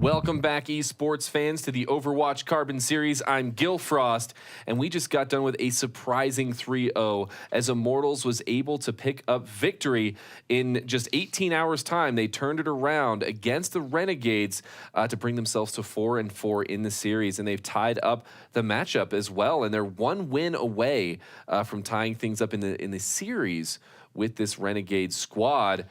Welcome back, esports fans, to the Overwatch Carbon Series. I'm Gil Frost, and we just got done with a surprising 3-0 as Immortals was able to pick up victory in just 18 hours' time. They turned it around against the Renegades to bring themselves to 4-4 in the series, and they've tied up the matchup as well, and they're one win away from tying things up in the series with this Renegade squad.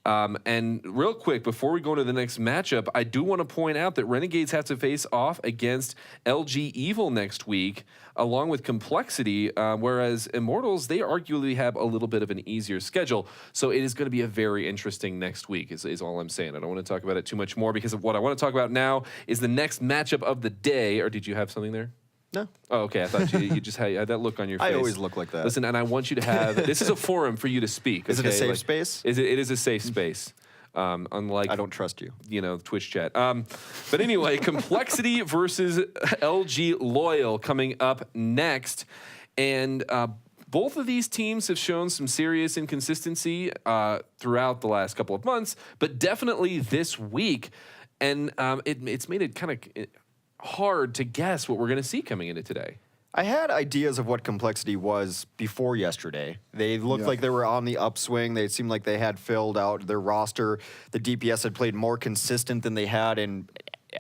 And real quick, before we go into the next matchup, I do want to point out that Renegades have to face off against LG Evil next week, along with compLexity, whereas Immortals, they arguably have a little bit of an easier schedule. So it is going to be a very interesting next week, is all I'm saying. I don't want to talk about it too much more, because of what I want to talk about now is the next matchup of the day. Or did you have something there? No. Oh, okay. I thought you just had that look on your face. I always look like that. Listen, and I want you to have, this is a forum for you to speak. Is it a safe space? It is a safe space. Unlike, I don't trust you. You know, Twitch chat. But anyway, compLexity versus LG Loyal coming up next. And both of these teams have shown some serious inconsistency throughout the last couple of months, but definitely this week. And it's made it kind of hard to guess what we're going to see coming into today. I had ideas of what compLexity was before yesterday. They looked like they were on the upswing. They seemed like they had filled out their roster. The DPS had played more consistent than they had in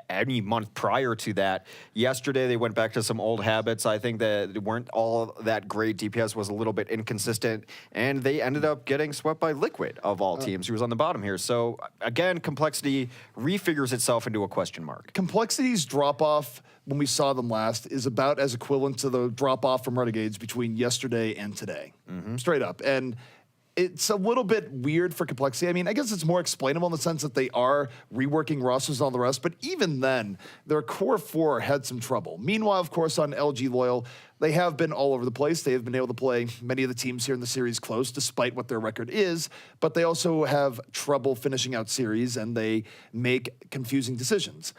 any month prior to that. Yesterday, they went back to some old habits. I think that they weren't all that great. DPS was a little bit inconsistent, and they ended up getting swept by Liquid, of all teams, who was on the bottom here. So, again, compLexity refigures itself into a question mark. compLexity's drop-off, when we saw them last, is about as equivalent to the drop-off from Renegades between yesterday and today. Straight up. And it's a little bit weird for compLexity. I mean, I guess it's more explainable in the sense that they are reworking rosters and all the rest, but even then, their core four had some trouble. Meanwhile, of course, on LG Loyal, they have been all over the place. They have been able to play many of the teams here in the series close, despite what their record is, but they also have trouble finishing out series, and they make confusing decisions.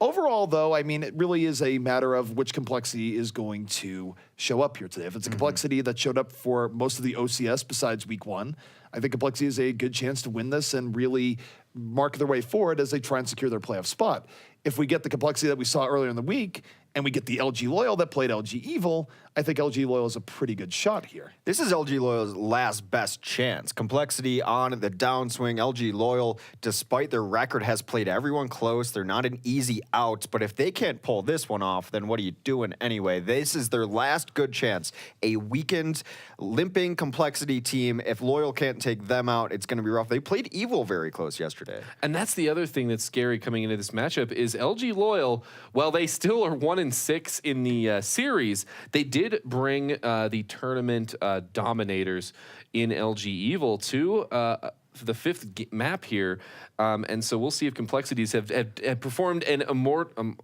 Overall, though, I mean, it really is a matter of which compLexity is going to show up here today. If it's a compLexity that showed up for most of the OCS besides week one, I think compLexity has a good chance to win this and really mark their way forward as they try and secure their playoff spot. If we get the compLexity that we saw earlier in the week, and we get the LG Loyal that played LG Evil, I think LG Loyal is a pretty good shot here. This is LG Loyal's last best chance. compLexity on the downswing. LG Loyal, despite their record, has played everyone close. They're not an easy out, but if they can't pull this one off, then what are you doing anyway? This is their last good chance. A weakened, limping compLexity team. If Loyal can't take them out, it's going to be rough. They played Evil very close yesterday. And that's the other thing that's scary coming into this matchup is LG Loyal, while they still are 1-6 in the series, they did bring the tournament dominators in LG Evil to the fifth map here. And so we'll see if compLexities have performed an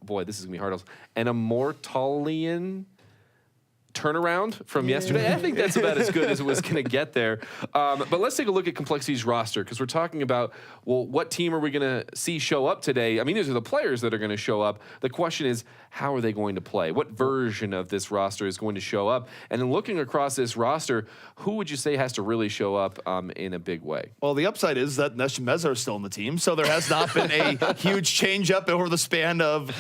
boy, this is going to be hard. An Immortalian turnaround from yesterday. I think that's about as good as it was going to get there. But let's take a look at compLexity's roster, because we're talking about, well, what team are we going to see show up today? I mean, these are the players that are going to show up. The question is, how are they going to play? What version of this roster is going to show up? And then looking across this roster, who would you say has to really show up in a big way? Well, the upside is that Nesh and Meza are still in the team, so there has not been a huge change up over the span of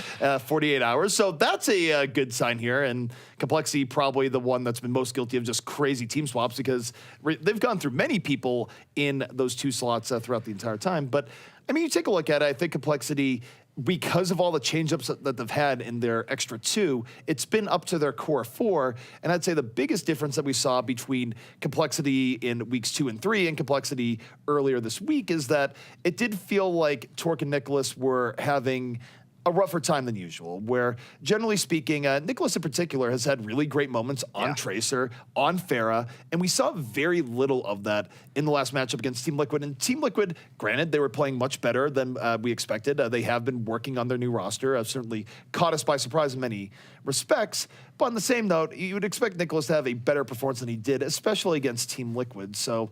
48 hours. So that's a good sign here. And compLexity probably the one that's been most guilty of just crazy team swaps, because they've gone through many people in those two slots throughout the entire time. But, I mean, you take a look at it, I think compLexity, because of all the change-ups that they've had in their extra two, it's been up to their core four. And I'd say the biggest difference that we saw between compLexity in weeks 2 and 3 and compLexity earlier this week is that it did feel like Torque and Nicholas were having a rougher time than usual, where generally speaking, Nicholas in particular has had really great moments on Tracer, on Pharah, and we saw very little of that in the last matchup against Team Liquid. And Team Liquid, granted, they were playing much better than we expected. They have been working on their new roster, certainly caught us by surprise in many respects. But on the same note, you would expect Nicholas to have a better performance than he did, especially against Team Liquid. So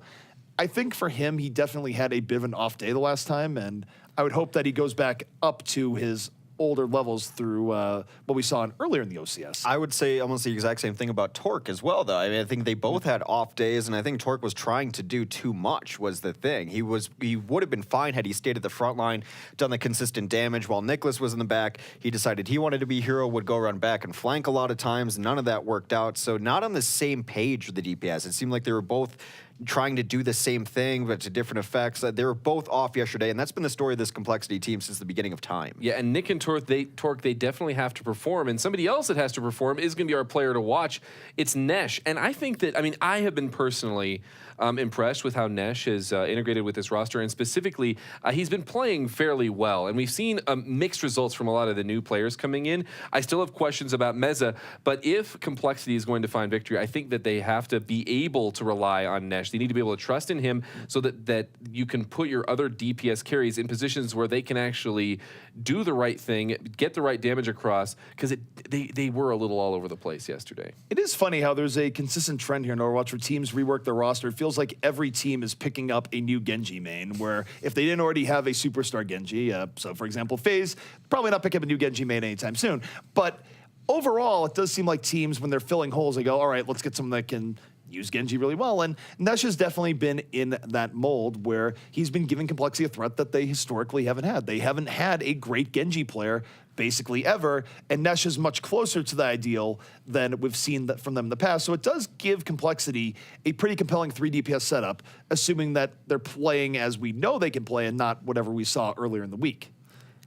I think for him, he definitely had a bit of an off day the last time, and I would hope that he goes back up to his older levels through what we saw earlier in the OCS. I would say almost the exact same thing about Torque as well, though. I mean, I think they both had off days, and I think Torque was trying to do too much was the thing. He would have been fine had he stayed at the front line, done the consistent damage, while Nicholas was in the back. He decided he wanted to be hero, would go run back and flank a lot of times. None of that worked out, so not on the same page with the DPS. It seemed like they were both trying to do the same thing, but to different effects. They were both off yesterday, and that's been the story of this complexity team since the beginning of time. Yeah, and Nick and Torque, they definitely have to perform, and somebody else that has to perform is going to be our player to watch. It's Nesh, and I think that, I mean, I have been personally impressed with how Nesh has integrated with this roster, and specifically, he's been playing fairly well, and we've seen mixed results from a lot of the new players coming in. I still have questions about Meza, but if complexity is going to find victory, I think that they have to be able to rely on Nesh. They need to be able to trust in him so that you can put your other DPS carries in positions where they can actually do the right thing, get the right damage across, because they were a little all over the place yesterday. It is funny how there's a consistent trend here in Overwatch where teams rework their roster. It feels like every team is picking up a new Genji main, where if they didn't already have a superstar Genji, so for example, FaZe, probably not pick up a new Genji main anytime soon. But overall, it does seem like teams, when they're filling holes, they go, all right, let's get someone that can use Genji really well, and Nesh has definitely been in that mold where he's been giving complexity a threat that they historically haven't had. They haven't had a great Genji player basically ever, and Nesh is much closer to the ideal than we've seen that from them in the past. So it does give complexity a pretty compelling 3 DPS setup, assuming that they're playing as we know they can play and not whatever we saw earlier in the week.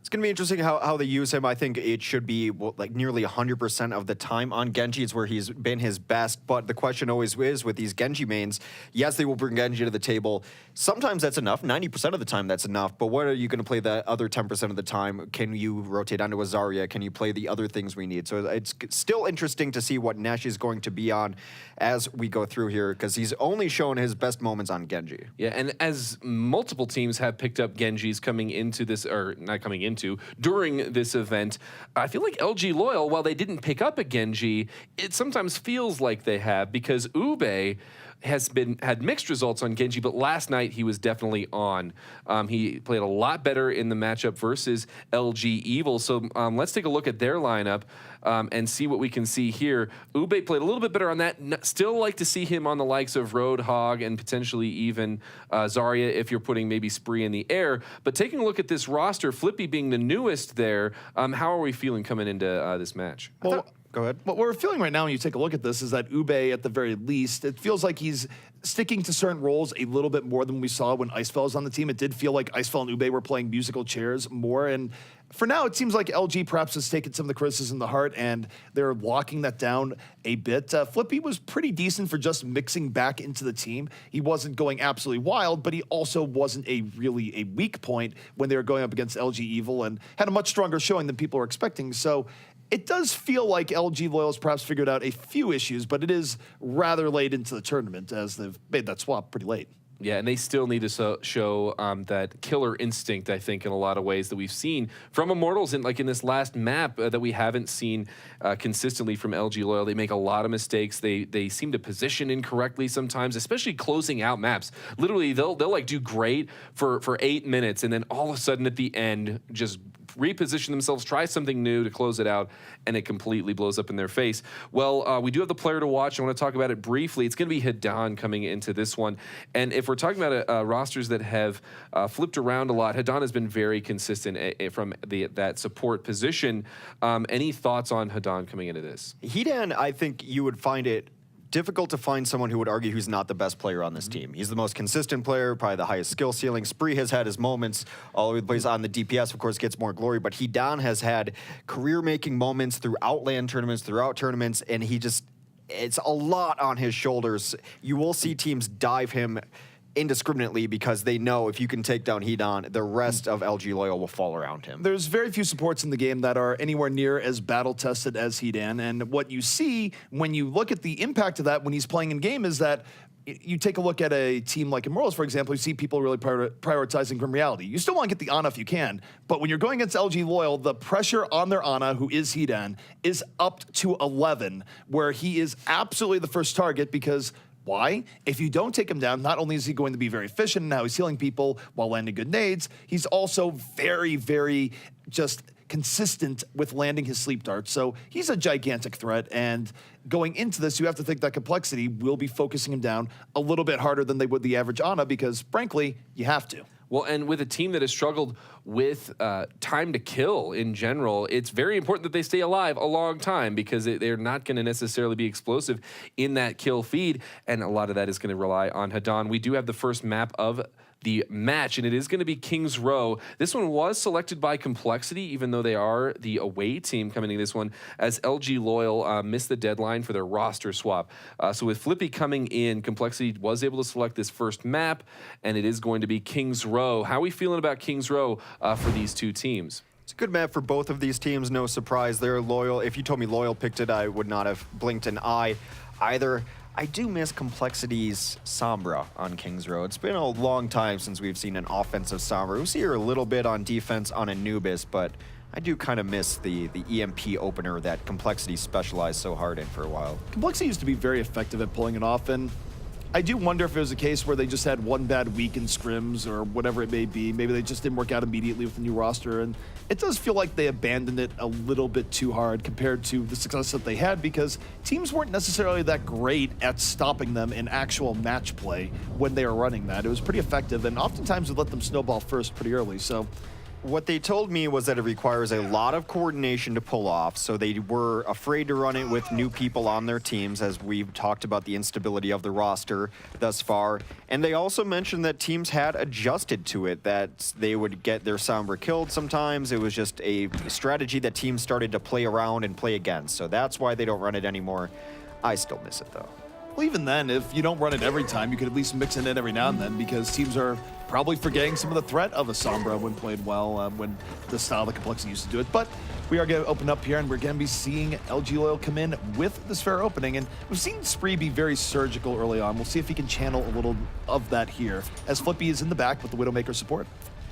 It's going to be interesting how they use him. I think it should be like nearly 100% of the time on Genji. It's where he's been his best. But the question always is with these Genji mains, yes, they will bring Genji to the table. Sometimes that's enough. 90% of the time that's enough. But what are you going to play the other 10% of the time? Can you rotate onto a Zarya? Can you play the other things we need? So it's still interesting to see what Nesh is going to be on as we go through here, because he's only shown his best moments on Genji. Yeah, and as multiple teams have picked up Genjis coming into this, or not coming into, during this event, I feel like LG Loyal, while they didn't pick up a Genji, it sometimes feels like they have, because Ube had mixed results on Genji, but last night he was definitely on. He played a lot better in the matchup versus LG Evil. So let's take a look at their lineup and see what we can see here. Ube played a little bit better on that. Still like to see him on the likes of Roadhog and potentially even Zarya if you're putting maybe Spree in the air. But taking a look at this roster, Flippy being the newest there, how are we feeling coming into this match? Well, Go ahead. What we're feeling right now when you take a look at this is that Ube, at the very least, it feels like he's sticking to certain roles a little bit more than we saw when Icefell was on the team. It did feel like Icefell and Ube were playing musical chairs more, and for now it seems like LG perhaps has taken some of the criticism to heart and they're locking that down a bit. Flippy was pretty decent for just mixing back into the team. He wasn't going absolutely wild, but he also wasn't really a weak point when they were going up against LG Evil, and had a much stronger showing than people were expecting. So it does feel like LG Loyal's perhaps figured out a few issues, but it is rather late into the tournament as they've made that swap pretty late. Yeah, and they still need to show that killer instinct, I think, in a lot of ways that we've seen from Immortals in this last map that we haven't seen consistently from LG Loyal. They make a lot of mistakes. They seem to position incorrectly sometimes, especially closing out maps. Literally, they'll like do great for 8 minutes, and then all of a sudden at the end, just reposition themselves, try something new to close it out, and it completely blows up in their face. Well, we do have the player to watch. I want to talk about it briefly. It's going to be Hadan coming into this one. And if we're talking about rosters that have flipped around a lot, Hadan has been very consistent from that support position. Any thoughts on Hadan coming into this? Hadan, I think you would find it difficult to find someone who would argue who's not the best player on this team. He's the most consistent player, probably the highest skill ceiling. Spree has had his moments all over the place. On the DPS, of course, gets more glory, but Hadan has had career-making moments throughout LAN tournaments, and it's a lot on his shoulders. You will see teams dive him indiscriminately because they know if you can take down Hadan, the rest of LG Loyal will fall around him. There's very few supports in the game that are anywhere near as battle-tested as Hadan, and what you see when you look at the impact of that when he's playing in game is that you take a look at a team like Immortals, for example, you see people really prioritizing Grim Reality. You still want to get the Ana if you can, but when you're going against LG Loyal, the pressure on their Ana, who is Hadan, is up to 11, where he is absolutely the first target because why? If you don't take him down, not only is he going to be very efficient in how he's healing people while landing good nades, he's also very, very just consistent with landing his sleep darts. So he's a gigantic threat. And going into this, you have to think that compLexity will be focusing him down a little bit harder than they would the average Ana because, frankly, you have to. Well, and with a team that has struggled with time to kill in general, it's very important that they stay alive a long time because they're not going to necessarily be explosive in that kill feed, and a lot of that is going to rely on Hadan. We do have the first map of the match, and it is going to be Kings Row. This one was selected by compLexity, even though they are the away team coming into this one, as LG Loyal missed the deadline for their roster swap. So with Flippy coming in, compLexity was able to select this first map, and it is going to be Kings Row. How are we feeling about Kings Row for these two teams? It's a good map for both of these teams. No surprise there. Loyal, if you told me Loyal picked it, I would not have blinked an eye either. I do miss compLexity's Sombra on Kings Row. It's been a long time since we've seen an offensive Sombra. We see her a little bit on defense on Anubis, but I do kind of miss the EMP opener that compLexity specialized so hard in for a while. compLexity used to be very effective at pulling it off, and I do wonder if it was a case where they just had one bad week in scrims or whatever it may be. Maybe they just didn't work out immediately with the new roster, and it does feel like they abandoned it a little bit too hard compared to the success that they had because teams weren't necessarily that great at stopping them in actual match play when they were running that. It was pretty effective, and oftentimes would let them snowball first pretty early. So what they told me was that it requires a lot of coordination to pull off, so they were afraid to run it with new people on their teams, as we've talked about the instability of the roster thus far. And they also mentioned that teams had adjusted to it, that they would get their Sombra killed sometimes. It was just a strategy that teams started to play around and play against, so that's why they don't run it anymore. I still miss it, though. Well, even then, if you don't run it every time, you could at least mix it in every now and then because teams are probably forgetting some of the threat of a Sombra when played well, when the style that compLexity used to do it. But we are going to open up here, and we're going to be seeing LG Loyal come in with the Sphere opening. And we've seen Spree be very surgical early on. We'll see if he can channel a little of that here, as Flippy is in the back with the Widowmaker support.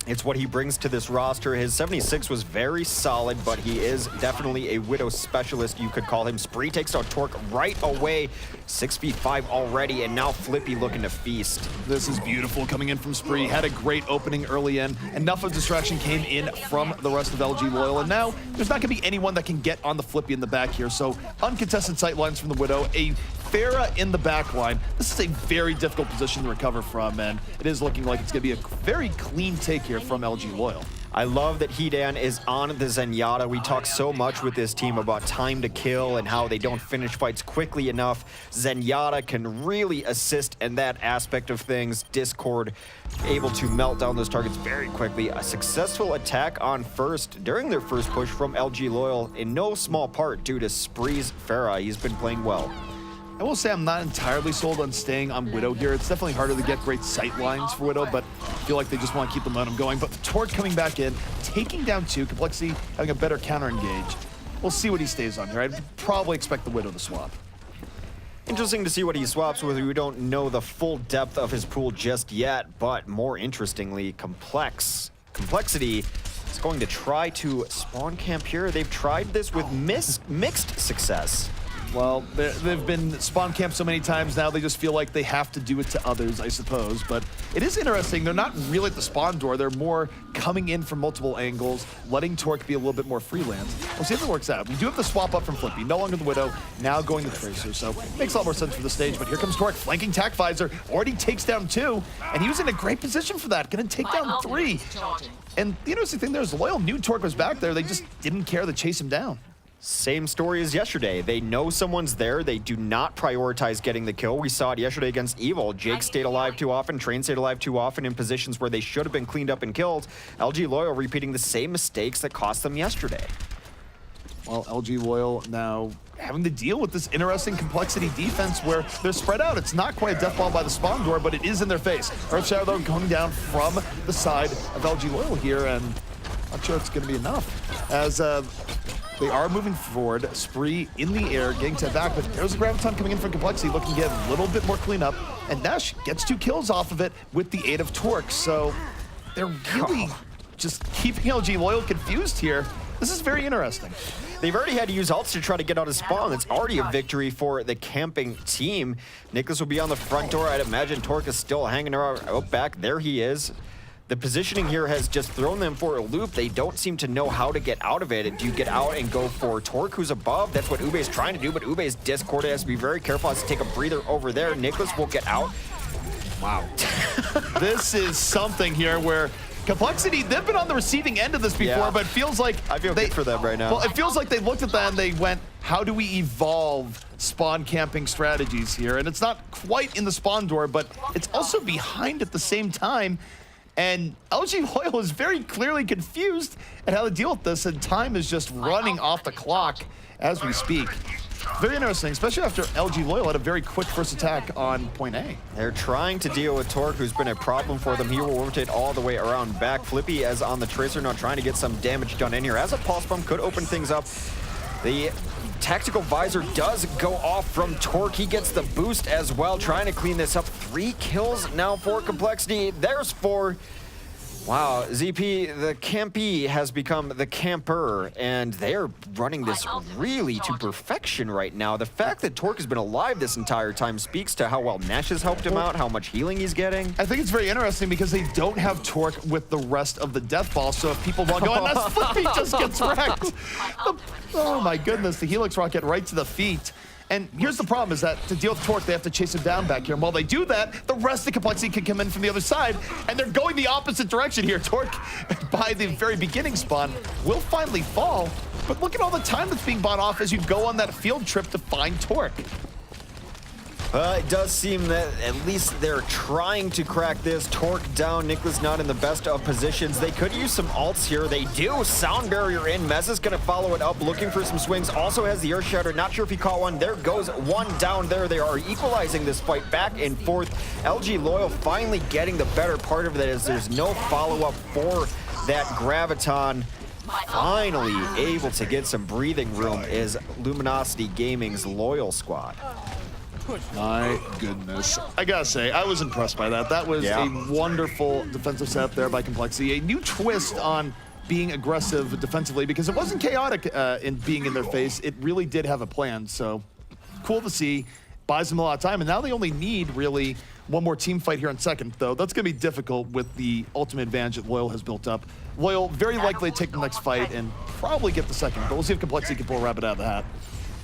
It's what he brings to this roster. His 76 was very solid, but he is definitely a Widow specialist, you could call him. Spree takes out Torque right away. 6'5" already, and now Flippy looking to feast. This is beautiful coming in from Spree. Had a great opening early in. Enough of distraction came in from the rest of LG Loyal, and now there's not going to be anyone that can get on the Flippy in the back here. So uncontested sight lines from the Widow. A Pharah in the back line. This is a very difficult position to recover from, and it is looking like it's going to be a very clean take here from LG Loyal. I love that Hedan is on the Zenyatta. We talk so much with this team about time to kill and how they don't finish fights quickly enough. Zenyatta can really assist in that aspect of things. Discord able to melt down those targets very quickly. A successful attack on first during their first push from LG Loyal, in no small part due to Spree's Pharah. He's been playing well. I will say I'm not entirely sold on staying on Widow here. It's definitely harder to get great sight lines for Widow, but I feel like they just want to keep the momentum going. But Torque coming back in, taking down two, compLexity having a better counter engage. We'll see what he stays on here. I'd probably expect the Widow to swap. Interesting to see what he swaps with. We don't know the full depth of his pool just yet, but more interestingly, compLexity is going to try to spawn camp here. They've tried this with mixed success. Well, they've been spawn camped so many times now, they just feel like they have to do it to others, I suppose. But it is interesting. They're not really at the spawn door. They're more coming in from multiple angles, letting Torque be a little bit more freelance. We'll see if it works out. We do have the swap up from Flippy. No longer the Widow, now going to Tracer. So makes a lot more sense for the stage. But here comes Torque, flanking Tac Visor. Already takes down two. And he was in a great position for that. Going to take down three. And the interesting thing there is Loyal knew Torque was back there. They just didn't care to chase him down. Same story as yesterday. They know someone's there. They do not prioritize getting the kill. We saw it yesterday against Evil. Jake stayed alive too often. Train stayed alive too often in positions where they should have been cleaned up and killed. LG Loyal repeating the same mistakes that cost them yesterday. Well, LG Loyal now having to deal with this interesting compLexity defense where they're spread out. It's not quite a death ball by the spawn door, but it is in their face. Earthshadow though coming down from the side of LG Loyal here, and not sure it's going to be enough. As they are moving forward, Spree in the air, getting to the back, but there's a Graviton coming in from compLexity, looking to get a little bit more cleanup, and Nash gets 2 kills off of it with the aid of Torque, so they're really just keeping LG Loyal confused here. This is very interesting. They've already had to use ults to try to get out of spawn. It's already a victory for the camping team. Nicholas will be on the front door. I'd imagine Torque is still hanging around out back. There he is. The positioning here has just thrown them for a loop. They don't seem to know how to get out of it. Do you get out and go for Torque, who's above? That's what Ube is trying to do, but Ube is discorded. Has to be very careful. Has to take a breather over there. Nicholas will get out. Wow. This is something here where compLexity, they've been on the receiving end of this before, but it feels like I feel good for them right now. Well, it feels like they looked at that and they went, how do we evolve spawn camping strategies here? And it's not quite in the spawn door, but it's also behind at the same time. And LG Loyal is very clearly confused at how to deal with this, and time is just running off the clock as we speak. Very interesting, especially after LG Loyal had a very quick first attack on point A. They're trying to deal with Torque, who's been a problem for them. He will rotate all the way around back. Flippy as on the Tracer now trying to get some damage done in here. As a pulse bomb could open things up. The tactical visor does go off from Torque. He gets the boost as well, trying to clean this up. 3 kills now for compLexity. There's 4. Wow, ZP, the campy has become the camper, and they're running this really to perfection right now. The fact that Torque has been alive this entire time speaks to how well Nash has helped him out, how much healing he's getting. I think it's very interesting because they don't have Torque with the rest of the death ball, so if people log on, that Flippy just gets wrecked. Oh my goodness, the Helix rocket right to the feet. And here's the problem is that to deal with Torque, they have to chase him down back here. And while they do that, the rest of compLexity can come in from the other side, and they're going the opposite direction here. Torque, by the very beginning spawn, will finally fall. But look at all the time that's being bought off as you go on that field trip to find Torque. It does seem that at least they're trying to crack this. Torque down, Nicholas not in the best of positions. They could use some ults here. They do. Sound barrier in. Mez is going to follow it up, looking for some swings. Also has the Earth Shatter. Not sure if he caught one. There goes one down there. They are equalizing this fight back and forth. LG Loyal finally getting the better part of that as there's no follow-up for that Graviton. Finally able to get some breathing room is Luminosity Gaming's Loyal squad. My goodness. I gotta say, I was impressed by that. That was a wonderful defensive setup there by compLexity. A new twist on being aggressive defensively because it wasn't chaotic in being in their face. It really did have a plan, so cool to see. Buys them a lot of time, and now they only need really one more team fight here in second, though. That's gonna be difficult with the ultimate advantage that Loyal has built up. Loyal very likely to take the next fight and probably get the second, but we'll see if compLexity can pull a rabbit out of the hat.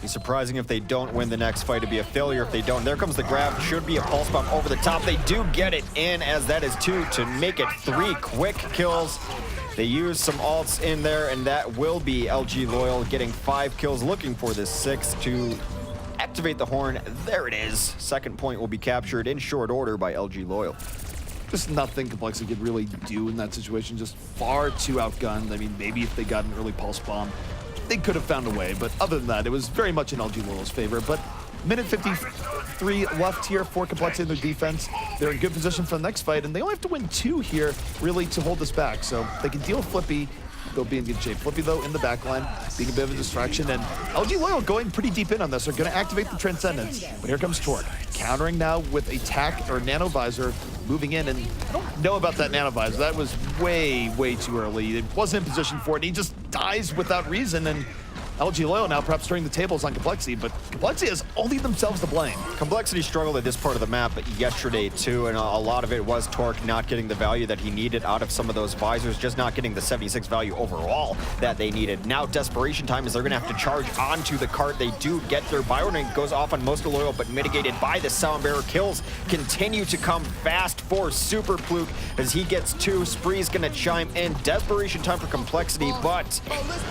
Be surprising if they don't win the next fight. It'd be a failure if they don't. There comes the grab. Should be a pulse bomb over the top. They do get it in, as that is 2 to make it 3 quick kills. They use some ults in there, and that will be LG Loyal getting 5 kills, looking for this 6th to activate the horn. There it is. Second point will be captured in short order by LG Loyal. Just nothing compLexity could really do in that situation. Just far too outgunned. I mean, maybe if they got an early pulse bomb, they could have found a way, but other than that, it was very much in LG Loyal's favor. But minute 53 left here for compLexity in their defense. They're in good position for the next fight, and they only have to win 2 here, really, to hold this back. So they can deal with Flippy, they'll be in good shape. Flippy, though, in the back line, being a bit of a distraction, and LG Loyal going pretty deep in on this. They're going to activate the Transcendence, but here comes Torque, countering now with a TAC or Nano Visor, moving in, and I don't know about that Nano Visor. That was way, way too early. It wasn't in position for it, and he just dies without reason, and LG Loyal now perhaps turning the tables on compLexity, but compLexity has only themselves to blame. compLexity struggled at this part of the map yesterday too, and a lot of it was Torque not getting the value that he needed out of some of those visors, just not getting the 76 value overall that they needed. Now desperation time is they're gonna have to charge onto the cart. They do get their Bioring goes off on most of Loyal, but mitigated by the Sound Bearer. Kills continue to come fast for Super Fluke as he gets 2. Spree's gonna chime in. Desperation time for compLexity, but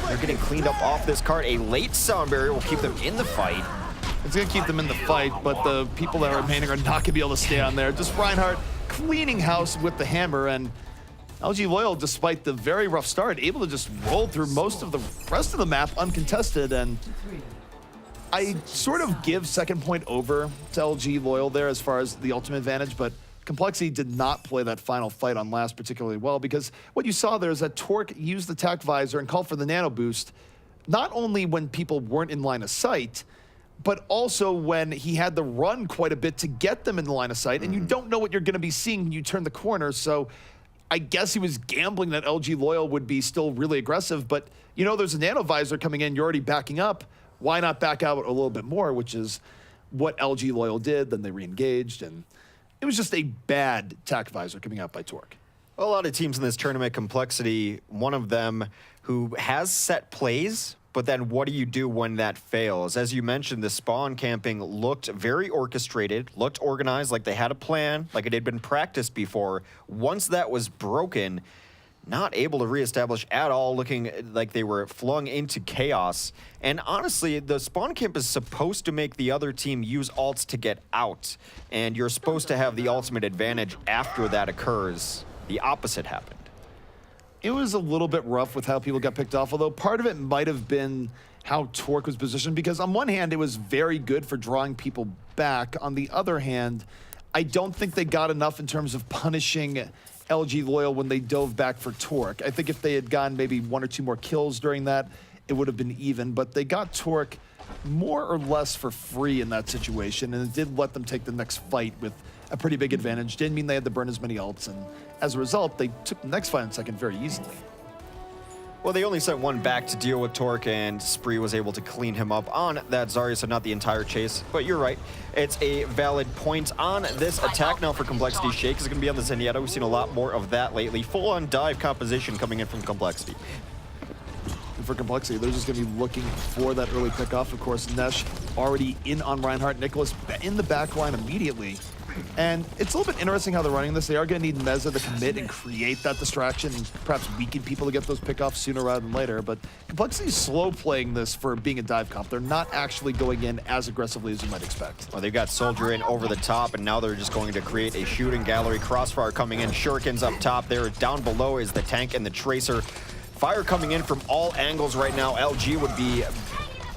they're getting cleaned up off this cart. A late Sound Barrier will keep them in the fight. It's going to keep them in the fight, but the people that are remaining are not going to be able to stay on there. Just Reinhardt cleaning house with the hammer, and LG Loyal, despite the very rough start, able to just roll through most of the rest of the map uncontested, and I sort of give second point over to LG Loyal there as far as the ultimate advantage, but compLexity did not play that final fight on last particularly well, because what you saw there is that Torque used the TAC visor and called for the nano boost, not only when people weren't in line of sight, but also when he had to run quite a bit to get them in the line of sight, and you don't know what you're going to be seeing when you turn the corner. So I guess he was gambling that LG Loyal would be still really aggressive, but you know, there's a nano visor coming in, you're already backing up. Why not back out a little bit more, which is what LG Loyal did. Then they re-engaged, and it was just a bad TAC visor coming out by Torque. A lot of teams in this tournament, compLexity, one of them who has set plays, but then what do you do when that fails? As you mentioned, the spawn camping looked very orchestrated, looked organized, like they had a plan, like it had been practiced before. Once that was broken, not able to reestablish at all, looking like they were flung into chaos. And honestly, the spawn camp is supposed to make the other team use ults to get out, and you're supposed to have the ultimate advantage after that occurs. The opposite happened. It was a little bit rough with how people got picked off, although part of it might have been how Torque was positioned, because on one hand, it was very good for drawing people back. On the other hand, I don't think they got enough in terms of punishing LG Loyal when they dove back for Torque. I think if they had gotten maybe 1 or 2 more kills during that, it would have been even, but they got Torque more or less for free in that situation, and it did let them take the next fight with a pretty big advantage. Didn't mean they had to burn as many ults, and as a result, they took the next fight in second very easily. Well, they only sent one back to deal with Torque, and Spree was able to clean him up on that Zarya, so not the entire chase. But you're right, it's a valid point on this attack now for compLexity. Shake is going to be on the Zenyatta. We've seen a lot more of that lately. Full-on dive composition coming in from compLexity. And for compLexity, they're just going to be looking for that early pickoff. Of course, Nesh already in on Reinhardt. Nicholas in the back line immediately. And it's a little bit interesting how they're running this. They are going to need Meza to commit and create that distraction and perhaps weaken people to get those pickoffs sooner rather than later. But compLexity is slow playing this for being a dive comp. They're not actually going in as aggressively as you might expect. Well, they've got Soldier in over the top, and now they're just going to create a shooting gallery. Crossfire coming in, Shurikens up top there. Down below is the tank and the Tracer. Fire coming in from all angles right now. LG would be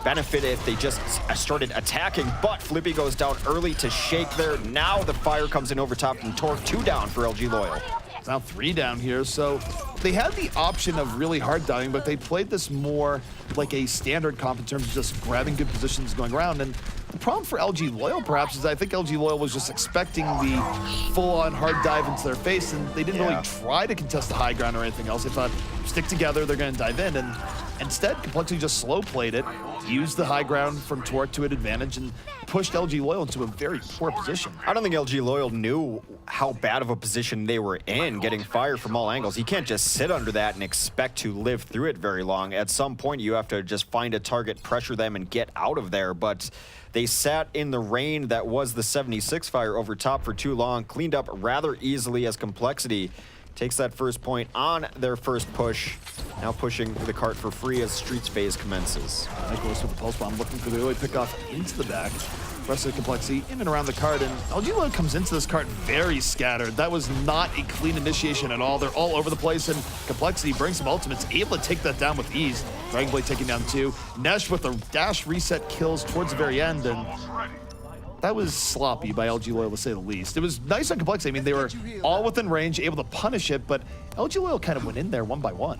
benefited if they just started attacking, but Flippy goes down early to Shake there. Now the fire comes in over top from Torque. 2 down for LG Loyal. It's now 3 down here, so they had the option of really hard diving, but they played this more like a standard comp in terms of just grabbing good positions going around. And the problem for LG Loyal, perhaps, is I think LG Loyal was just expecting the full-on hard dive into their face, and they didn't really try to contest the high ground or anything else. They thought, stick together, they're going to dive in, and instead, compLexity just slow-played it, used the high ground from Torque to an advantage, and pushed LG Loyal into a very poor position. I don't think LG Loyal knew how bad of a position they were in, getting fire from all angles. You can't just sit under that and expect to live through it very long. At some point, you have to just find a target, pressure them, and get out of there. But they sat in the rain that was the 76 fire over top for too long, cleaned up rather easily as compLexity takes that first point on their first push. Now pushing the cart for free as Streets phase commences. Nicholas with the pulse bomb, looking for the early pickoff into the back. Rest of the compLexity in and around the cart, and LG Loyal comes into this cart very scattered. That was not a clean initiation at all. They're all over the place, and compLexity brings some ultimates, able to take that down with ease. Dragon Blade taking down 2. Nesh with the dash reset kills towards the very end, and that was sloppy by LG Loyal, to say the least. It was nice on compLexity. I mean, they were all within range, able to punish it, but LG Loyal kind of went in there one by one.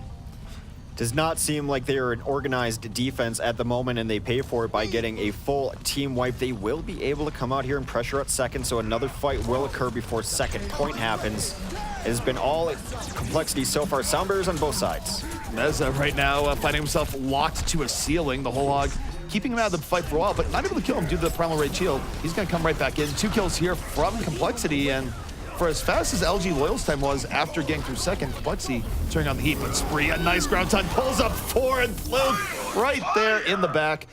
Does not seem like they are an organized defense at the moment, and they pay for it by getting a full team wipe. They will be able to come out here and pressure at second, so another fight will occur before second point happens. It has been all compLexity so far. Soundbearers on both sides. Meza right now finding himself locked to a ceiling. The whole hog keeping him out of the fight for a while, but not able to kill him due to the Primal Rage shield. He's going to come right back in. 2 kills here from compLexity, and for as fast as LG Loyal's time was after getting through second, compLexity turning on the heat, but Spree, a nice ground time, pulls up 4 and Fluke right there in the back.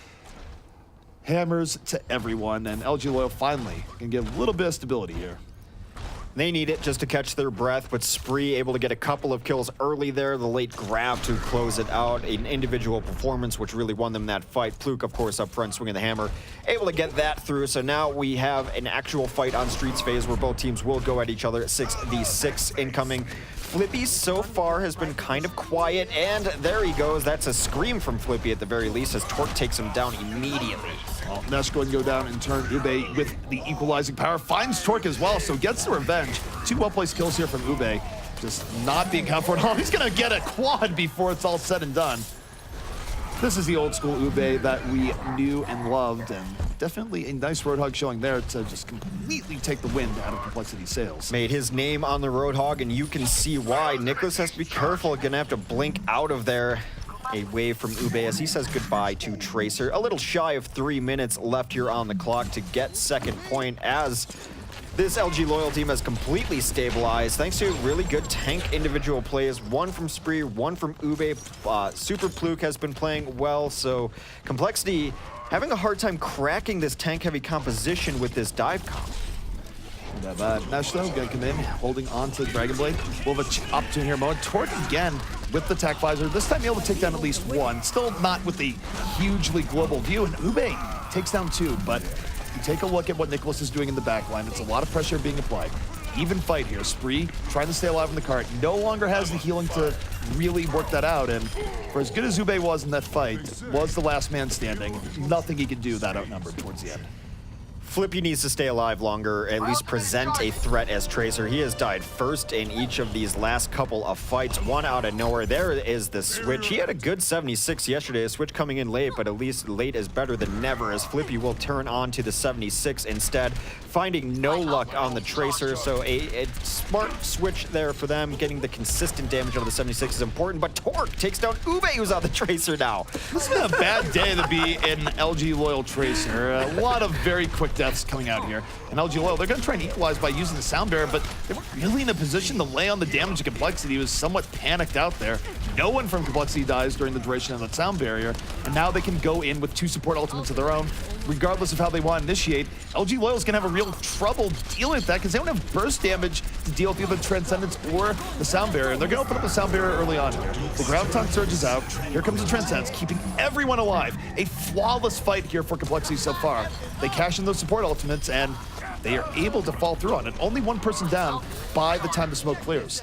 Hammers to everyone, and LG Loyal finally can get a little bit of stability here. They need it just to catch their breath, but Spree able to get a couple of kills early there. The late grab to close it out. An individual performance which really won them that fight. Pluke, of course, up front swinging the hammer. Able to get that through. So now we have an actual fight on Streets phase where both teams will go at each other at 6v6 incoming. Flippy so far has been kind of quiet, and there he goes. That's a scream from Flippy at the very least as Torque takes him down immediately. Well, Nesh going to go down and turn Ube with the equalizing power. Finds Torque as well, so gets the revenge. 2 well-placed kills here from Ube. Just not being counted for at all. He's going to get a quad before it's all said and done. This is the old school Ube that we knew and loved, and definitely a nice Roadhog showing there to just completely take the wind out of compLexity's sails. Made his name on the Roadhog, and you can see why. Nicholas has to be careful, gonna have to blink out of there. A wave from Ube as he says goodbye to Tracer. A little shy of 3 minutes left here on the clock to get second point as This LG Loyal team has completely stabilized thanks to really good tank individual plays. One from Spree, one from Ube. Super Pluke has been playing well, so compLexity having a hard time cracking this tank-heavy composition with this dive comp. Nesh, though, gonna come in, holding on to Dragon Blade. We'll have an opportunity here, Moen. Torque again with the Tac Visor. This time able to take down at least one. Still not with a hugely global view. And Ube takes down two, but you take a look at what Nicholas is doing in the back line. It's a lot of pressure being applied. Even fight here. Spree trying to stay alive in the cart. No longer has the healing to really work that out. And for as good as Ube was in that fight, was the last man standing. Nothing he could do that outnumbered towards the end. Flippy needs to stay alive longer, at least present a threat as Tracer. He has died first in each of these last couple of fights, one out of nowhere. There is the switch. He had a good 76 yesterday, a switch coming in late, but at least late is better than never, as Flippy will turn on to the 76 instead, finding no luck on the Tracer. So a smart switch there for them. Getting the consistent damage out of the 76 is important, but Torque takes down Ube, who's on the Tracer now. This has been a bad day to be an LG Loyal Tracer. A lot of very quick deaths coming out here. And LG Loyal, they're going to try and equalize by using the Sound Barrier, but they weren't really in a position to lay on the damage of compLexity. He was somewhat panicked out there. No one from compLexity dies during the duration of that Sound Barrier, and now they can go in with two support ultimates of their own. Regardless of how they want to initiate, LG Loyal is going to have a real trouble dealing with that because they don't have burst damage to deal with either Transcendence or the Sound Barrier. They're going to open up the Sound Barrier early on here. The ground taunt surges out. Here comes the Transcendence, keeping everyone alive. A flawless fight here for compLexity so far. They cash in those support ultimates, and they are able to fall through on it. Only one person down by the time the smoke clears.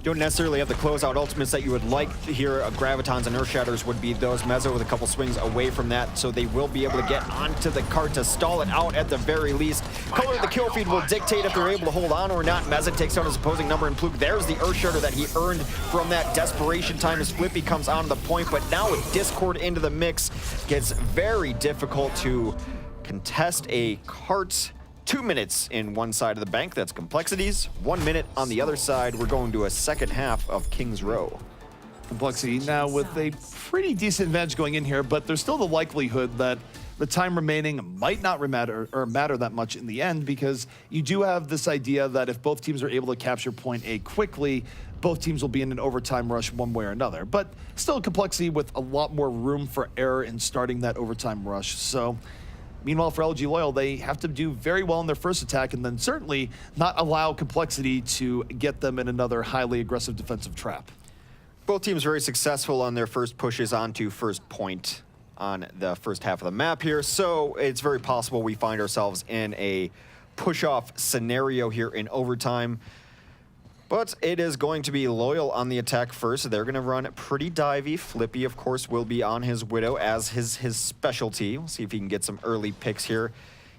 Don't necessarily have the closeout ultimates that you would like here. Gravitons and Earth Shatters would be those. Mezzo with a couple swings away from that, so they will be able to get onto the cart to stall it out at the very least. Color of the kill feed will dictate if they're able to hold on or not. Mezzo takes down his opposing number, and Pluke, there's the Earth Shatter that he earned from that desperation time as Flippy comes onto the point, but now with Discord into the mix, gets very difficult to contest a cart. 2 minutes in one side of the bank, that's compLexity's. 1 minute on the other side. We're going to a second half of King's Row. compLexity now with a pretty decent advantage going in here, but there's still the likelihood that the time remaining might not matter that much in the end, because you do have this idea that if both teams are able to capture point A quickly, both teams will be in an overtime rush one way or another. But still compLexity with a lot more room for error in starting that overtime rush. So meanwhile, for LG Loyal, they have to do very well in their first attack and then certainly not allow compLexity to get them in another highly aggressive defensive trap. Both teams very successful on their first pushes onto first point on the first half of the map here, so it's very possible we find ourselves in a push-off scenario here in overtime. But it is going to be Loyal on the attack first. They're going to run pretty divey. Flippy, of course, will be on his Widow as his specialty. We'll see if he can get some early picks here.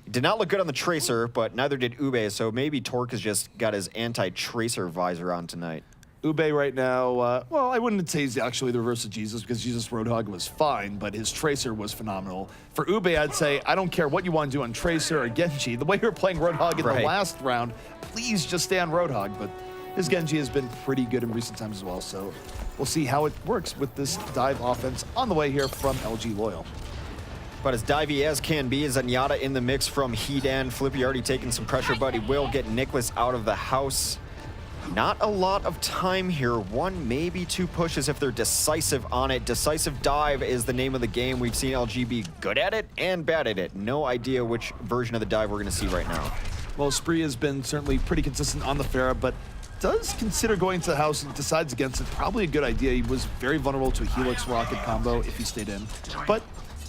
He did not look good on the Tracer, but neither did Ube, so maybe Torque has just got his anti-Tracer visor on tonight. Ube right now, well, I wouldn't say he's actually the reverse of Jesus, because Jesus Roadhog was fine, but his Tracer was phenomenal. For Ube, I'd say, I don't care what you want to do on Tracer or Genji. The way you were playing Roadhog in the last round, please just stay on Roadhog. But his Genji has been pretty good in recent times as well, so we'll see how it works with this dive offense on the way here from LG Loyal. But as divey as can be, Zenyatta in the mix from Hedan. Flippy already taking some pressure, but he will get Nicholas out of the house. Not a lot of time here. One, maybe two pushes if they're decisive on it. Decisive dive is the name of the game. We've seen LG be good at it and bad at it. No idea which version of the dive we're going to see right now. Well, Spree has been certainly pretty consistent on the Pharah, but does consider going to the house and decides against it. Probably a good idea. He was very vulnerable to a Helix Rocket combo if he stayed in. But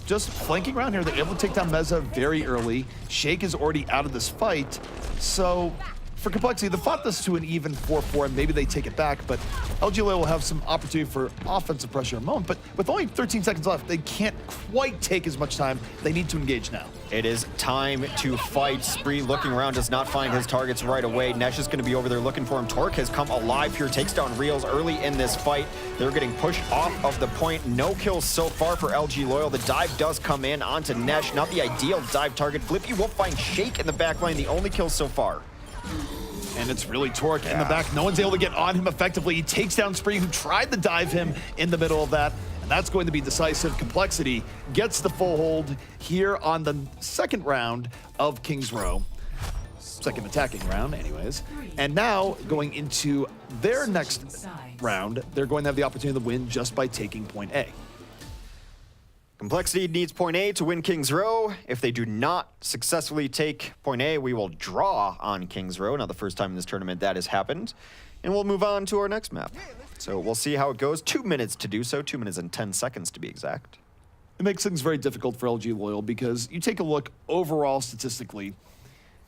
just flanking around here, they're able to take down Meza very early. Shake is already out of this fight. So for compLexity, they fought this to an even 4-4, and maybe they take it back, but LG Loyal will have some opportunity for offensive pressure in a moment, but with only 13 seconds left, they can't quite take as much time. They need to engage now. It is time to fight. Spree looking around, does not find his targets right away. Nesh is going to be over there looking for him. Torque has come alive here, takes down Reels early in this fight. They're getting pushed off of the point. No kills so far for LG Loyal. The dive does come in onto Nesh. Not the ideal dive target. Flippy will find Shake in the back line, the only kill so far. And it's really Torque in the back. No one's able to get on him effectively. He takes down Spree, who tried to dive him in the middle of that. And that's going to be decisive. compLexity gets the full hold here on the second round of King's Row. second attacking round anyways. And now going into their next round, they're going to have the opportunity to win just by taking point A. compLexity needs point A to win King's Row. If they do not successfully take point A, we will draw on King's Row. Not the first time in this tournament that has happened. And we'll move on to our next map. So we'll see how it goes. 2 minutes to do so, 2 minutes and 10 seconds to be exact. It makes things very difficult for LG Loyal because you take a look overall statistically,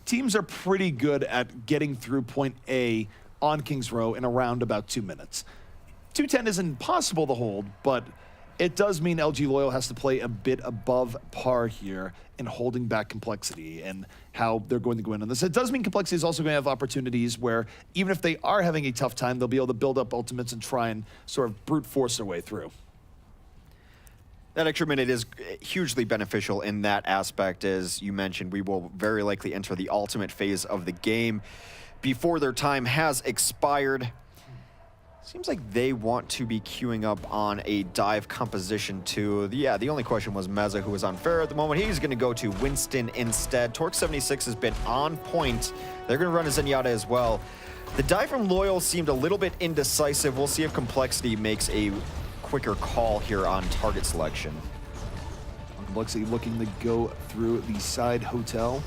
teams are pretty good at getting through point A on King's Row in around about 2 minutes. 2:10 isn't possible to hold, but it does mean LG Loyal has to play a bit above par here in holding back compLexity and how they're going to go in on this. It does mean compLexity is also going to have opportunities where even if they are having a tough time, they'll be able to build up ultimates and try and sort of brute force their way through. That extra minute is hugely beneficial in that aspect. As you mentioned, we will very likely enter the ultimate phase of the game before their time has expired. Seems like they want to be queuing up on a dive composition too. Yeah, the only question was Meza, who is on fair at the moment. He's going to go to Winston instead. Torque76 has been on point. They're going to run a Zenyatta as well. The dive from Loyal seemed a little bit indecisive. We'll see if compLexity makes a quicker call here on target selection. compLexity looking to go through the side hotel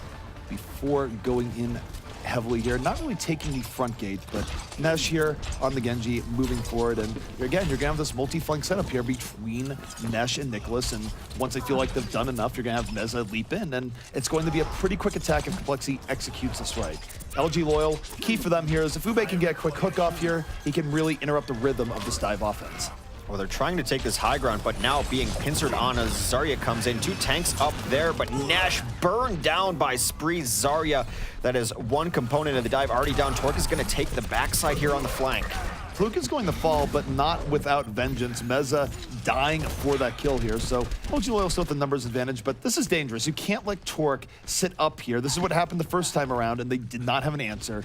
before going in heavily here. Not really taking the front gate, but Nesh here on the Genji moving forward. And again, you're going to have this multi-flank setup here between Nesh and Nicholas. And once they feel like they've done enough, you're going to have Meza leap in. And it's going to be a pretty quick attack if compLexity executes this right. LG Loyal, key for them here is if Ube can get a quick hook off here, he can really interrupt the rhythm of this dive offense. Well, they're trying to take this high ground, but now being pincered on as Zarya comes in. 2 tanks up there, but Nash burned down by Spree. Zarya, that is one component of the dive already down. Torque is going to take the backside here on the flank. Fluke is going to fall, but not without vengeance. Meza dying for that kill here, so LG Loyal still with the numbers advantage, but this is dangerous. You can't let Torque sit up here. This is what happened the first time around, and they did not have an answer.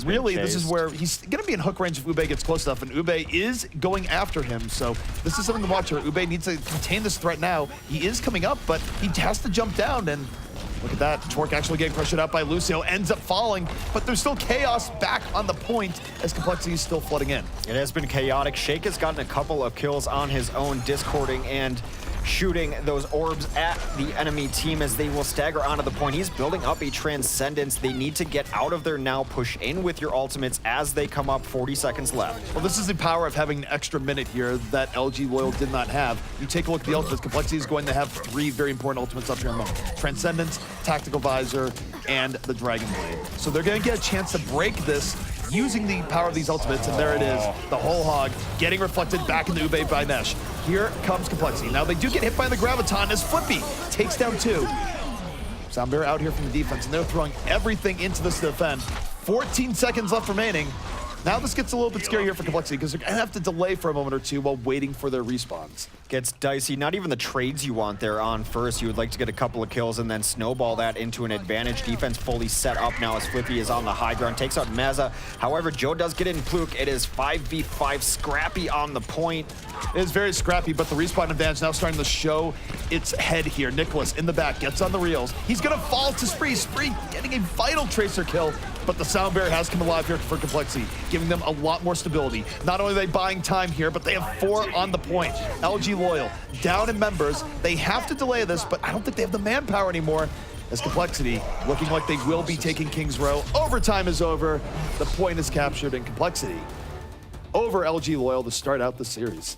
Really, this is where he's going to be in hook range if Ube gets close enough, and Ube is going after him, so this is something to watch here. Ube needs to contain this threat now. He is coming up, but he has to jump down, and look at that. Torque actually getting pressured out by Lucio, ends up falling, but there's still chaos back on the point as compLexity is still flooding in. It has been chaotic. Shake has gotten a couple of kills on his own, discording and shooting those orbs at the enemy team as they will stagger onto the point. He's building up a transcendence. They need to get out of there now, push in with your ultimates as they come up. 40 seconds left. Well, this is the power of having an extra minute here that LG Loyal did not have. You take a look at the ultimates. compLexity is going to have 3 very important ultimates up here in a moment. Transcendence, Tactical Visor, and the Dragon Blade. So they're going to get a chance to break this using the power of these ultimates, and there it is. The whole hog getting reflected back into Ube by Nesh. Here comes compLexity. Now they do get hit by the Graviton as Flippy takes down 2. Soundbear out here from the defense, and they're throwing everything into this to defend. 14 seconds left remaining. Now this gets a little bit scary here for compLexity because they're going to have to delay for a moment or two while waiting for their respawns. Gets dicey. Not even the trades you want there on first. You would like to get a couple of kills and then snowball that into an advantage. Defense fully set up now as Flippy is on the high ground. Takes out Meza. However, Joe does get in Pluk. It is 5v5. Scrappy on the point. It is very scrappy, but the respawn advantage now starting to show its head here. Nicholas in the back gets on the reels. He's going to fall to Spree. Spree getting a vital Tracer kill, but the Sound Bear has come alive here for compLexity, giving them a lot more stability. Not only are they buying time here, but they have 4 on the point. LG Loyal down in members. They have to delay this, but I don't think they have the manpower anymore. As compLexity looking like they will be taking King's Row. Overtime is over. The point is captured, and compLexity over LG Loyal to start out the series.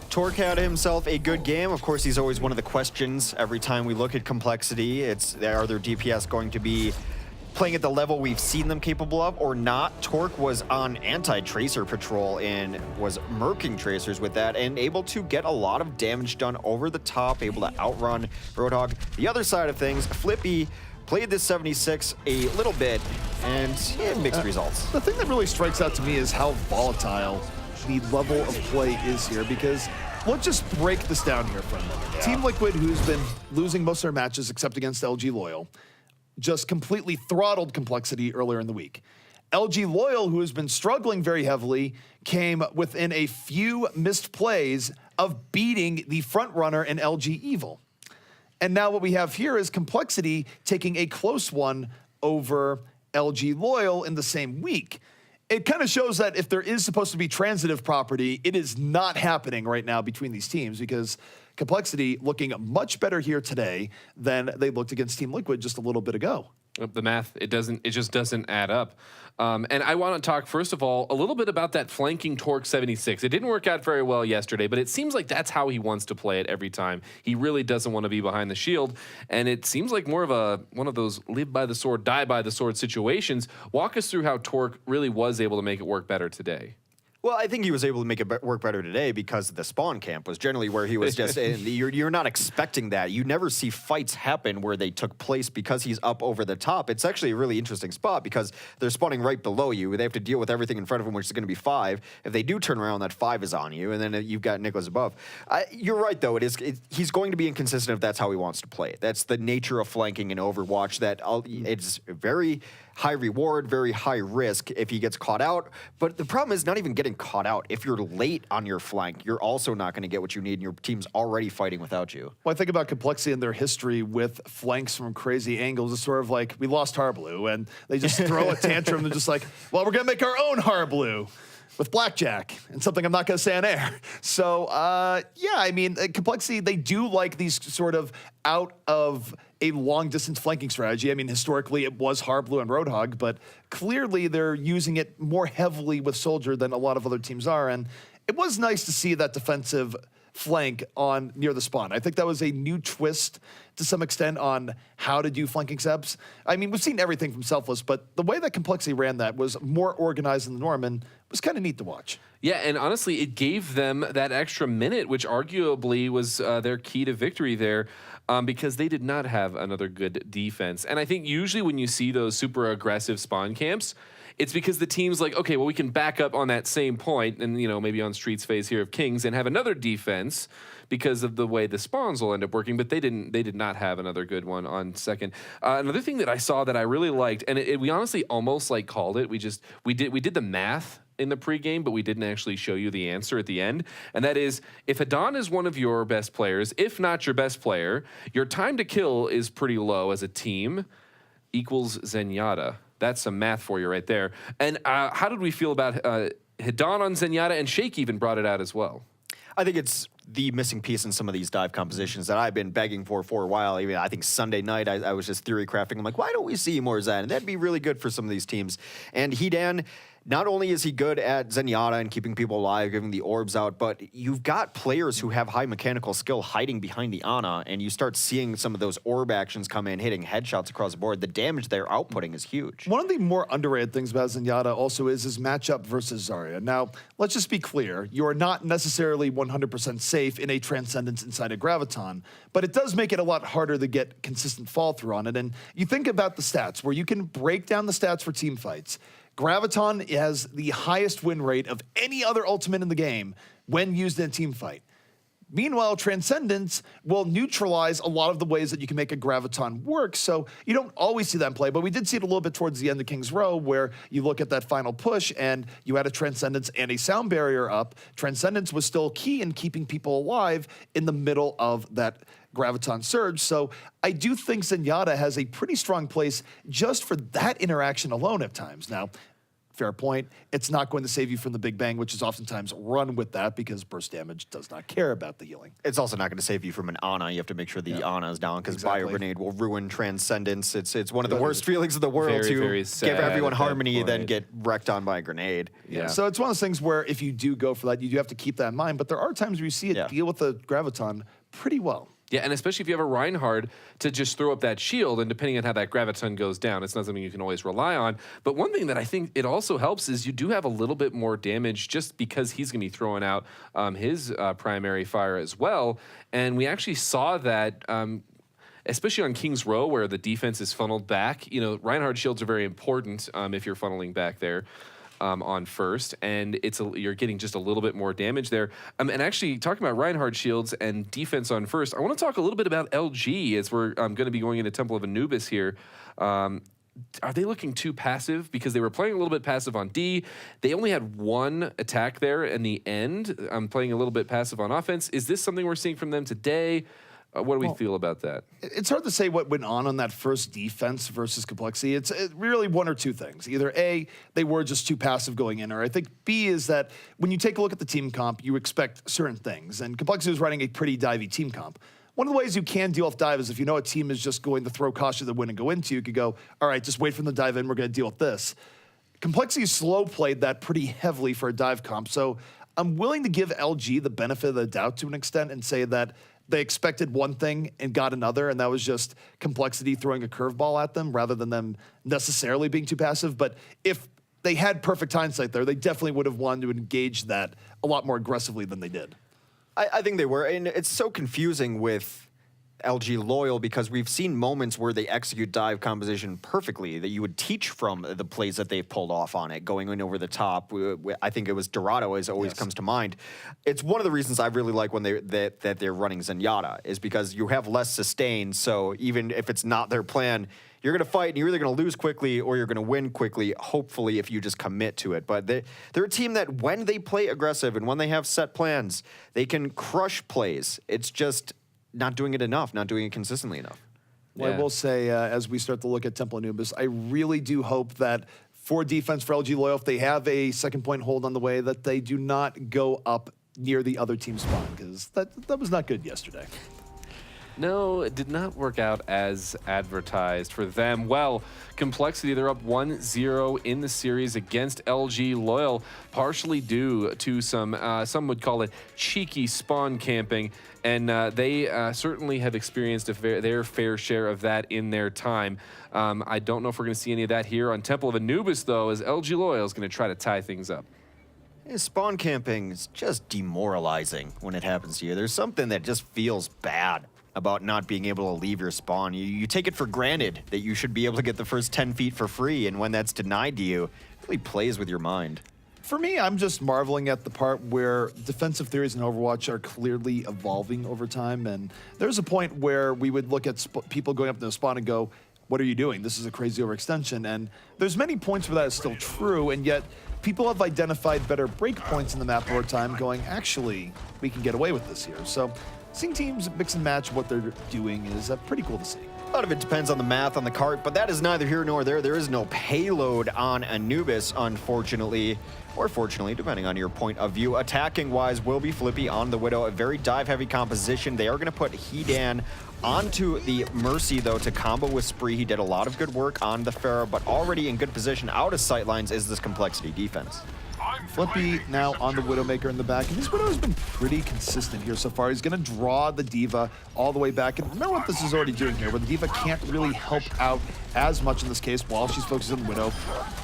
Torque had himself a good game. Of course, he's always one of the questions every time we look at compLexity. Are their DPS going to be playing at the level we've seen them capable of or not? Torque was on anti-tracer patrol and was murking tracers with that and able to get a lot of damage done over the top, able to outrun Roadhog. The other side of things, Flippy played this 76 a little bit and mixed results. The thing that really strikes out to me is how volatile the level of play is here, because let's just break this down here for a moment. Yeah. Team Liquid, who's been losing most of their matches except against LG Loyal, just completely throttled compLexity earlier in the week. LG Loyal, who has been struggling very heavily, came within a few missed plays of beating the front runner in LG Evil. And now what we have here is compLexity taking a close one over LG Loyal in the same week. It kind of shows that if there is supposed to be transitive property, it is not happening right now between these teams, because compLexity looking much better here today than they looked against Team Liquid just a little bit ago. The math, it just doesn't add up. And I want to talk, first of all, a little bit about that flanking Torque 76. It didn't work out very well yesterday, but it seems like that's how he wants to play it every time. He really doesn't want to be behind the shield, and it seems like more of one of those live by the sword, die by the sword situations. Walk us through how Torque really was able to make it work better today. Well, I think he was able to make it work better today because the spawn camp was generally where he was just, and you're not expecting that. You never see fights happen where they took place because he's up over the top. It's actually a really interesting spot because they're spawning right below you. They have to deal with everything in front of them, which is going to be 5. If they do turn around, that 5 is on you, and then you've got Nicholas above. You're right, though. He's going to be inconsistent if that's how he wants to play it. That's the nature of flanking in Overwatch, that it's very high reward, very high risk if he gets caught out. But the problem is not even getting caught out. If you're late on your flank, you're also not going to get what you need, and your team's already fighting without you. Well, I think about compLexity and their history with flanks from crazy angles. It's sort of like, we lost Harblue, and they just throw a tantrum. They're just like, well, we're going to make our own Harblue with Blackjack, and something I'm not going to say on air. So, yeah, I mean, compLexity, they do like these sort of out of a long-distance flanking strategy. I mean, historically, it was Harblue and Roadhog, but clearly they're using it more heavily with Soldier than a lot of other teams are, and it was nice to see that defensive flank on near the spawn. I think that was a new twist to some extent on how to do flanking seps. I mean, we've seen everything from Selfless, but the way that compLexity ran that was more organized than the norm, and it was kind of neat to watch. Yeah, and honestly, it gave them that extra minute, which arguably was their key to victory there, because they did not have another good defense. And I think usually when you see those super aggressive spawn camps, it's because the team's like, okay, well, we can back up on that same point and, maybe on Street's phase here of Kings and have another defense because of the way the spawns will end up working, but they did not have another good one on second. Another thing that I saw that I really liked, and we honestly almost called it, we did the math in the pregame, but we didn't actually show you the answer at the end. And that is, if Hadon is one of your best players, if not your best player, your time to kill is pretty low as a team, equals Zenyatta. That's some math for you right there. And how did we feel about Hadon on Zenyatta? And Shake even brought it out as well. I think it's the missing piece in some of these dive compositions that I've been begging for a while. Even I think Sunday night I was just theory crafting. I'm like, why don't we see more Zen? That'd be really good for some of these teams. And Hedan, not only is he good at Zenyatta and keeping people alive, giving the orbs out, but you've got players who have high mechanical skill hiding behind the Ana, and you start seeing some of those orb actions come in, hitting headshots across the board. The damage they're outputting is huge. One of the more underrated things about Zenyatta also is his matchup versus Zarya. Now, let's just be clear. You are not necessarily 100% safe in a Transcendence inside a Graviton, but it does make it a lot harder to get consistent fall through on it. And you think about the stats, where you can break down the stats for team fights. Graviton has the highest win rate of any other ultimate in the game when used in a team fight. Meanwhile, Transcendence will neutralize a lot of the ways that you can make a Graviton work, so you don't always see that in play, but we did see it a little bit towards the end of King's Row, where you look at that final push and you had a Transcendence and a sound barrier up. Transcendence was still key in keeping people alive in the middle of that Graviton surge, so I do think Zenyatta has a pretty strong place just for that interaction alone at times. Now, fair point. It's not going to save you from the Big Bang, which is oftentimes run with that because burst damage does not care about the healing. It's also not going to save you from an Ana. You have to make sure the Ana is down because Bio Grenade will ruin Transcendence. It's one of the worst feelings of the world very to give everyone harmony, then point. get wrecked on by a grenade. Yeah. So it's one of those things where if you do go for that, you do have to keep that in mind. But there are times where you see it deal with the Graviton pretty well. Yeah, and especially if you have a Reinhardt to just throw up that shield, and depending on how that Graviton goes down, it's not something you can always rely on. But one thing that I think it also helps is you do have a little bit more damage just because he's going to be throwing out his primary fire as well. And we actually saw that, especially on King's Row, where the defense is funneled back. Reinhardt shields are very important if you're funneling back there. On first, and you're getting just a little bit more damage there. And actually, talking about Reinhardt shields and defense on first, I want to talk a little bit about LG as we're going to be going into Temple of Anubis here. Are they looking too passive? Because they were playing a little bit passive on D. They only had one attack there in the end. Playing a little bit passive on offense. Is this something we're seeing from them today? What do we feel about that? It's hard to say what went on that first defense versus complexity. It's really one or two things. Either A, they were just too passive going in, or I think B is that when you take a look at the team comp, you expect certain things. And complexity was running a pretty divey team comp. One of the ways you can deal with dive is if you know a team is just going to throw caution to the wind and go into, you could go, all right, just wait for them to dive in, we're going to deal with this. Complexity slow played that pretty heavily for a dive comp. So I'm willing to give LG the benefit of the doubt to an extent and say that they expected one thing and got another, and that was just complexity throwing a curveball at them rather than them necessarily being too passive. But if they had perfect hindsight there, they definitely would have wanted to engage that a lot more aggressively than they did. I think they were, and it's so confusing with LG Loyal because we've seen moments where they execute dive composition perfectly that you would teach from the plays that they've pulled off on it, going in over the top. I think it was Dorado as always comes to mind. It's one of the reasons I really like when that they're running Zenyatta is because you have less sustain. So even if it's not their plan, you're going to fight and you're either going to lose quickly or you're going to win quickly, hopefully, if you just commit to it. But they're a team that when they play aggressive and when they have set plans, they can crush plays. It's just not doing it enough, not doing it consistently enough. Well, Yeah. I will say, as we start to look at Temple Anubis, I really do hope that for defense for LG Loyal, if they have a second point hold on the way, that they do not go up near the other team's spawn, because that was not good yesterday. No, it did not work out as advertised for them. Well, complexity, they're up 1-0 in the series against LG Loyal, partially due to some would call it cheeky spawn camping, and they certainly have experienced their fair share of that in their time. I don't know if we're going to see any of that here on Temple of Anubis, though, as LG Loyal is going to try to tie things up. Spawn camping is just demoralizing when it happens to you. There's something that just feels bad about not being able to leave your spawn. You take it for granted that you should be able to get the first 10 feet for free, and when that's denied to you, it really plays with your mind. For me, I'm just marveling at the part where defensive theories in Overwatch are clearly evolving over time, and there's a point where we would look at people going up to the spawn and go, what are you doing? This is a crazy overextension, and there's many points where that is still true, and yet people have identified better breakpoints in the map over time going, actually, we can get away with this here. So seeing teams mix and match what they're doing is pretty cool to see. A lot of it depends on the math on the cart, but that is neither here nor there. There is no payload on Anubis, unfortunately, or fortunately, depending on your point of view. Attacking-wise, will be Flippy on the Widow, a very dive-heavy composition. They are going to put Hedan onto the Mercy, though, to combo with Spree. He did a lot of good work on the Pharah, but already in good position out of sightlines is this complexity defense. Flippy now on the Widowmaker in the back, and this Widow has been pretty consistent here so far. He's going to draw the D.Va all the way back, and remember what this is already doing here, where the D.Va can't really help out as much in this case while she's focused on the Widow.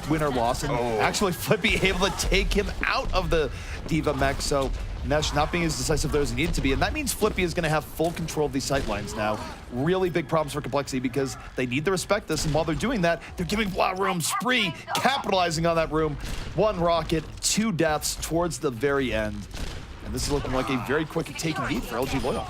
Win or loss, and actually Flippy able to take him out of the D.Va mech, so Nesh not being as decisive there as he needed to be, and that means Flippy is going to have full control of these sight lines now. Really big problems for complexity because they need to respect this, and while they're doing that, they're giving Blah room. Spree capitalizing on that room. One rocket, 2 deaths towards the very end, and this is looking like a very quick take and beat for LG Loyal.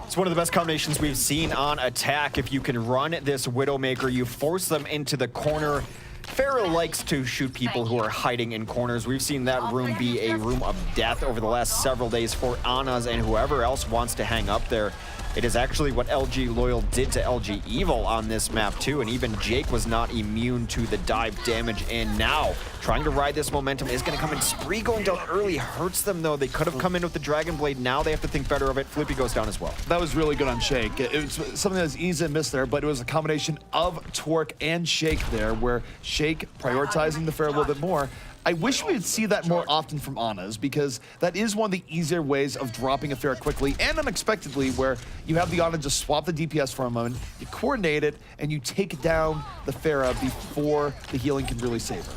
It's one of the best combinations we've seen on attack. If you can run this Widowmaker, you force them into the corner. Pharah likes to shoot people who are hiding in corners. We've seen that room be a room of death over the last several days for Anas and whoever else wants to hang up there. It is actually what LG Loyal did to LG Evil on this map too, and even Jake was not immune to the dive damage, and now trying to ride this momentum is going to come in. Spree going down early hurts them though. They could have come in with the Dragon Blade. Now they have to think better of it. Flippy goes down as well. That was really good on Shake. It was something that was easy to miss there, but it was a combination of Torque and Shake there, where Shake prioritizing the Pharah a little bit more. I wish we would see that more often from Anas, because that is one of the easier ways of dropping a Pharah quickly and unexpectedly, where you have the Ana just swap the DPS for a moment, you coordinate it, and you take down the Pharah before the healing can really save her.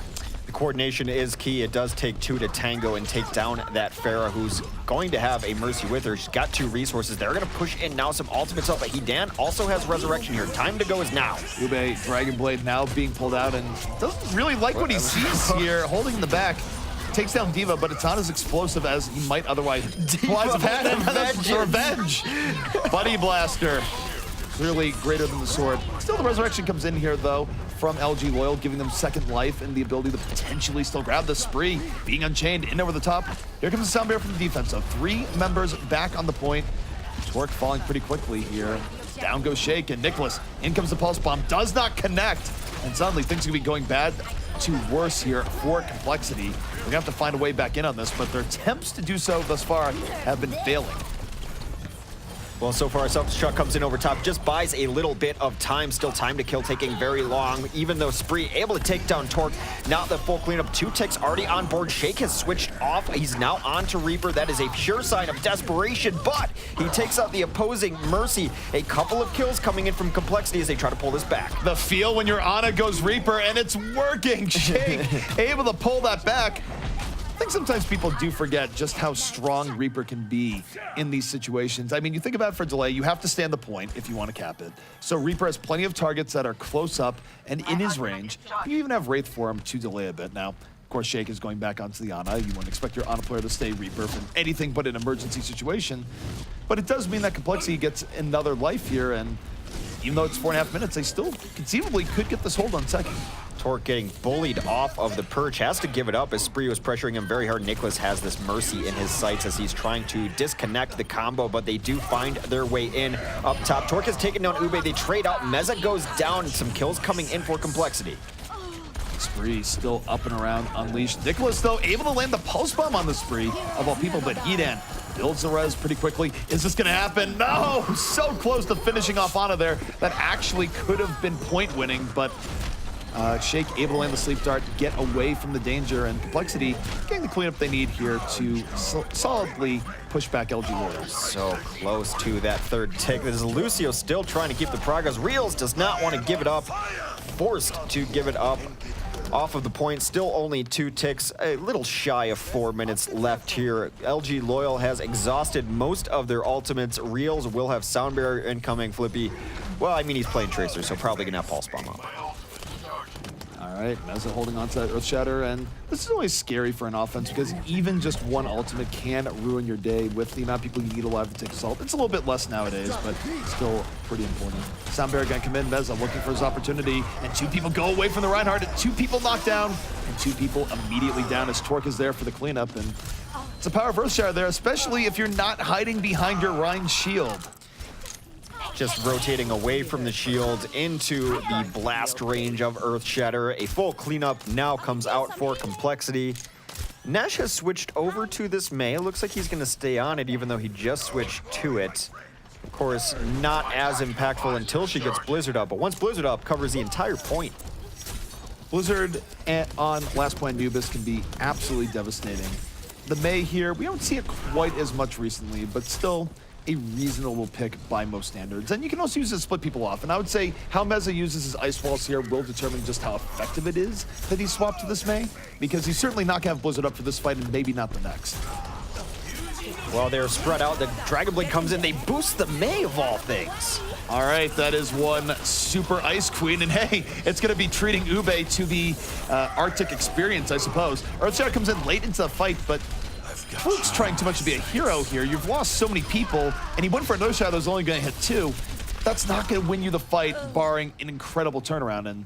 The coordination is key. It does take 2 to tango and take down that Pharah, who's going to have a Mercy with her. She's got 2 resources. They're going to push in now some ultimates up, but Hedan also has Resurrection here. Time to go is now. Ube, Dragon Blade now being pulled out, and doesn't really like what he sees here, holding in the back. Takes down D.Va, but it's not as explosive as he might otherwise have had. Revenge! Buddy Blaster. Clearly greater than the sword. Still, the Resurrection comes in here, though, from LG Loyal, giving them second life and the ability to potentially still grab the Spree, being unchained in over the top. Here comes the sound bear from the defense. So 3 members back on the point. Torque falling pretty quickly here. Down goes Shake, and Nicholas. In comes the Pulse Bomb. Does not connect. And suddenly things are going to be going bad to worse here for compLexity. We're going to have to find a way back in on this, but their attempts to do so thus far have been failing. Well, so far, Self-Destruct comes in over top, just buys a little bit of time. Still time to kill taking very long, even though Spree able to take down Torque. Not the full cleanup. 2 ticks already on board. Shake has switched off. He's now on to Reaper. That is a pure sign of desperation, but he takes out the opposing Mercy. A couple of kills coming in from compLexity as they try to pull this back. The feel when you're on it goes Reaper, and it's working. Shake able to pull that back. I think sometimes people do forget just how strong Reaper can be in these situations. I mean, you think about it for delay, you have to stand the point if you want to cap it. So Reaper has plenty of targets that are close up and in his range. You even have Wraith for him to delay a bit. Now, of course, Shake is going back onto the Ana. You wouldn't expect your Ana player to stay Reaper from anything but an emergency situation. But it does mean that compLexity gets another life here, and even though it's 4.5 minutes, they still conceivably could get this hold on second. Torque getting bullied off of the perch, has to give it up as Spree was pressuring him very hard. Nicholas has this Mercy in his sights as he's trying to disconnect the combo, but they do find their way in up top. Torque has taken down Ube. They trade out. Meza goes down. Some kills coming in for compLexity. Spree still up and around, unleashed. Nicholas, though, able to land the Pulse Bomb on the Spree, of all people, but Hedan builds the res pretty quickly. Is this going to happen? No! So close to finishing off Ana there. That actually could have been point winning, but Shake able to land the sleep dart, get away from the danger, and compLexity getting the cleanup they need here to solidly push back LG Warriors. So close to that third tick. This is Lucio still trying to keep the progress. Reels does not want to give it up. Forced to give it up off of the point. Still only 2 ticks, a little shy of 4 minutes left here. LG Loyal has exhausted most of their ultimates. Reels will have Sound Barrier incoming. Flippy, well, I mean, he's playing Tracer, so probably gonna have Pulse Bomb up. All right, Meza holding on to that Earth Shatter, and this is always scary for an offense because even just one ultimate can ruin your day with the amount of people you need alive to take assault. It's a little bit less nowadays, but still pretty important. Sound Barrier gonna come in, Meza looking for his opportunity, and 2 people go away from the Reinhardt, 2 people knocked down, and 2 people immediately down as Torque is there for the cleanup, and it's a power of Earth Shatter there, especially if you're not hiding behind your Rein shield. Just rotating away from the shield into the blast range of Earth Shatter. A full cleanup now comes out for compLexity. Nash has switched over to this Mei. It looks like he's going to stay on it even though he just switched to it. Of course, not as impactful until she gets Blizzard up, but once Blizzard up, covers the entire point. Blizzard on last point Anubis can be absolutely devastating. The Mei here, we don't see it quite as much recently, but still a reasonable pick by most standards. And you can also use it to split people off. And I would say how Meza uses his Ice Walls here will determine just how effective it is that he swapped to this Mei, because he's certainly not going to have Blizzard up for this fight and maybe not the next. While they're spread out, the Dragon Blade comes in. They boost the Mei of all things. All right, that is one super Ice Queen. And hey, it's going to be treating Ube to the Arctic experience, I suppose. Earthshatter comes in late into the fight, but Fluke's trying too much to be a hero here. You've lost so many people, and he went for another shot that was only going to hit 2. That's not going to win you the fight, barring an incredible turnaround. And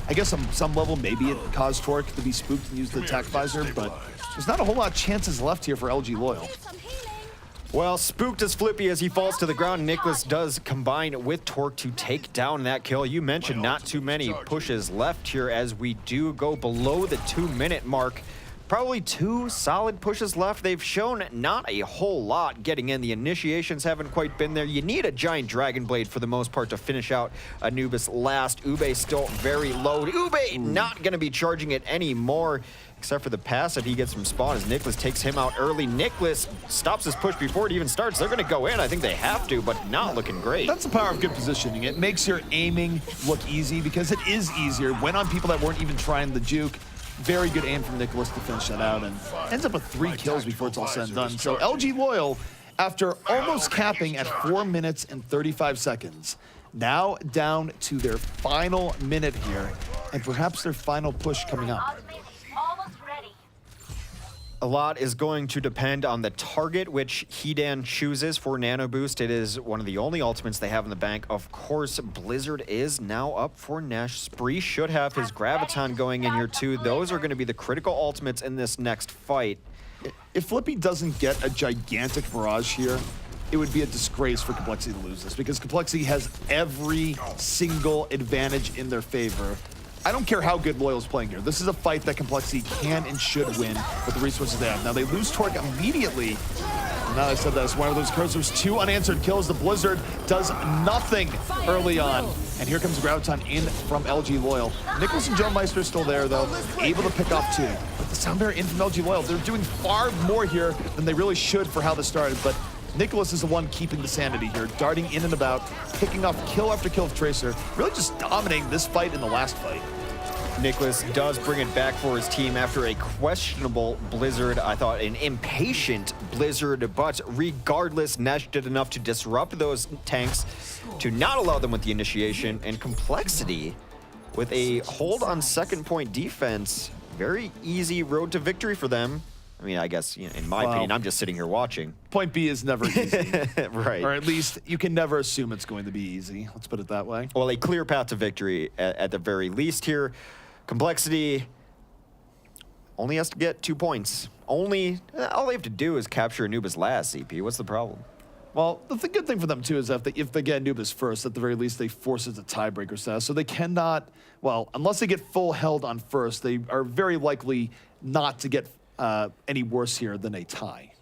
I guess on some level, maybe it caused Torque to be spooked and use the attack visor, but there's not a whole lot of chances left here for LG Loyal. Well, spooked as Flippy as he falls to the ground. Nicholas does combine with Torque to take down that kill. You mentioned not too many pushes left here as we do go below the 2-minute mark. Probably 2 solid pushes left. They've shown not a whole lot getting in. The initiations haven't quite been there. You need a giant Dragon Blade for the most part to finish out Anubis last. Ube still very low. Ube not going to be charging it anymore, except for the passive he gets from Spawn as Nicholas takes him out early. Nicholas stops his push before it even starts. They're going to go in. I think they have to, but not looking great. That's the power of good positioning. It makes your aiming look easy because it is easier when on people that weren't even trying the juke. Very good aim from Nicholas to finish that out, and ends up with 3 kills before it's all said and done. So LG Loyal, after almost capping at 4 minutes and 35 seconds, now down to their final minute here, and perhaps their final push coming up. A lot is going to depend on the target which Hedan chooses for Nano Boost. It is one of the only ultimates they have in the bank. Of course, Blizzard is now up for Nash. Spree should have his Graviton going in here too. Those are going to be the critical ultimates in this next fight. If Flippy doesn't get a gigantic barrage here, it would be a disgrace for compLexity to lose this because compLexity has every single advantage in their favor. I don't care how good Loyal's playing here. This is a fight that compLexity can and should win with the resources they have. Now they lose Torque immediately. And now I said that as one of those occurs. There's 2 unanswered kills. The Blizzard does nothing early on. And here comes Graviton in from LG Loyal. Nicholas and Joe Meister still there though, able to pick off 2. But the Sound Bearer in from LG Loyal, they're doing far more here than they really should for how this started. But Nicholas is the one keeping the sanity here, darting in and about, picking off kill after kill of Tracer, really just dominating this fight and the last fight. Nicholas does bring it back for his team after a questionable Blizzard. I thought an impatient Blizzard, but regardless, Nesh did enough to disrupt those tanks to not allow them with the initiation, and compLexity with a hold on second point defense. Very easy road to victory for them. I mean, I guess, you know, in my opinion, I'm just sitting here watching. Point B is never easy. Right. Or at least you can never assume it's going to be easy. Let's put it that way. Well, a clear path to victory at the very least here. compLexity only has to get 2 points. All they have to do is capture Anubis last, CP. What's the problem? Well, the good thing for them, too, is that if they get Anubis first, at the very least, they force it to tiebreaker status. So they cannot, well, unless they get full held on first, they are very likely not to get any worse here than a tie.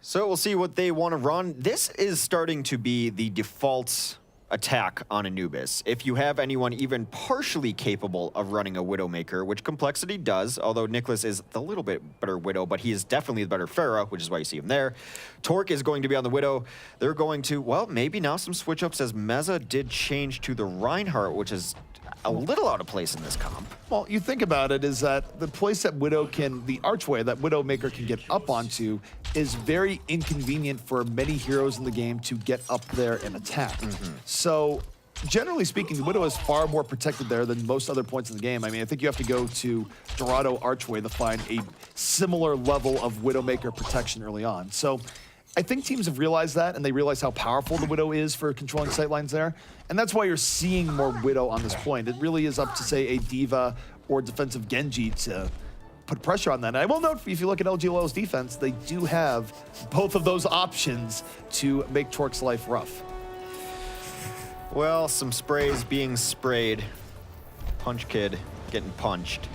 So we'll see what they want to run. This is starting to be the default attack on Anubis. If you have anyone even partially capable of running a Widowmaker, which compLexity does, although Nicholas is the little bit better Widow, but he is definitely the better Pharah, which is why you see him there. Torque is going to be on the Widow. They're going to, well, maybe now some switch ups as Meza did change to the Reinhardt, which is a little out of place in this comp. Well, you think about it is that the place that Widow can, the archway that Widowmaker can get up onto is very inconvenient for many heroes in the game to get up there and attack. So generally speaking, the Widow is far more protected there than most other points in the game. I mean, I think you have to go to Dorado Archway to find a similar level of Widowmaker protection early on. So I think teams have realized that, and they realize how powerful the Widow is for controlling sightlines there. And that's why you're seeing more Widow on this point. It really is up to, say, a D.Va or defensive Genji to put pressure on that. And I will note, if you look at LG Loyal's defense, they do have both of those options to make Torque's life rough. Well, some sprays being sprayed. Punch Kid getting punched.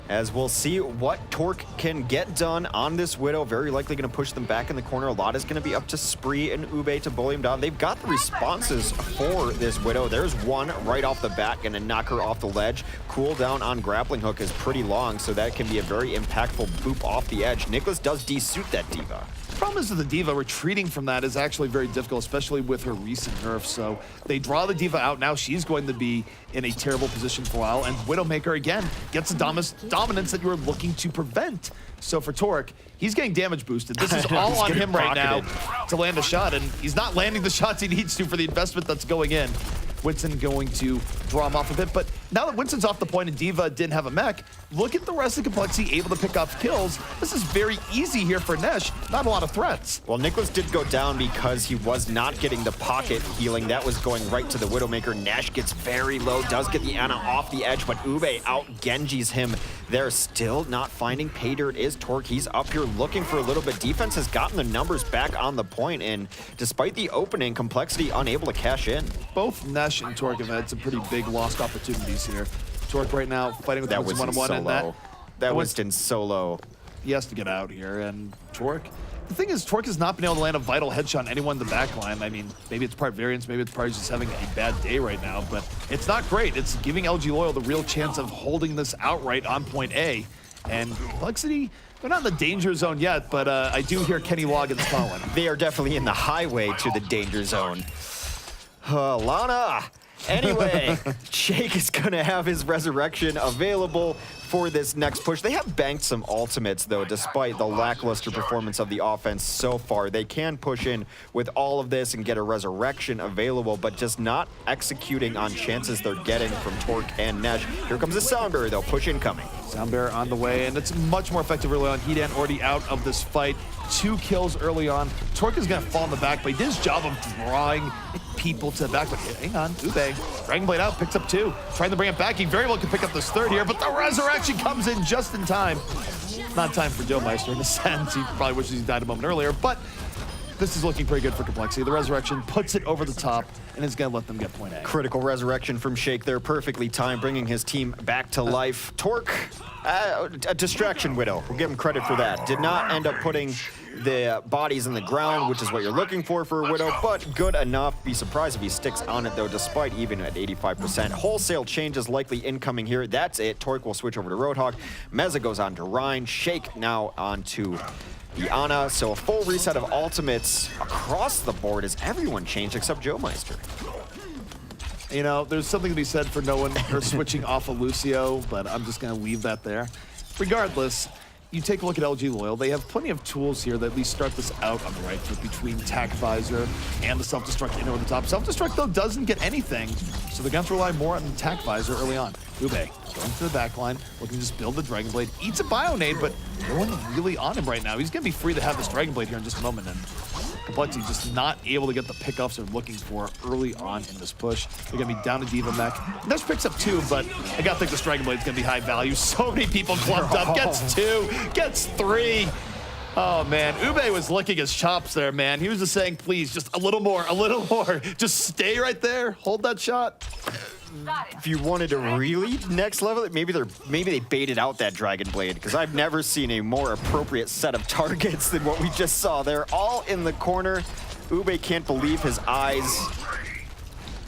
As we'll see what Torque can get done on this Widow. Very likely going to push them back in the corner. A lot is going to be up to Spree and Ube to bully him down. They've got the responses for this Widow. There's one right off the bat, going to knock her off the ledge. Cooldown on grappling hook is pretty long, so that can be a very impactful boop off the edge. Nicholas does desuit that D.Va. The problem is that the D.Va retreating from that is actually very difficult, especially with her recent nerfs. So they draw the D.Va out. Now she's going to be in a terrible position for a while. And Widowmaker, again, gets the dominance that you were looking to prevent. So for Torque, he's getting damage boosted. This is all on him right now to land a shot. And he's not landing the shots he needs to for the investment that's going in. Winston going to draw him off a bit. But now that Winston's off the point and D.Va didn't have a mech, look at the rest of compLexity able to pick off kills. This is very easy here for Nesh. Not a lot of threats. Well, Nicholas did go down because he was not getting the pocket healing. That was going right to the Widowmaker. Nash gets very low, does get the Ana off the edge, but Ube out Genjis him. They're still not finding pay dirt. Is Torque. He's up here looking for a little bit. Defense has gotten the numbers back on the point, and despite the opening, compLexity unable to cash in. Both Nesh and Torque have had some pretty big lost opportunities here. Torque right now fighting with that Winston one-on-one, and that Winston's so low. He has to get out here, and Torque. The thing is, Torque has not been able to land a vital headshot on anyone in the backline. I mean, maybe it's part variance, maybe it's part just having a bad day right now, but it's not great. It's giving LG Loyal the real chance of holding this outright on point A. And compLexity, they're not in the danger zone yet, but I do hear Kenny Loggins calling. They are definitely in the highway to the danger zone. Lana! Anyway, Jake is going to have his resurrection available for this next push. They have banked some ultimates, though, despite the lackluster performance of the offense so far. They can push in with all of this and get a resurrection available, but just not executing on chances they're getting from Torque and Nesh. Here comes the Sound Bearer, though. Push incoming. Sound Bearer on the way, and it's much more effective early on. Hedan already out of this fight. 2 kills early on. Torque is going to fall in the back, but he did his job of drawing people to the back. But hang on, Ube, Dragon Blade out, picks up 2. Trying to bring it back. He very well could pick up this 3rd here, but the resurrection comes in just in time. Not time for Joe Meister in a sense. He probably wishes he died a moment earlier, but this is looking pretty good for compLexity. The Resurrection puts it over the top and is going to let them get point A. Critical resurrection from Shake there, perfectly timed, bringing his team back to life. Torque, a distraction widow. We'll give him credit for that. Did not end up putting the bodies in the ground, which is what you're looking for a widow, but good enough. Be surprised if he sticks on it, though, despite even at 85%. Wholesale changes likely incoming here. That's it. Torque will switch over to Roadhog. Meza goes on to Rhine. Shake now on to the Ana. So a full reset of ultimates across the board as everyone changed except Joe Meister. You know, there's something to be said for no one or switching off of Lucio, but I'm just going to leave that there. Regardless, you take a look at LG Loyal. They have plenty of tools here that at least start this out on the right foot between Tac Visor and the self-destruct in over the top. Self-destruct, though, doesn't get anything, so they're going to rely more on the Tac Visor early on. Ube going to the back line, looking to just build the Dragon Blade. Eats a Bionade, but no one really on him right now. He's going to be free to have this Dragon Blade here in just a moment, and compLexity just not able to get the pickoffs they're looking for early on in this push. They're going to be down to Diva Mech. Nesh picks up 2, but I got to think this Dragon Blade's going to be high value. So many people clumped up. Gets 2, gets 3. Oh, man. Ube was licking his chops there, man. He was just saying, please, just a little more, a little more. Just stay right there. Hold that shot. If you wanted to really next level it, maybe they baited out that Dragon Blade, because I've never seen a more appropriate set of targets than what we just saw. They're all in the corner. Ube can't believe his eyes.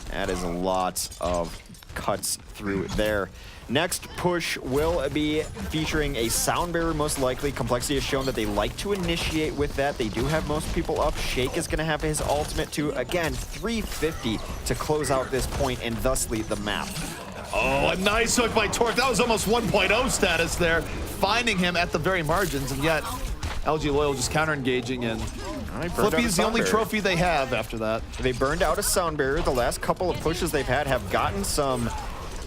That is a lot of cuts through there. Next push will be featuring a sound barrier, most likely. compLexity has shown that they like to initiate with that. They do have most people up. Shake is going to have his ultimate too. Again, 350 to close out this point and thusly the map. Oh, a nice hook by Torque. That was almost 1.0 status there, finding him at the very margins, and yet LG Loyal just counter-engaging, and Flippy is the only trophy they have after that. They burned out a sound barrier. The last couple of pushes they've had have gotten some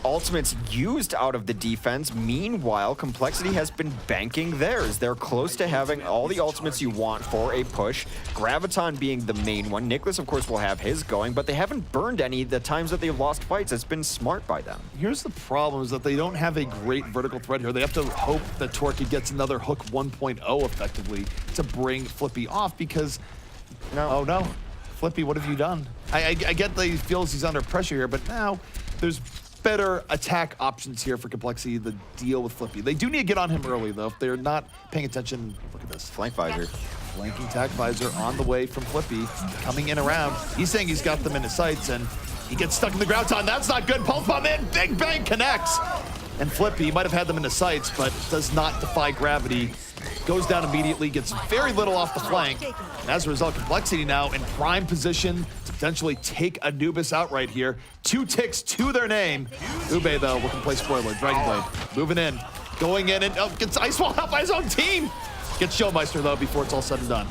ultimates used out of the defense. Meanwhile, compLexity has been banking theirs. They're close to having all the ultimates you want for a push. Graviton being the main one. Nicholas, of course, will have his going, but they haven't burned any the times that they've lost fights. It's been smart by them. Here's the problem, is that they don't have a great vertical threat here. They have to hope that Torque gets another hook 1.0 effectively to bring Flippy off, because oh no, Flippy, what have you done? I get that he feels he's under pressure here, but now there's better attack options here for compLexity to deal with Flippy. They do need to get on him early, though. If they're not paying attention, look at this. Flank Visor. Flanking Tac Visor on the way from Flippy, coming in around. He's saying he's got them in his sights, and he gets stuck in the Graviton. That's not good. Pulse Bomb in, Big Bang connects. And Flippy might have had them in his sights, but does not defy gravity. Goes down immediately, gets very little off the flank. And as a result, compLexity now in prime position to potentially take Anubis out right here. 2 ticks to their name. Ube, though, looking to play spoiler. Dragon Blade moving in, going in, and gets Ice Wall out by his own team. Gets Joe Meister, though, before it's all said and done.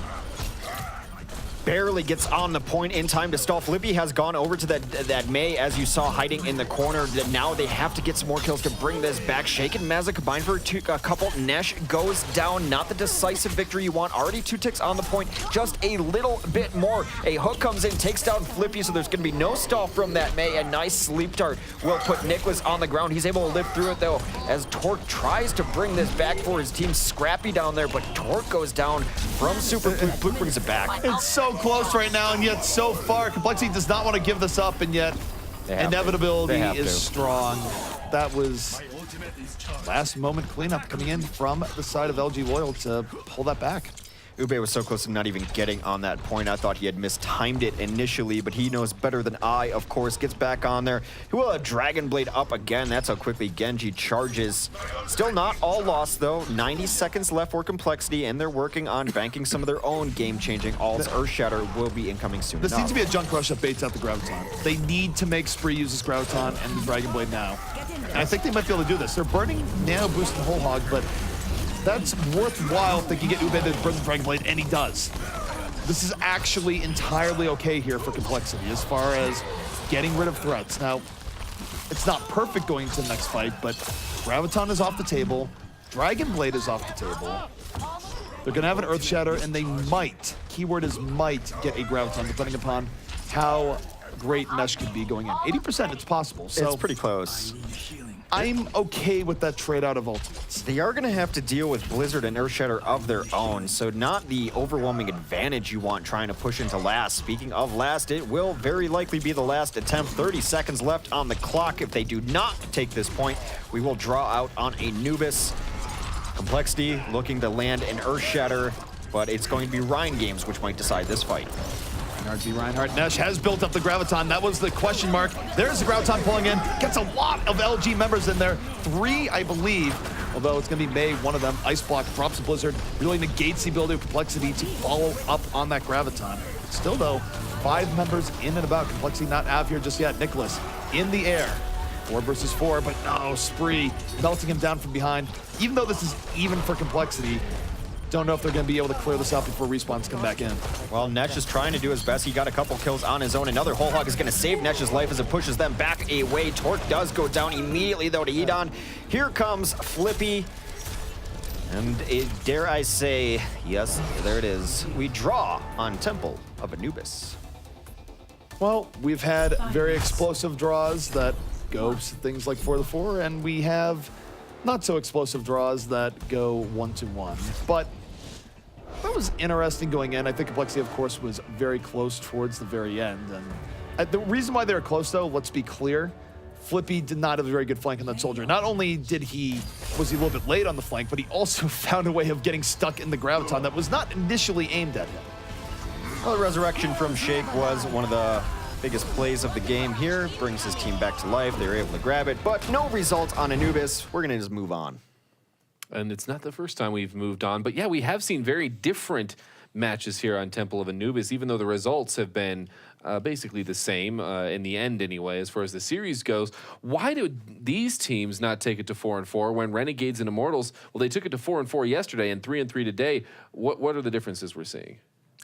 Barely gets on the point in time to stall. Flippy has gone over to that Mei, as you saw, hiding in the corner. Now they have to get some more kills to bring this back. Shake and Meza combined for a couple. Nesh goes down. Not the decisive victory you want. Already 2 ticks on the point. Just a little bit more. A hook comes in, takes down Flippy, so there's going to be no stall from that Mei. A nice sleep dart will put Nicholas on the ground. He's able to live through it, though, as Torque tries to bring this back for his team. Scrappy down there, but Torque goes down from Super Fluke. Fluke brings it back. It's so close right now, and yet so far. compLexity does not want to give this up, and yet inevitability is strong. That was last moment cleanup coming in from the side of LG Loyal to pull that back. Ube was so close to not even getting on that point. I thought he had mistimed it initially, but he knows better than I, of course. Gets back on there. He will have Dragon Blade up again. That's how quickly Genji charges. Still not all lost, though. 90 seconds left for compLexity, and they're working on banking some of their own game-changing alts. Earthshatter will be incoming soon This enough. needs to be a Junk Rush that baits out the Graviton. They need to make Spree use this Graviton and the Dragon Blade now. And I think they might be able to do this. They're burning Nano Boost and Whole Hog, but that's worthwhile if they can get Ube to burn the Dragon Blade, and he does. This is actually entirely okay here for compLexity as far as getting rid of threats. Now, it's not perfect going into the next fight, but Graviton is off the table. Dragon Blade is off the table. They're going to have an Earthshatter, and they might, keyword is might, get a Graviton, depending upon how great Nesh could be going in. 80%, it's possible. So it's pretty close. I'm okay with that trade out of ultimates. They are going to have to deal with Blizzard and Earthshatter of their own, so not the overwhelming advantage you want trying to push into last. Speaking of last, it will very likely be the last attempt. 30 seconds left on the clock. If they do not take this point, we will draw out on Anubis. compLexity looking to land an Earthshatter, but it's going to be Ryan Games which might decide this fight. Reinhardt v. Reinhardt. Nesh has built up the Graviton. That was the question mark. There's the Graviton pulling in. Gets a lot of LG members in there. 3, I believe. Although it's going to be May, one of them. Ice Block drops Blizzard. Really negates the ability of compLexity to follow up on that Graviton. Still, though, 5 members in and about. compLexity not out here just yet. Nicholas in the air. 4 versus 4, but no, Spree melting him down from behind. Even though this is even for compLexity, don't know if they're going to be able to clear this out before respawns come back in. Well, Nesh is trying to do his best. He got a couple kills on his own. Another Whole Hog is going to save Nesh's life as it pushes them back away. Torque does go down immediately, though, to Edon. Here comes Flippy. And dare I say, yes, there it is. We draw on Temple of Anubis. Well, we've had very explosive draws that go things like 4-4, and we have not so explosive draws that go 1-1. But that was interesting going in. I think compLexity, of course, was very close towards the very end. And the reason why they were close, though, let's be clear, Flippy did not have a very good flank on that soldier. Not only was he a little bit late on the flank, but he also found a way of getting stuck in the Graviton that was not initially aimed at him. Well, the resurrection from Shake was one of the biggest plays of the game here. Brings his team back to life. They were able to grab it, but no result on Anubis. We're going to just move on. And it's not the first time we've moved on, but yeah, we have seen very different matches here on Temple of Anubis, even though the results have been basically the same in the end anyway, as far as the series goes. Why do these teams not take it to 4-4 when Renegades and Immortals, well, they took it to 4-4 yesterday and 3-3 today. What are the differences we're seeing?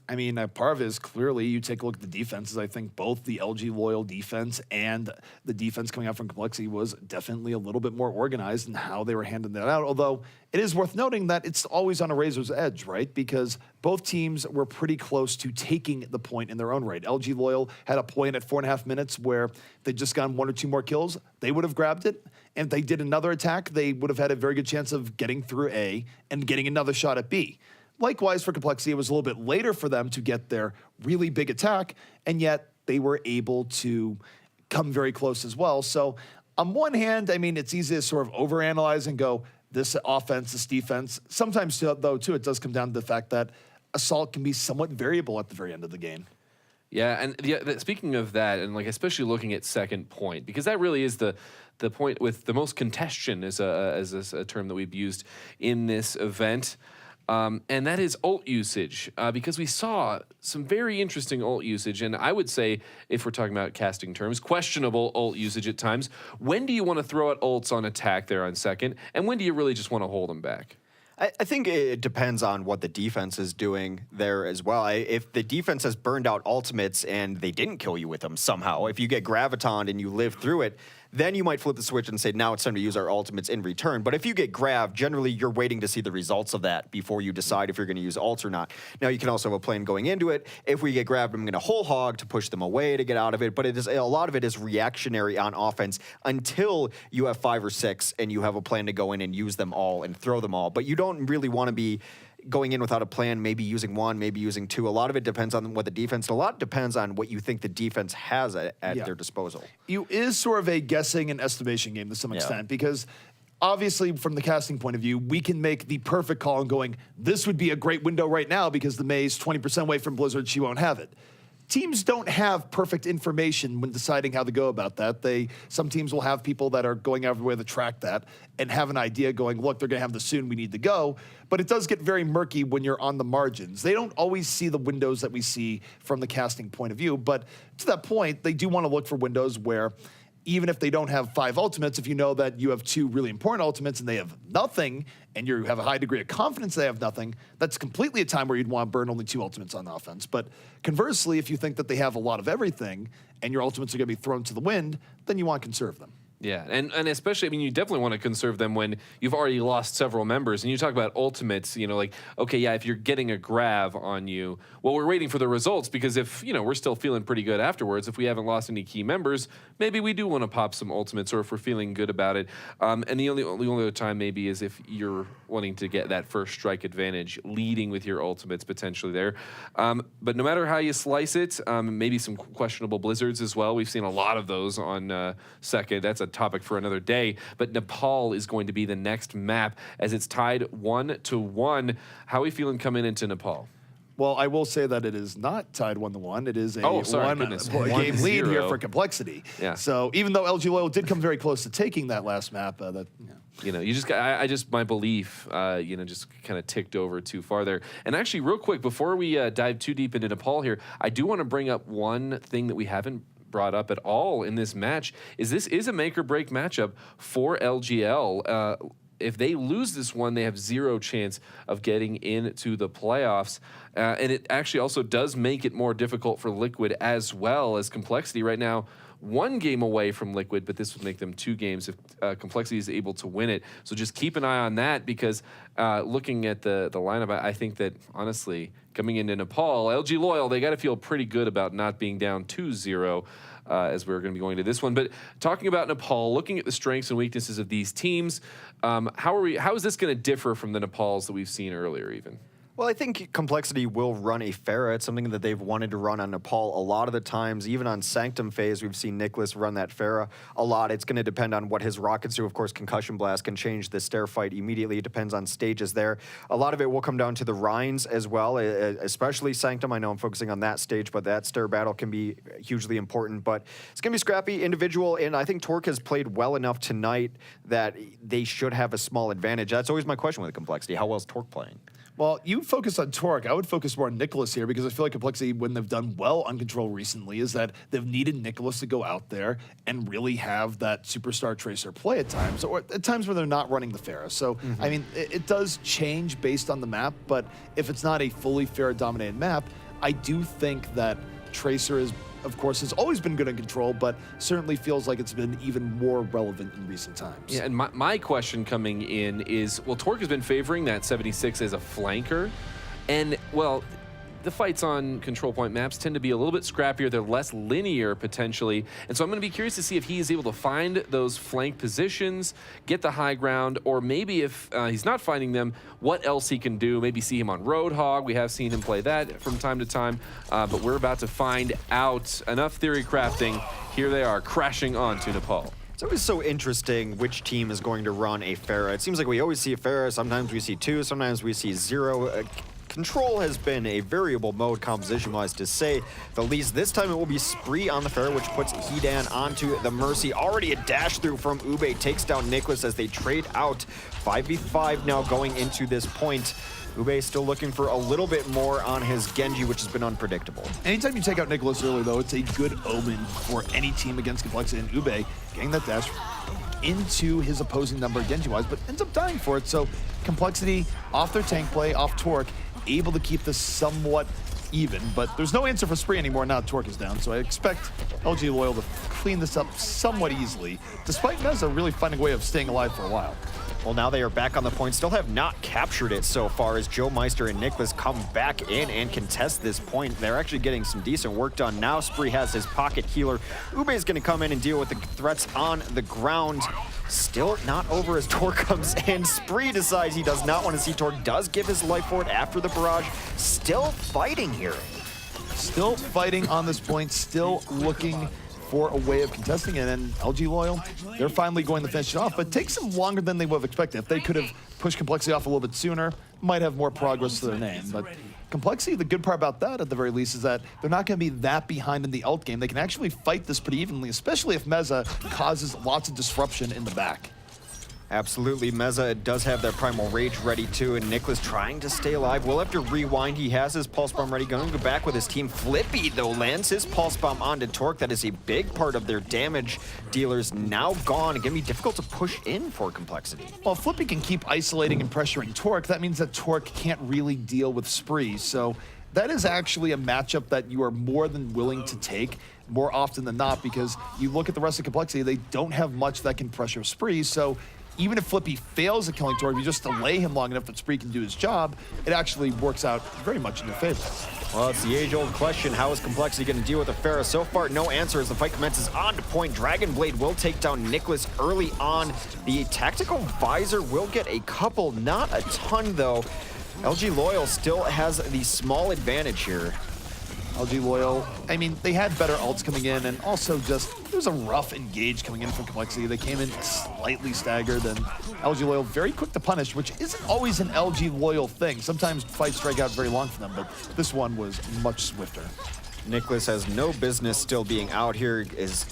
I mean, part of it is clearly you take a look at the defenses. I think both the LG Loyal defense and the defense coming out from compLexity was definitely a little bit more organized in how they were handing that out. Although it is worth noting that it's always on a razor's edge, right? Because both teams were pretty close to taking the point in their own right. LG Loyal had a point at 4.5 minutes where they'd just gotten 1 or 2 more kills. They would have grabbed it. And if they did another attack, they would have had a very good chance of getting through A and getting another shot at B. Likewise, for compLexity, it was a little bit later for them to get their really big attack, and yet they were able to come very close as well. So on one hand, I mean, it's easy to sort of overanalyze and go, this offense, this defense. Sometimes, though, too, it does come down to the fact that Assault can be somewhat variable at the very end of the game. Yeah, and speaking of that, and like especially looking at second point, because that really is the point with the most congestion as a term that we've used in this event. And that is ult usage, because we saw some very interesting ult usage, and I would say, if we're talking about casting terms, questionable ult usage at times. When do you want to throw out ults on attack there on second, and when do you really just want to hold them back? I think it depends on what the defense is doing there as well. If the defense has burned out ultimates and they didn't kill you with them somehow, if you get Gravitoned and you live through it, then you might flip the switch and say, now it's time to use our ultimates in return. But if you get grabbed, generally you're waiting to see the results of that before you decide if you're going to use ults or not. Now, you can also have a plan going into it. If we get grabbed, I'm going to whole hog to push them away to get out of it. But a lot of it is reactionary on offense until you have 5 or 6 and you have a plan to go in and use them all and throw them all. But you don't really want to be going in without a plan, maybe using 1, maybe using 2. A lot of it depends on what the defense, a lot depends on what you think the defense has at their disposal. You is sort of a guessing and estimation game to some extent, because obviously from the casting point of view, we can make the perfect call and going, this would be a great window right now because the May's 20% away from Blizzard, she won't have it. Teams don't have perfect information when deciding how to go about that. Some teams will have people that are going everywhere to track that and have an idea going, look, they're going to have this soon, we need to go. But it does get very murky when you're on the margins. They don't always see the windows that we see from the casting point of view. But to that point, they do want to look for windows where even if they don't have 5 ultimates, if you know that you have 2 really important ultimates and they have nothing, and you have a high degree of confidence they have nothing, that's completely a time where you'd want to burn only 2 ultimates on offense. But conversely, if you think that they have a lot of everything and your ultimates are going to be thrown to the wind, then you want to conserve them. Yeah, and especially, I mean, you definitely want to conserve them when you've already lost several members. And you talk about ultimates, like, okay, yeah, if you're getting a grav on you, well, we're waiting for the results because if, we're still feeling pretty good afterwards, if we haven't lost any key members, maybe we do want to pop some ultimates or if we're feeling good about it. And the only other time maybe is if you're wanting to get that first strike advantage, leading with your ultimates potentially there. But no matter how you slice it, maybe some questionable blizzards as well. We've seen a lot of those on second. That's a topic for another day. But Nepal is going to be the next map as it's tied 1-1. How are we feeling coming into Nepal? Well, I will say that it is not tied 1-1. It is a one game lead here for complexity. Yeah. So even though LG Loyal did come very close to taking that last map, my belief, just kind of ticked over too far there. And actually, real quick, before we dive too deep into Nepal here, I do want to bring up one thing that we haven't brought up at all in this match. This is a make or break matchup for LGL. If they lose this one, they have zero chance of getting into the playoffs. And it actually also does make it more difficult for Liquid as well, as complexity right now 1 game away from Liquid, but this would make them 2 games if complexity is able to win it. So just keep an eye on that because looking at the lineup, I think that honestly, coming into Nepal, LG Loyal, they got to feel pretty good about not being down 2-0 as we're going to be going to this one. But talking about Nepal, looking at the strengths and weaknesses of these teams, how is this going to differ from the Nepals that we've seen earlier even? Well, I think complexity will run a Pharah. It's something that they've wanted to run on Nepal a lot of the times. Even on Sanctum phase, we've seen Nicholas run that Pharah a lot. It's going to depend on what his rockets do. Of course, Concussion Blast can change the stair fight immediately. It depends on stages there. A lot of it will come down to the Rhines as well, especially Sanctum. I know I'm focusing on that stage, but that stair battle can be hugely important. But it's going to be scrappy, individual, and I think Torque has played well enough tonight that they should have a small advantage. That's always my question with complexity. How well is Torque playing? Well, you focus on Torque. I would focus more on Nicholas here because I feel like complexity, when they've done well on Control recently, is that they've needed Nicholas to go out there and really have that superstar tracer play at times, or at times where they're not running the Pharah. So, I mean, it does change based on the map, but if it's not a fully Pharah-dominated map, I do think that Tracer is, of course, has always been good in Control, but certainly feels like it's been even more relevant in recent times. Yeah, and my question coming in is, well, Torque has been favoring that 76 as a flanker, and, well, the fights on control point maps tend to be a little bit scrappier. They're less linear, potentially. And so I'm going to be curious to see if he is able to find those flank positions, get the high ground, or maybe if he's not finding them, what else he can do. Maybe see him on Roadhog. We have seen him play that from time to time. But we're about to find out. Enough theory crafting. Here they are, crashing onto Nepal. It's always so interesting which team is going to run a Pharah. It seems like we always see a Pharah. Sometimes we see 2, sometimes we see 0. Control has been a variable mode composition-wise, to say the least. This time it will be Spree on the Pharah, which puts Hedan onto the Mercy. Already a dash through from Ube, takes down Nicholas as they trade out. 5v5 now going into this point. Ube still looking for a little bit more on his Genji, which has been unpredictable. Anytime you take out Nicholas early, though, it's a good omen for any team against complexity. And Ube getting that dash into his opposing number Genji-wise, but ends up dying for it. So complexity off their tank play, off Torque, able to keep this somewhat even, but there's no answer for Spree anymore now Torque is down, so I expect LG Loyal to clean this up somewhat easily, despite Meza really finding a way of staying alive for a while. Well, now they are back on the point, still have not captured it so far as Joe Meister and Nicholas come back in and contest this point. They're actually getting some decent work done. Now Spree has his pocket healer. Ube is going to come in and deal with the threats on the ground. Still not over as Torque comes in. Spree decides he does not want to see Torque, does give his life for it after the barrage. Still fighting here. Still fighting on this point, still looking for a way of contesting it, and LG Loyal, they're finally going to finish it off, but it takes them longer than they would have expected. If they could have pushed complexity off a little bit sooner, might have more progress to their name. But complexity, the good part about that at the very least is that they're not going to be that behind in the ult game. They can actually fight this pretty evenly, especially if Meza causes lots of disruption in the back. Absolutely, Meza does have that Primal Rage ready too, and Nicholas trying to stay alive. We'll have to rewind. He has his Pulse Bomb ready, going to go back with his team. Flippy, though, lands his Pulse Bomb onto Torque. That is a big part of their damage dealers now gone. It's going to be difficult to push in for complexity. Well, Flippy can keep isolating and pressuring Torque. That means that Torque can't really deal with Spree, so that is actually a matchup that you are more than willing to take. more often than not, because you look at the rest of complexity, they don't have much that can pressure Spree. So even if Flippy fails at killing Torque, if you just delay him long enough that Spree can do his job, it actually works out very much in their favor. Well, it's the age-old question. How is complexity going to deal with the Pharah? So far, no answer as the fight commences on to point. Dragon Blade will take down Nicholas early on. The tactical visor will get a couple, not a ton though. LG Loyal still has the small advantage here. LG Loyal, I mean, they had better ults coming in, and also just, it was a rough engage coming in from complexity. They came in slightly staggered, and LG Loyal very quick to punish, which isn't always an LG Loyal thing. Sometimes fights drag out very long for them, but this one was much swifter. Nicholas has no business still being out here, is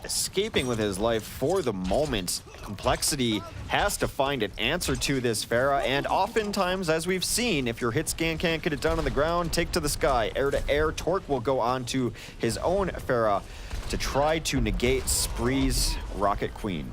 escaping with his life for the moment. Complexity has to find an answer to this Pharah, and oftentimes, as we've seen, if your hit scan can't get it done on the ground, take to the sky. Air to air, Torque will go on to his own Pharah to try to negate Spree's Rocket Queen.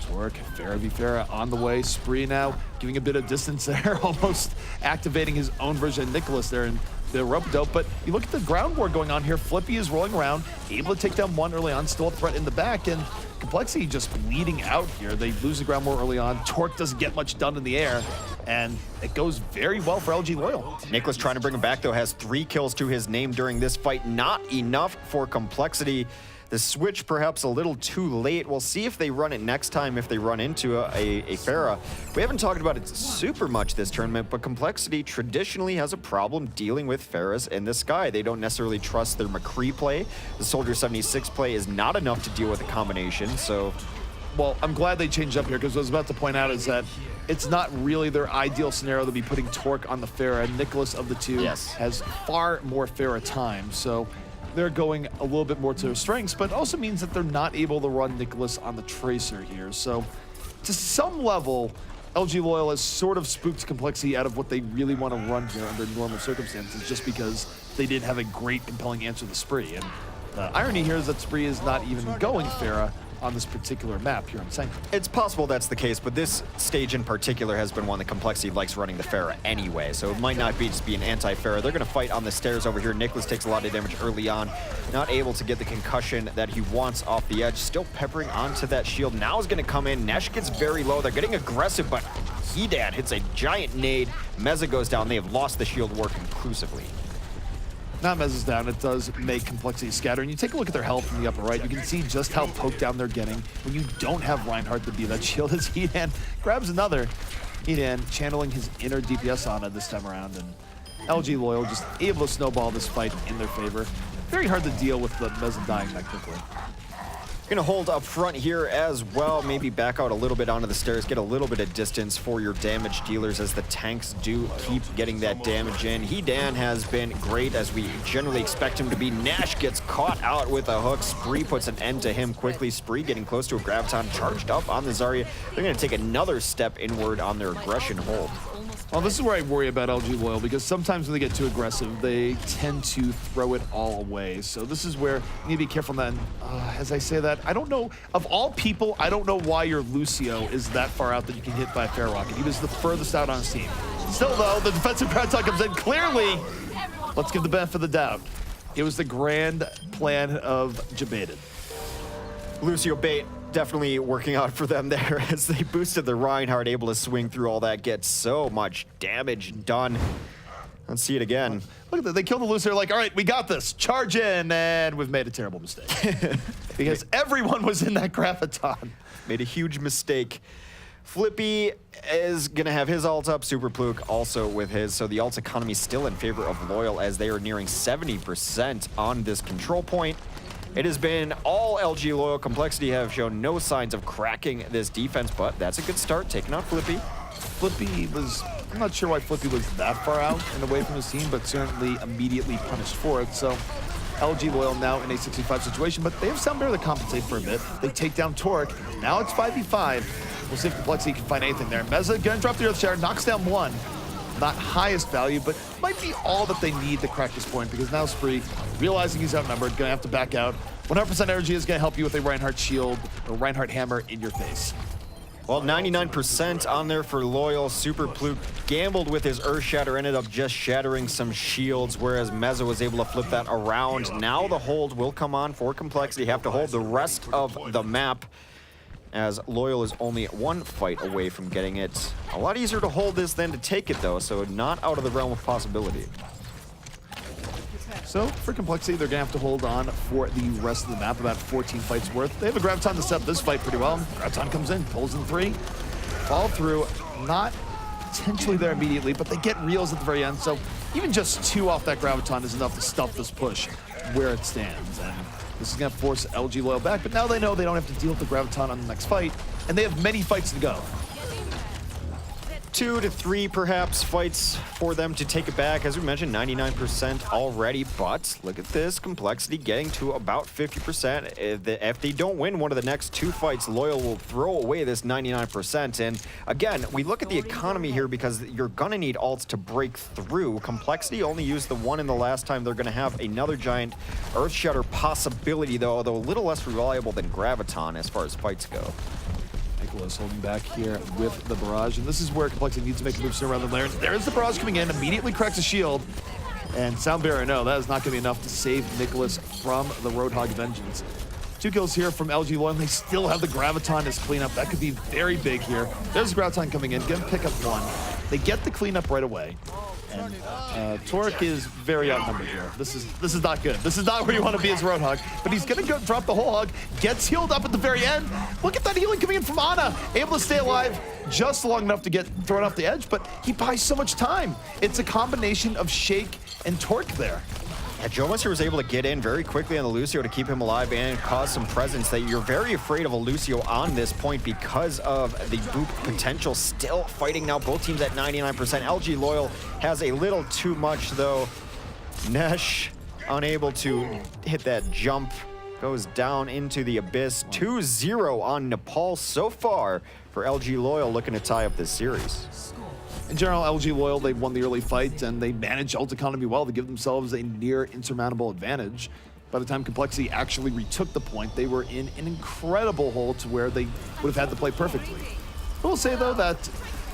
Torque, Pharah v Pharah on the way. Spree now giving a bit of distance there, almost activating his own version of Nicholas there in the rope-a-dope. But you look at the ground war going on here. Flippy is rolling around, able to take down one early on, still a threat in the back, and complexity just leading out here. They lose the ground war early on. Torque doesn't get much done in the air, and it goes very well for LG Loyal. Nicholas trying to bring him back, though, has 3 kills to his name during this fight. Not enough for complexity. The switch perhaps a little too late. We'll see if they run it next time, if they run into a Pharah. We haven't talked about it super much this tournament, but complexity traditionally has a problem dealing with Pharahs in the sky. They don't necessarily trust their McCree play. The Soldier 76 play is not enough to deal with a combination, so... Well, I'm glad they changed up here, because what I was about to point out is that it's not really their ideal scenario to be putting Torque on the Pharah. Nicholas of the two has far more Pharah time, so they're going a little bit more to their strengths, but it also means that they're not able to run Nicholas on the Tracer here. So to some level, LG Loyal has sort of spooked complexity out of what they really want to run here under normal circumstances, just because they didn't have a great compelling answer to Spree. And the irony here is that Spree is not even going Pharah on this particular map here on Sanctum. It's possible that's the case, but this stage in particular has been one that complexity likes running the Pharah anyway, so it might not be just be an anti-Pharah. They're going to fight on the stairs over here. Nicholas takes a lot of damage early on, not able to get the concussion that he wants off the edge, still peppering onto that shield. Now is going to come in. Nesh gets very low. They're getting aggressive, but Hedan hits a giant nade. Meza goes down. They have lost the shield war conclusively. Now Mez is down, it does make complexity scatter. And you take a look at their health in the upper right, you can see just how poked down they're getting when you don't have Reinhardt to be that shield as Hedan grabs another. Hedan channeling his inner DPS on it this time around, and LG Loyal just able to snowball this fight in their favor. Very hard to deal with the Mez dying that quickly. Gonna hold up front here as well, maybe back out a little bit onto the stairs, get a little bit of distance for your damage dealers as the tanks do keep getting that damage in. Hedan has been great as we generally expect him to be. Nash gets caught out with a hook. Spree puts an end to him quickly. Spree getting close to a Graviton, charged up on the Zarya. They're gonna take another step inward on their aggression hold. Well, this is where I worry about LG Loyal, because sometimes when they get too aggressive, they tend to throw it all away. So this is where you need to be careful. Then, as I say that, I don't know, of all people, I don't know why your Lucio is that far out that you can hit by a Pharah Rocket. He was the furthest out on his team. Still, though, the defensive crowd talk comes in. Clearly, let's give the benefit of the doubt. It was the grand plan of Jabaited. Lucio bait definitely working out for them there as they boosted the Reinhardt, able to swing through all that, get so much damage done. Let's see it again. Look at that, they killed the Lucio, like, all right, we got this, charge in, and we've made a terrible mistake. Because everyone was in that Graviton. Made a huge mistake. Flippy is gonna have his ult up, Super Pluke also with his, so the ult economy still in favor of Loyal as they are nearing 70% on this control point. It has been all LG Loyal. Complexity have shown no signs of cracking this defense, but that's a good start, taking out Flippy. Flippy was, I'm not sure why Flippy was that far out and away from his team, but certainly immediately punished for it. So LG Loyal now in a 65 situation, but they have Soundbearer to compensate for a bit. They take down Torque. Now it's 5v5. We'll see if Complexity can find anything there. Meza gonna drop the Earth Shower, knocks down one. Not highest value, but might be all that they need to crack this point, because now Spree, realizing he's outnumbered, gonna have to back out. 100% energy is gonna help you with a Reinhardt shield or Reinhardt hammer in your face. Well, 99% on there for Loyal. Super Pluke gambled with his Earth Shatter, ended up just shattering some shields, whereas Meza was able to flip that around. Now the hold will come on for compLexity. Have to hold the rest of the map, as Loyal is only one fight away from getting it. A lot easier to hold this than to take it, though, so not out of the realm of possibility. So for compLexity, they're gonna have to hold on for the rest of the map, about 14 fights worth. They have a Graviton to set up this fight pretty well. Graviton comes in, pulls in 3, fall through, not potentially there immediately, but they get reels at the very end. So even just 2 off that Graviton is enough to stuff this push where it stands. And this is gonna force LG Loyal back, but now they know they don't have to deal with the Graviton on the next fight, and they have many fights to go. 2 to 3 perhaps fights for them to take it back. As we mentioned, 99% already, but look at this, compLexity getting to about 50%. If they don't win one of the next 2 fights, Loyal will throw away this 99%. And again, we look at the economy here because you're gonna need ults to break through. compLexity only used the one in the last time. They're gonna have another giant Earth Shatter possibility though, although a little less reliable than Graviton as far as fights go. Nicholas holding back here with the barrage, and this is where compLexity needs to make a move sooner rather than later. There's the barrage coming in, immediately cracks a shield, and Soundbarrier, no, that is not going to be enough to save Nicholas from the Roadhog Vengeance. 2 kills here from LG Loyal, and they still have the Graviton as cleanup. That could be very big here. There's the Graviton coming in, gonna pick up 1. They get the cleanup right away. And Torek is very outnumbered here. This is not good. This is not where you want to be as Roadhog. But he's gonna go drop the whole hog, gets healed up at the very end. Look at that healing coming in from Ana, able to stay alive just long enough to get thrown off the edge, but he buys so much time. It's a combination of Shake and Torque there. Yeah, Joe was able to get in very quickly on the Lucio to keep him alive and cause some presence that you're very afraid of a Lucio on this point because of the boop potential. Still fighting now, both teams at 99%. LG Loyal has a little too much though. Nesh unable to hit that jump, goes down into the abyss. 2-0 on Nepal so far for LG Loyal, looking to tie up this series. In general, LG Loyal, they won the early fight, and they managed ult economy well to give themselves a near insurmountable advantage. By the time compLexity actually retook the point, they were in an incredible hole to where they would have had to play perfectly. I will say, though, that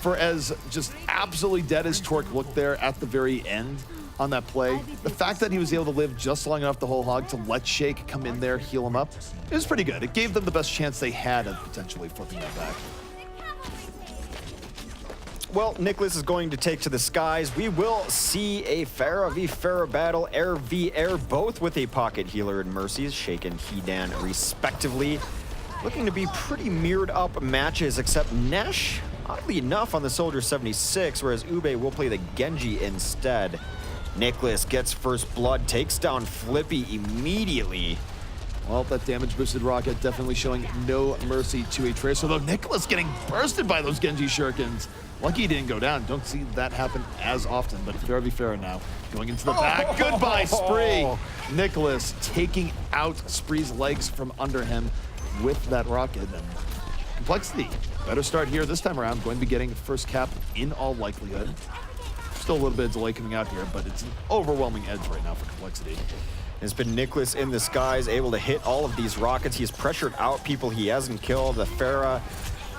for as just absolutely dead as Torque looked there at the very end on that play, the fact that he was able to live just long enough the whole hog to let Shake come in there, heal him up, it was pretty good. It gave them the best chance they had of potentially flipping that back. Well, Nicholas is going to take to the skies. We will see a Pharah v Pharah battle, air v air, both with a pocket healer and Mercies, Shake and Hedan respectively. Looking to be pretty mirrored up matches, except Nesh, oddly enough, on the Soldier 76, whereas Ube will play the Genji instead. Nicholas gets first blood, takes down Flippy immediately. Well, that damage boosted rocket definitely showing no mercy to a Tracer, though Nicholas getting bursted by those Genji shurikens. Lucky he didn't go down. Don't see that happen as often, but Pharah v Pharah now going into the back. Goodbye, Spree. Nicholas taking out Spree's legs from under him with that rocket. And compLexity, better start here this time around. Going to be getting first cap in all likelihood. Still a little bit of delay coming out here, but it's an overwhelming edge right now for compLexity. It's been Nicholas in the skies, able to hit all of these rockets. He has pressured out people he hasn't killed. The Pharah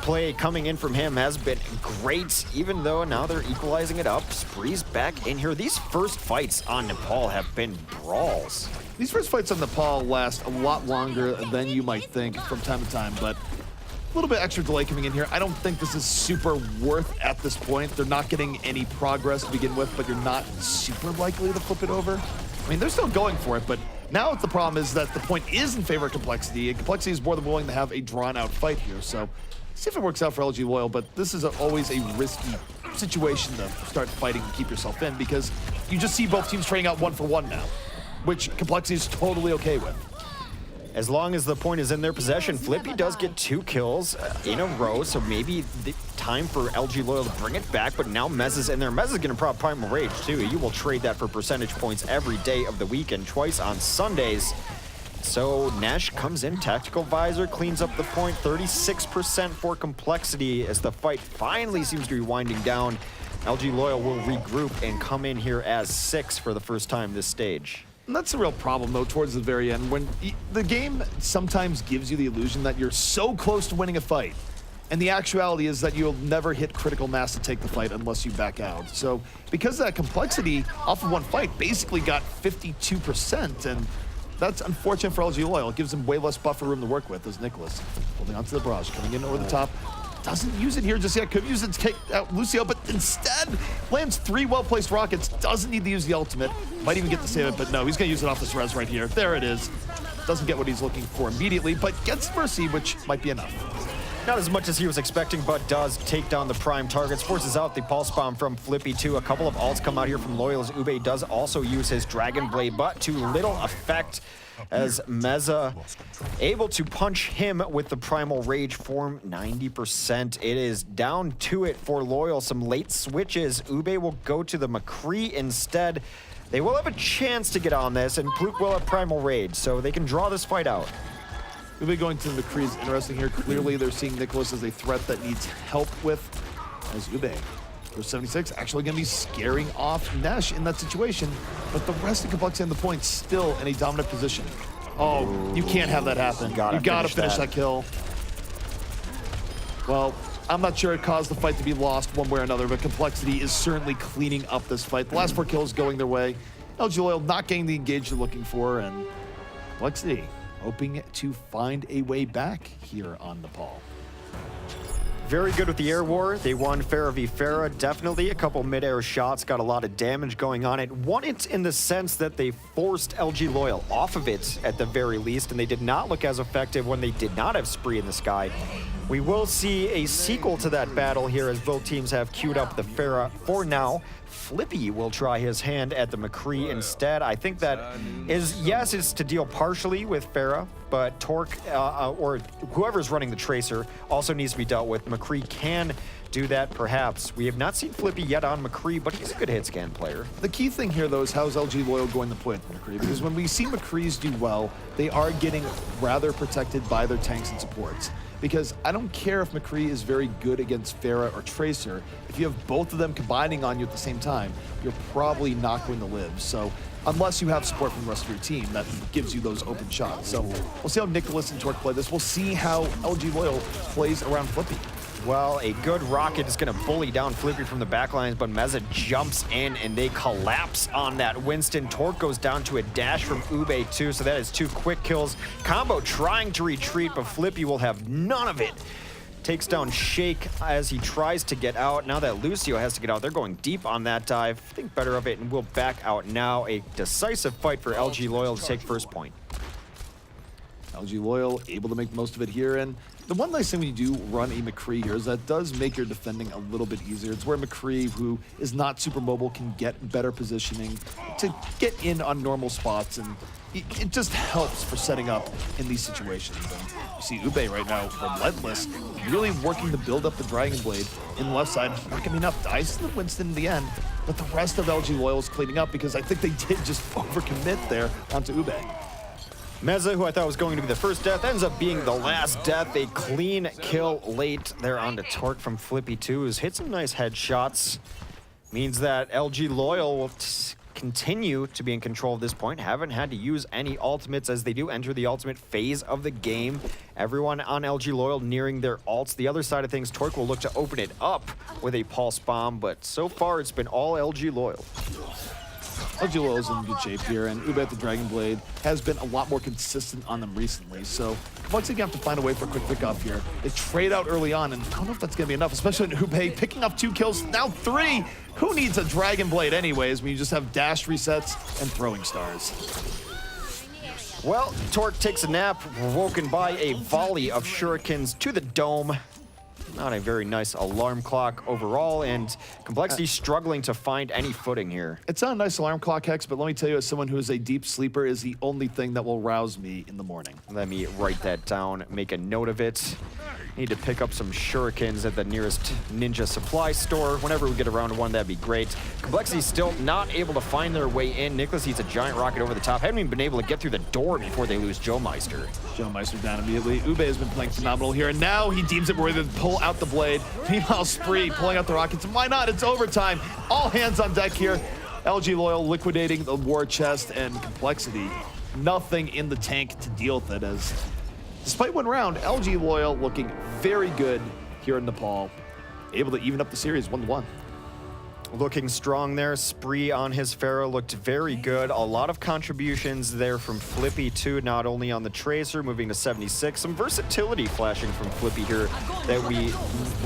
play coming in from him has been great, even though now they're equalizing it up. Spree's back in here. These first fights on Nepal have been brawls. These first fights on Nepal last a lot longer than you might think from time to time, but a little bit extra delay coming in here. I don't think this is super worth at this point. They're not getting any progress to begin with, but you're not super likely to flip it over. I mean, they're still going for it, but now the problem is that the point is in favor of compLexity, and compLexity is more than willing to have a drawn-out fight here. So see if it works out for LG Loyal, but this is always a risky situation to start fighting and keep yourself in, because you just see both teams trading out 1-for-1 now, which compLexity is totally okay with. As long as the point is in their possession, Flippy does get 2 kills in a row, so maybe the time for LG Loyal to bring it back, but now Mez is in there. Mez is going to prop Primal Rage, too. You will trade that for percentage points every day of the week and twice on Sundays. So Nash comes in, Tactical Visor, cleans up the point, 36% for compLexity as the fight finally seems to be winding down. LG Loyal will regroup and come in here as 6 for the first time this stage. And that's the real problem, though, towards the very end, when the game sometimes gives you the illusion that you're so close to winning a fight. And the actuality is that you'll never hit critical mass to take the fight unless you back out. So because of that complexity, off of one fight, basically got 52%. And that's unfortunate for LG Loyal. It gives them way less buffer room to work with as Nicholas holding onto the barrage, coming in over the top. Doesn't use it here just yet. Could use it to take out Lucio, but instead lands 3 well-placed rockets. Doesn't need to use the ultimate. Might even get to save it, but no, he's going to use it off this res right here. There it is. Doesn't get what he's looking for immediately, but gets Mercy, which might be enough. Not as much as he was expecting, but does take down the prime targets. Forces out the pulse bomb from Flippy too. A couple of ults come out here from Loyal as Ube does also use his Dragon Blade, but to little effect as Meza able to punch him with the Primal Rage form 90%. It is down to it for Loyal. Some late switches. Ube will go to the McCree instead. They will have a chance to get on this, and Pluke will have Primal Rage, so they can draw this fight out. Ube going to the McCree is interesting here. Clearly, they're seeing Nicholas as a threat that needs help with, as Ube. For 76, actually going to be scaring off Nesh in that situation, but the rest of complexity on the point still in a dominant position. Oh, you can't have that happen. You gotta finish that kill. Well, I'm not sure it caused the fight to be lost one way or another, but complexity is certainly cleaning up this fight. The last 4 kills going their way. LG Loyal not getting the engage they're looking for, and complexity hoping to find a way back here on Nepal. Very good with the air war. They won Pharah v Pharah. Definitely a couple mid-air shots. Got a lot of damage going on. It won it in the sense that they forced LG Loyal off of it at the very least, and they did not look as effective when they did not have Spree in the sky. We will see a sequel to that battle here as both teams have queued up the Pharah for now. Flippy will try his hand at the McCree instead. I think that is, yes, it's to deal partially with Pharah, but Torque or whoever's running the Tracer also needs to be dealt with. McCree can do that, perhaps. We have not seen Flippy yet on McCree, but he's a good hit scan player. The key thing here, though, is how's LG Loyal going to play with McCree? Because when we see McCrees do well, they are getting rather protected by their tanks and supports. Because I don't care if McCree is very good against Pharah or Tracer, if you have both of them combining on you at the same time, you're probably not going to live. So unless you have support from the rest of your team, that gives you those open shots. So we'll see how Nicholas and Torque play this. We'll see how LG Loyal plays around Flippy. Well, a good rocket is going to bully down Flippy from the backlines, but Meza jumps in and they collapse on that Winston. Torque goes down to a dash from Ube too, so that is 2 quick kills. Combo trying to retreat, but Flippy will have none of it. Takes down Shake as he tries to get out. Now that Lucio has to get out, they're going deep on that dive. Think better of it and will back out now. A decisive fight for LG Loyal to take first point. LG Loyal able to make most of it here, and the one nice thing when you do run a McCree here is that does make your defending a little bit easier. It's where McCree, who is not super mobile, can get better positioning to get in on normal spots, and it just helps for setting up in these situations. And you see Ube right now, relentless, really working to build up the Dragon Blade in the left side. Not gonna be enough. Dice to the Winston in the end, but the rest of LG Loyal is cleaning up because I think they did just overcommit there onto Ube. Meza, who I thought was going to be the first death, ends up being the last death. A clean kill late there on the Torque from Flippy too, who's hit some nice headshots. Means that LG Loyal will continue to be in control of this point. Haven't had to use any ultimates as they do enter the ultimate phase of the game. Everyone on LG Loyal nearing their ults. The other side of things, Torque will look to open it up with a pulse bomb, but so far it's been all LG Loyal. LG Loyal is in good shape here, and Ube at the Dragon Blade has been a lot more consistent on them recently, so complexity gonna have to find a way for a quick pickoff here. They trade out early on, and I don't know if that's gonna be enough, especially when Ube picking up 2 kills, now 3! Who needs a Dragon Blade anyways when you just have dash resets and throwing stars? Well, Torque takes a nap, woken by a volley of shurikens to the dome. Not a very nice alarm clock overall, and complexity struggling to find any footing here. It's not a nice alarm clock, Hex, but let me tell you, as someone who is a deep sleeper, is the only thing that will rouse me in the morning. Let me write that down, make a note of it. Need to pick up some shurikens at the nearest ninja supply store. Whenever we get around to one, that'd be great. Complexity still not able to find their way in. Nicholas eats a giant rocket over the top. Haven't even been able to get through the door before they lose Joe Meister. Joe Meister down immediately. Ube has been playing phenomenal here, and now he deems it worthy to pull out the blade. Meanwhile, Spree pulling out the rockets. Why not? It's overtime. All hands on deck here. LG Loyal liquidating the war chest, and complexity. Nothing in the tank to deal with it, as despite one round, LG Loyal looking very good here in Nepal, able to even up the series 1-1. Looking strong there. Spree on his Pharaoh looked very good. A lot of contributions there from Flippy too, not only on the Tracer, moving to 76. Some versatility flashing from Flippy here that we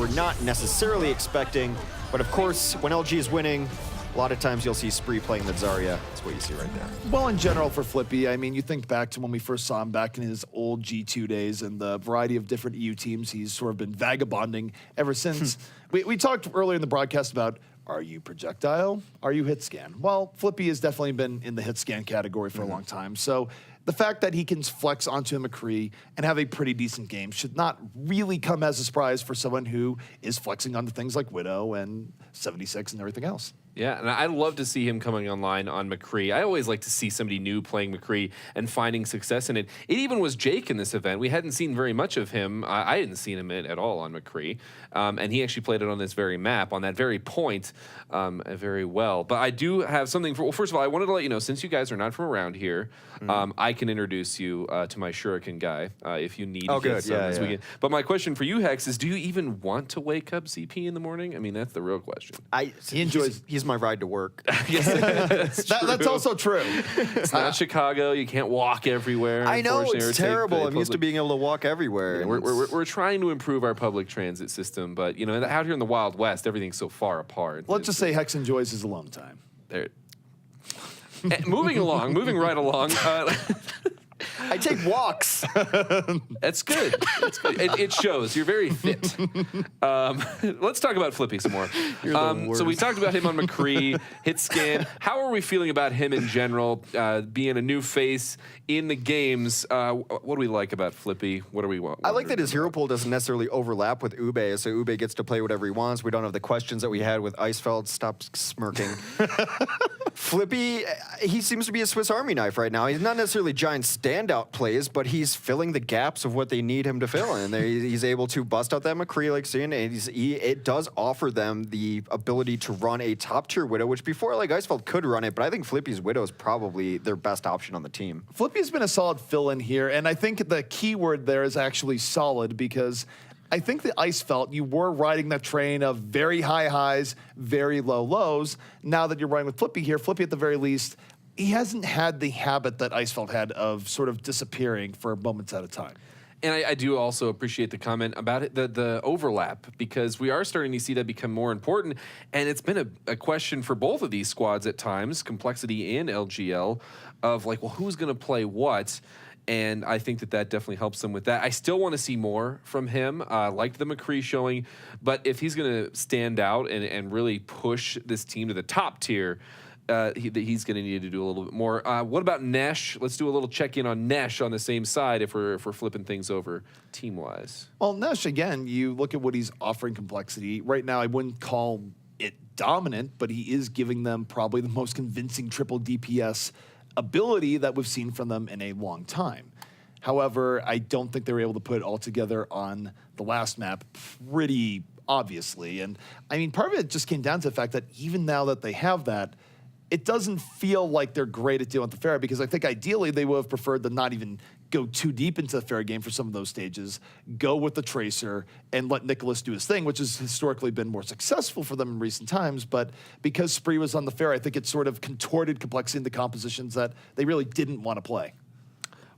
were not necessarily expecting. But of course, when LG is winning, a lot of times you'll see Spree playing the Zarya. That's what you see right there. Well, in general for Flippy, I mean, you think back to when we first saw him back in his old G2 days and the variety of different EU teams he's sort of been vagabonding ever since. we talked earlier in the broadcast about, are you projectile? Are you hit scan? Well, Flippy has definitely been in the hit scan category for a long time. So the fact that he can flex onto a McCree and have a pretty decent game should not really come as a surprise for someone who is flexing onto things like Widow and 76 and everything else. Yeah, and I love to see him coming online on McCree. I always like to see somebody new playing McCree and finding success in it. It even was Jake in this event. We hadn't seen very much of him. I hadn't seen him at all on McCree. And he actually played it on this very map, on that very point, very well. But I do have something for, well, first of all, I wanted to let you know, since you guys are not from around here, I can introduce you to my Shuriken guy if you need. Oh, good. Yeah, this weekend. But my question for you, Hex, is do you even want to wake up CP in the morning? I mean, that's the real question. He enjoys. He's my ride to work. That's also true. It's not Chicago. You can't walk everywhere. I know, unfortunately, or it's take terrible. the I'm used to public- being able to walk everywhere. Yeah, and we're trying to improve our public transit system, but you know, out here in the Wild West, everything's so far apart. Let's just say Hex enjoys his alone time. There. Moving right along. I take walks. That's good. That's good. It shows. You're very fit. Let's talk about Flippy some more. So we talked about him on McCree, hit scan. How are we feeling about him in general, being a new face in the games? What do we like about Flippy? What do we want? I like that his hero pool doesn't necessarily overlap with Ube, so Ube gets to play whatever he wants. We don't have the questions that we had with Icefeld. Stop smirking. Flippy, he seems to be a Swiss Army knife right now. He's not necessarily giant standout plays, but he's filling the gaps of what they need him to fill in. He's able to bust out that McCree like seeing, and it does offer them the ability to run a top-tier Widow, which before, like, Icefeld could run it, but I think Flippy's Widow is probably their best option on the team. Flippy's been a solid fill-in here, and I think the key word there is actually solid, because I think the Icefeld, you were riding that train of very high highs, very low lows. Now that you're riding with Flippy here, Flippy at the very least, he hasn't had the habit that Icefeld had of sort of disappearing for moments at a time. And I do also appreciate the comment about it, the overlap, because we are starting to see that become more important. And it's been a question for both of these squads at times, compLexity and LGL, of like, well, who's going to play what? And I think that definitely helps them with that. I still want to see more from him. Liked the McCree showing, but if he's going to stand out and really push this team to the top tier, he's going to need to do a little bit more. What about Nesh? Let's do a little check-in on Nesh on the same side if we're flipping things over team-wise. Well, Nesh, again, you look at what he's offering compLexity. Right now, I wouldn't call it dominant, but he is giving them probably the most convincing triple DPS ability that we've seen from them in a long time. However, I don't think they were able to put it all together on the last map pretty obviously. And I mean, part of it just came down to the fact that even now that they have that, it doesn't feel like they're great at dealing with the Pharah, because I think ideally they would have preferred to not even go too deep into the Pharah game for some of those stages, go with the Tracer and let Nicholas do his thing, which has historically been more successful for them in recent times. But because Spree was on the Pharah, I think it sort of contorted compLexity into compositions that they really didn't want to play.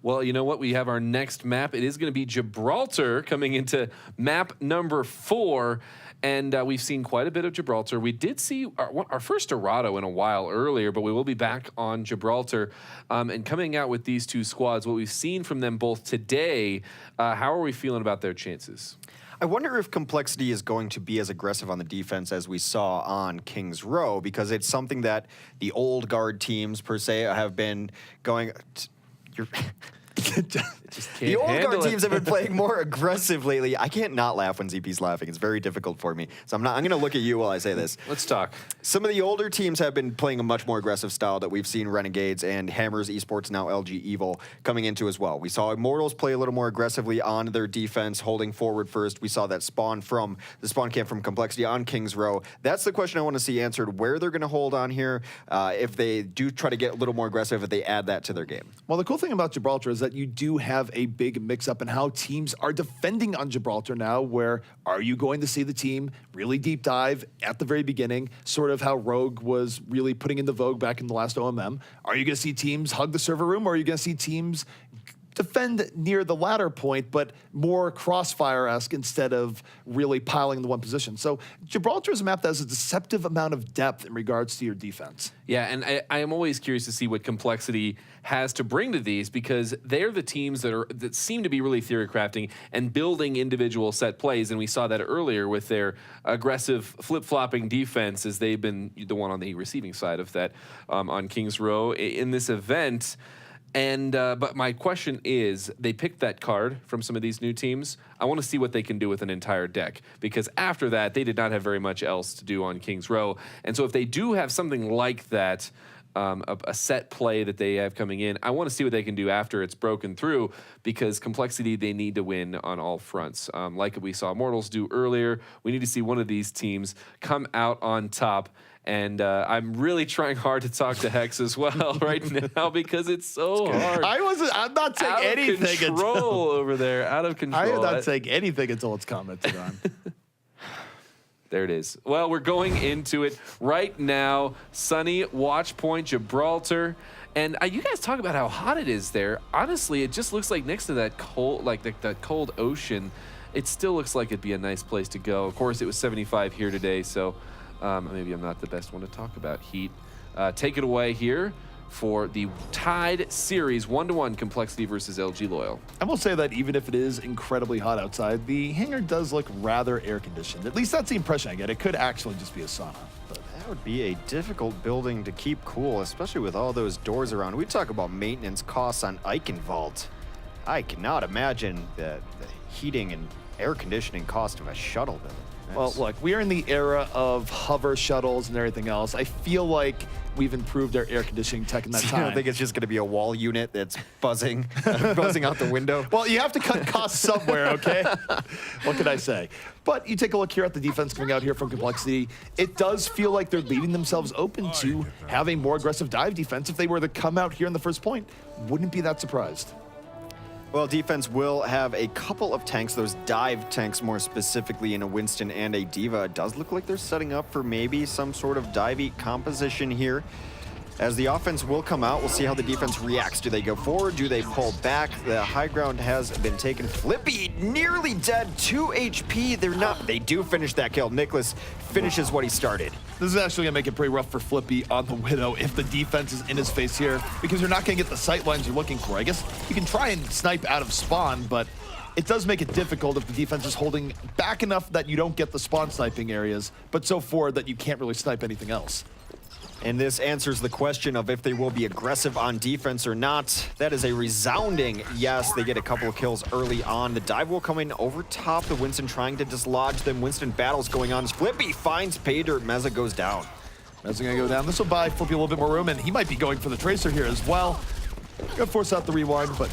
Well, you know what? We have our next map. It is going to be Gibraltar coming into map number 4. And we've seen quite a bit of Gibraltar. We did see our first Dorado in a while earlier, but we will be back on Gibraltar. And coming out with these two squads, what we've seen from them both today, how are we feeling about their chances? I wonder if compLexity is going to be as aggressive on the defense as we saw on Kings Row, because it's something that the old guard teams, per se, have been going... The old guard teams have been playing more aggressive lately. I can't not laugh when ZP's laughing. It's very difficult for me. So I'm going to look at you while I say this. Let's talk. Some of the older teams have been playing a much more aggressive style that we've seen Renegades and Hammers Esports, now LG Evil, coming into as well. We saw Immortals play a little more aggressively on their defense, holding forward first. We saw that spawn from the spawn camp from compLexity on Kings Row. That's the question I want to see answered, where they're going to hold on here, if they do try to get a little more aggressive, if they add that to their game. Well, the cool thing about Gibraltar is that you do have a big mix-up in how teams are defending on Gibraltar now, where are you going to see the team really deep dive at the very beginning, sort of how Rogue was really putting in the vogue back in the last OMM? Are you going to see teams hug the server room, or are you going to see teams defend near the latter point, but more crossfire-esque instead of really piling the one position? So Gibraltar is a map that has a deceptive amount of depth in regards to your defense. Yeah, and I am always curious to see what compLexity has to bring to these, because they're the teams that seem to be really theory crafting and building individual set plays, and we saw that earlier with their aggressive flip-flopping defense, as they've been the one on the receiving side of that on Kings Row in this event. And but my question is, they picked that card from some of these new teams. I want to see what they can do with an entire deck, because after that, they did not have very much else to do on Kings Row. And so if they do have something like that, a set play that they have coming in, I want to see what they can do after it's broken through, because compLexity, they need to win on all fronts. Like we saw Immortals do earlier, we need to see one of these teams come out on top. And I'm really trying hard to talk to Hex as well right now, because it's so hard. I'm not saying anything. Out of control over there. Out of control. I am not saying anything until it's commented on. There it is. Well, we're going into it right now. Sunny, Watch Point, Gibraltar. And you guys talk about how hot it is there. Honestly, it just looks like next to that cold, that cold ocean, it still looks like it'd be a nice place to go. Of course, it was 75 here today, so maybe I'm not the best one to talk about heat. Take it away here for the tied series, 1-1 compLexity versus LG Loyal. I will say that even if it is incredibly hot outside, the hangar does look rather air-conditioned. At least that's the impression I get. It could actually just be a sauna. But that would be a difficult building to keep cool, especially with all those doors around. We talk about maintenance costs on Eichenwald. I cannot imagine the heating and air conditioning cost of a shuttle building. Well, look, we are in the era of hover shuttles and everything else. I feel like we've improved our air conditioning tech in that time. I don't think it's just going to be a wall unit that's buzzing, buzzing out the window. Well, you have to cut costs somewhere, okay? What can I say? But you take a look here at the defense coming out here from compLexity. It does feel like they're leaving themselves open to have a more aggressive dive defense. If they were to come out here in the first point, wouldn't be that surprised. Well, defense will have a couple of tanks, those dive tanks more specifically, in a Winston and a Diva. It does look like they're setting up for maybe some sort of dive-eat composition here. As the offense will come out, we'll see how the defense reacts. Do they go forward? Do they pull back? The high ground has been taken. Flippy nearly dead, 2 HP. They're not. They do finish that kill. Nicholas finishes what he started. This is actually going to make it pretty rough for Flippy on the Widow if the defense is in his face here, because you're not going to get the sight lines you're looking for. I guess you can try and snipe out of spawn, but it does make it difficult if the defense is holding back enough that you don't get the spawn sniping areas, but so forward that you can't really snipe anything else. And this answers the question of if they will be aggressive on defense or not. That is a resounding yes. They get a couple of kills early on. The dive will come in over top. The Winston trying to dislodge them. Winston battles going on. Flippy finds pay dirt. Meza goes down. Meza gonna go down. This will buy Flippy a little bit more room, and he might be going for the Tracer here as well. Gonna force out the rewind, but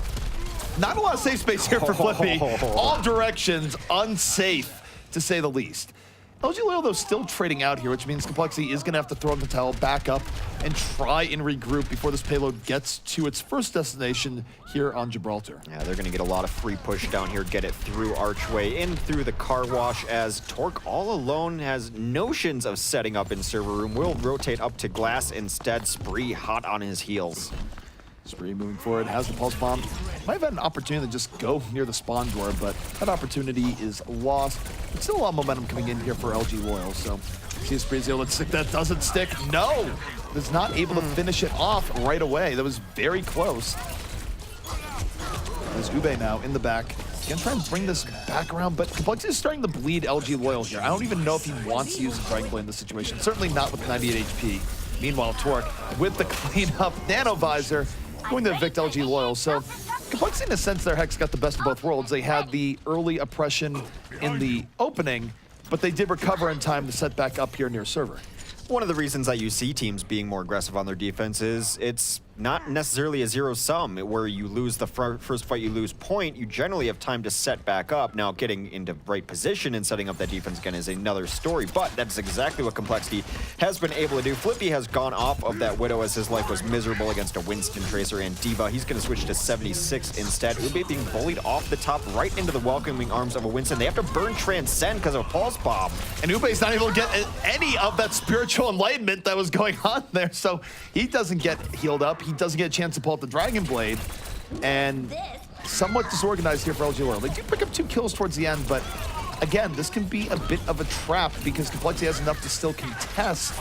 not a lot of safe space here for Flippy. All directions unsafe, to say the least. LG Loyal, though, still trading out here, which means compLexity is going to have to throw in the towel, back up, and try and regroup before this payload gets to its first destination here on Gibraltar. Yeah, they're going to get a lot of free push down here, get it through Archway, in through the car wash, as Torque all alone has notions of setting up in server room. Will rotate up to Glass instead. Spree hot on his heels. Spree moving forward, has the pulse bomb. Might have had an opportunity to just go near the spawn door, but that opportunity is lost. But still a lot of momentum coming in here for LG Loyal, so see if Spree's able to stick that. Doesn't stick. No! Is not able to finish it off right away. That was very close. There's Ube now in the back. Gonna try and bring this back around, but compLexity is starting to bleed LG Loyal here. I don't even know if he wants to use the Dragon Blade in this situation. Certainly not with 98 HP. Meanwhile, Torque with the cleanup nano visor, going to evict LG Loyal. So compLexity, in a sense, their Hex got the best of both worlds. They had the early oppression in the opening, but they did recover in time to set back up here near server. One of the reasons that you see teams being more aggressive on their defense is it's not necessarily a zero-sum where you lose the first fight, you lose point. You generally have time to set back up. Now, getting into right position and setting up that defense again is another story, but that's exactly what compLexity has been able to do. Flippy has gone off of that Widow as his life was miserable against a Winston, Tracer, and D.Va. He's going to switch to 76 instead. Ube being bullied off the top right into the welcoming arms of a Winston. They have to burn Transcend because of a Pulse Bomb. And Ube's not able to get any of that spiritual enlightenment that was going on there, so he doesn't get healed up. He doesn't get a chance to pull out the Dragon Blade, and somewhat disorganized here for LG Loyal. They do pick up 2 kills towards the end, but again, this can be a bit of a trap because compLexity has enough to still contest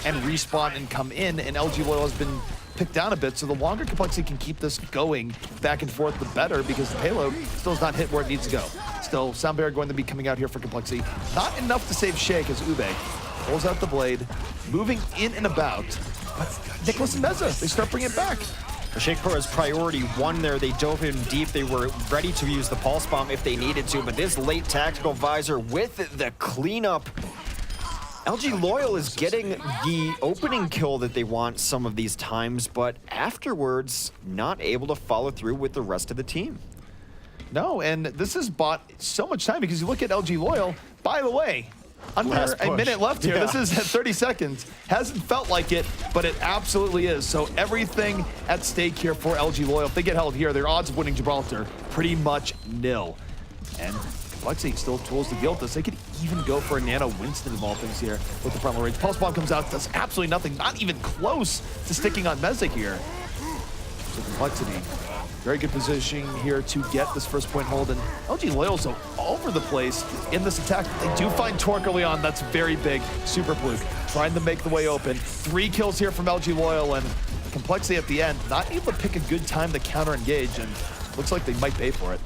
and respawn and come in, and LG Loyal has been picked down a bit, so the longer compLexity can keep this going back and forth, the better, because the payload still has not hit where it needs to go. Still, Sound Barrier going to be coming out here for compLexity. Not enough to save Shake as Ube pulls out the blade, moving in and about. But Nicholas and Meza, they start bringing it back. Shake Pro is priority 1 there. They dove in deep. They were ready to use the Pulse Bomb if they needed to, but this late tactical visor with the cleanup, LG Loyal is getting the opening kill that they want some of these times, but afterwards, not able to follow through with the rest of the team. No, and this has bought so much time because you look at LG Loyal, by the way, under a minute left here. Yeah. This is at 30 seconds. Hasn't felt like it, but it absolutely is. So everything at stake here for LG Loyal. If they get held here, their odds of winning Gibraltar pretty much nil. And compLexity still tools to guilt this. They could even go for a Nano Winston of all things here with the frontal range. Pulse Bomb comes out, does absolutely nothing, not even close to sticking on Meza here. So compLexity, very good positioning here to get this first point hold, and LG Loyal so all over the place in this attack. They do find Torque early on, that's very big. Super Fluke trying to make the way open. 3 kills here from LG Loyal, and compLexity at the end, not able to pick a good time to counter engage, and looks like they might pay for it.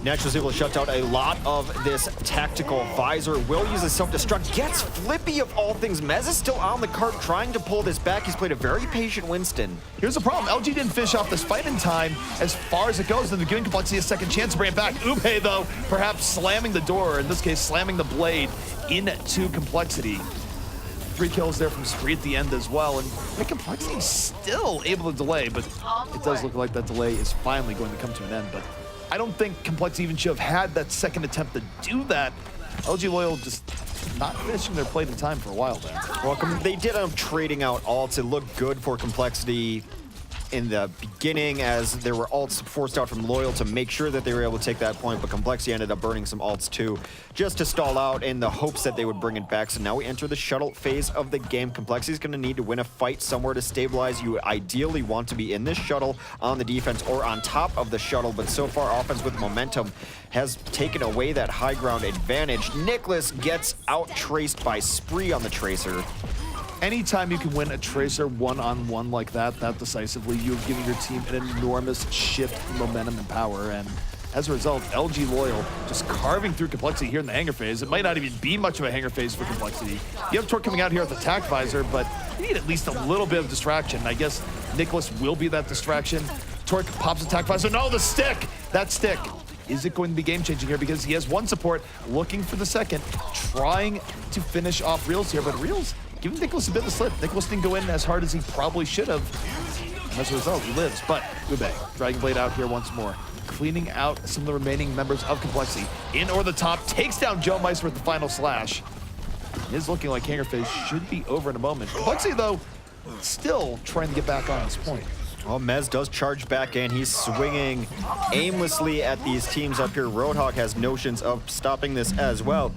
Nash was able to shut down a lot of this tactical visor. Will use a self-destruct, gets Flippy of all things. Mez is still on the cart trying to pull this back. He's played a very patient Winston. Here's the problem, LG didn't finish off this fight in time as far as it goes, and they're giving compLexity a second chance to bring it back. Ube, though, perhaps slamming the door, in this case, slamming the blade into compLexity. 3 kills there from Spree at the end as well, and compLexity still able to delay, but it does look like that delay is finally going to come to an end. But I don't think compLexity even should have had that second attempt to do that. LG Loyal just not finishing their play in time for a while there. Welcome. They did end up trading out ults. It looked good for compLexity in the beginning as there were ults forced out from Loyal to make sure that they were able to take that point, but compLexity ended up burning some ults too, just to stall out in the hopes that they would bring it back. So now we enter the shuttle phase of the game. compLexity is going to need to win a fight somewhere to stabilize. You ideally want to be in this shuttle on the defense or on top of the shuttle, but so far offense with momentum has taken away that high ground advantage. Nicholas gets out-traced by Spree on the Tracer. Anytime you can win a Tracer one-on-one like that decisively, you're giving your team an enormous shift in momentum and power. And as a result, LG Loyal just carving through compLexity here in the hangar phase. It might not even be much of a hangar phase for compLexity. You have Torque coming out here with the attack visor, but you need at least a little bit of distraction. I guess Nicholas will be that distraction. Torque pops attack visor. No, the stick! That stick. Is it going to be game-changing here? Because he has 1 support looking for the second, trying to finish off Reels here, but Reels giving Nicholas a bit of a slip. Nicholas didn't go in as hard as he probably should have. And as a result, he lives. But Ube, Dragon Blade out here once more, cleaning out some of the remaining members of compLexity. In over the top, takes down Joe Meister with the final slash. It is looking like hangar phase should be over in a moment. compLexity, though, still trying to get back on this point. Well, Mez does charge back in. He's swinging aimlessly at these teams up here. Roadhog has notions of stopping this as well.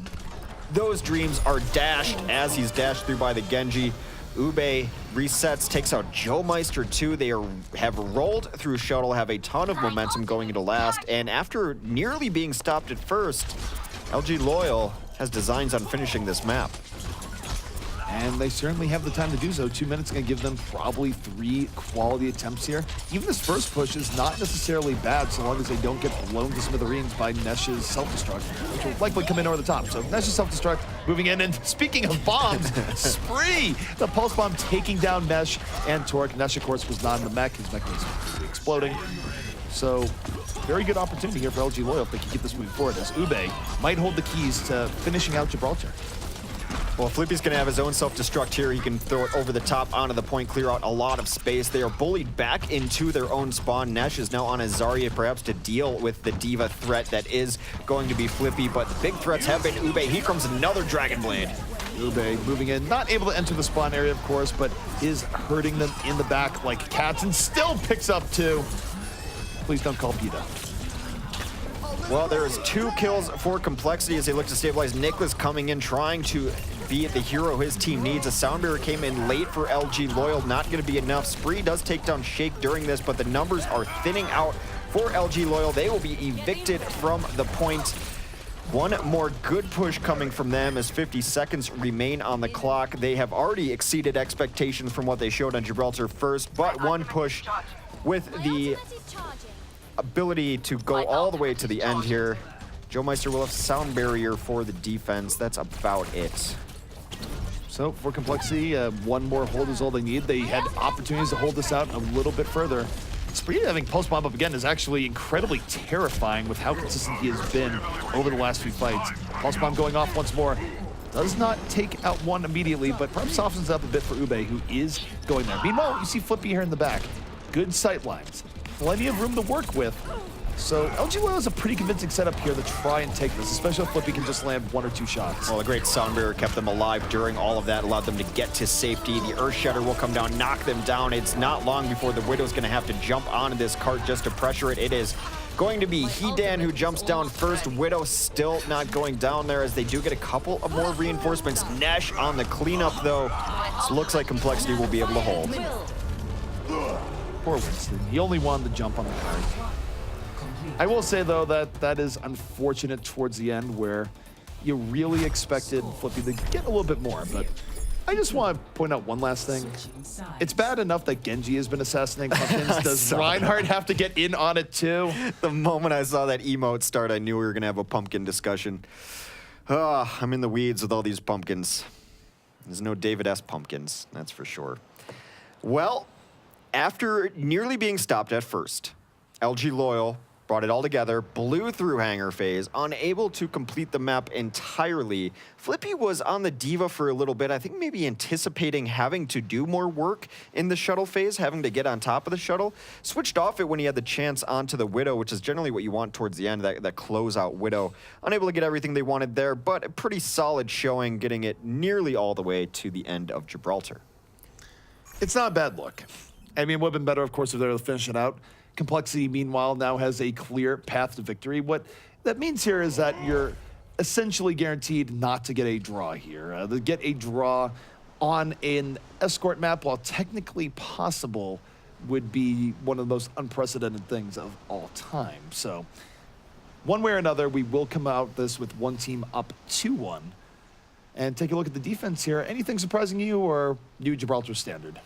Those dreams are dashed as he's dashed through by the Genji. Ube resets, takes out Joe Meister too. They have rolled through shuttle, have a ton of momentum going into last, and after nearly being stopped at first, LG Loyal has designs on finishing this map. And they certainly have the time to do so. 2 minutes going to give them probably 3 quality attempts here. Even this first push is not necessarily bad so long as they don't get blown to smithereens by Nesh's self-destruct, which will likely come in over the top. So Nesh's self-destruct moving in, and speaking of bombs, Spree! The Pulse Bomb taking down Nesh and Torque. Nesh, of course, was not in the mech. His mech was exploding. So very good opportunity here for LG Loyal if they can keep this moving forward, as Ube might hold the keys to finishing out Gibraltar. Well, Flippy's going to have his own self-destruct here. He can throw it over the top onto the point, clear out a lot of space. They are bullied back into their own spawn. Nesh is now on a Zarya, perhaps to deal with the Diva threat that is going to be Flippy, but the big threats have been Ube. Here comes another Dragon Blade. Ube moving in, not able to enter the spawn area, of course, but is hurting them in the back like cats, and still picks up 2. Please don't call PETA. Well, there is 2 kills for compLexity as they look to stabilize. Nicholas coming in, trying to be the hero his team needs. A sound barrier came in late for LG Loyal, not going to be enough. Spree does take down Shake during this, but the numbers are thinning out for LG Loyal. They will be evicted from the point. One more good push coming from them as 50 seconds remain on the clock. They have already exceeded expectations from what they showed on Gibraltar first, but one push with the ability to go all the way to the end here. Joe Meister will have sound barrier for the defense. That's about it. So for compLexity, one more hold is all they need. They had opportunities to hold this out a little bit further. Spree having post bomb up again is actually incredibly terrifying with how consistent he has been over the last few fights. Pulse bomb going off once more. Does not take out one immediately, but perhaps softens up a bit for Ube, who is going there. Meanwhile, you see Flippy here in the back. Good sight lines. Plenty of room to work with. So LG Loyal is a pretty convincing setup here to try and take this, especially if Flippy can just land 1 or 2 shots. Well, a great sound barrier kept them alive during all of that, allowed them to get to safety. The Earth Shatter will come down, knock them down. It's not long before the Widow's going to have to jump onto this cart just to pressure it. It is going to be Hedan who jumps down first. Widow still not going down there as they do get a couple of more reinforcements. Nesh on the cleanup, though. This looks like compLexity will be able to hold. Poor Winston. He only wanted to jump on the cart. I will say, though, that is unfortunate towards the end where you really expected Flippy to get a little bit more, but I just want to point out one last thing. It's bad enough that Genji has been assassinating pumpkins. Does Reinhardt have to get in on it, too? The moment I saw that emote start, I knew we were going to have a pumpkin discussion. I'm in the weeds with all these pumpkins. There's no David S. pumpkins, that's for sure. Well, after nearly being stopped at first, LG Loyal brought it all together, blew through hangar phase, unable to complete the map entirely. Flippy was on the Diva for a little bit, I think maybe anticipating having to do more work in the shuttle phase, having to get on top of the shuttle. Switched off it when he had the chance onto the Widow, which is generally what you want towards the end, that closeout Widow. Unable to get everything they wanted there, but a pretty solid showing, getting it nearly all the way to the end of Gibraltar. It's not a bad look. I mean, it would have been better, of course, if they were to finish it out. compLexity, meanwhile, now has a clear path to victory. What that means here is that you're essentially guaranteed not to get a draw here. To get a draw on an escort map, while technically possible, would be one of the most unprecedented things of all time. So one way or another, we will come out this with one team up 2-1. And take a look at the defense here. Anything surprising you, or new Gibraltar standard?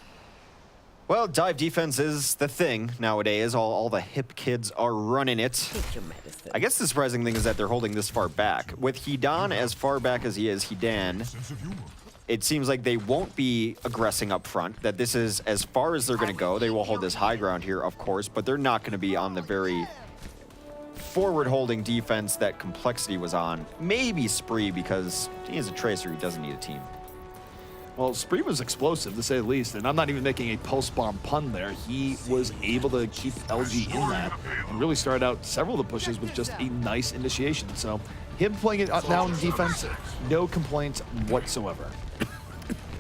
Well, dive defense is the thing nowadays. All the hip kids are running it. I guess the surprising thing is that they're holding this far back. With Hedan as far back as he is, Hedan, it seems like they won't be aggressing up front, that this is as far as they're going to go. They will hold this high ground here, of course, but they're not going to be on the very forward-holding defense that compLexity was on. Maybe Spree, because he is a tracer who doesn't need a team. Well, Spree was explosive, to say the least, and I'm not even making a post-bomb pun there. He was able to keep LG in that and really started out several of the pushes with just a nice initiation. So him playing it now in defense, no complaints whatsoever.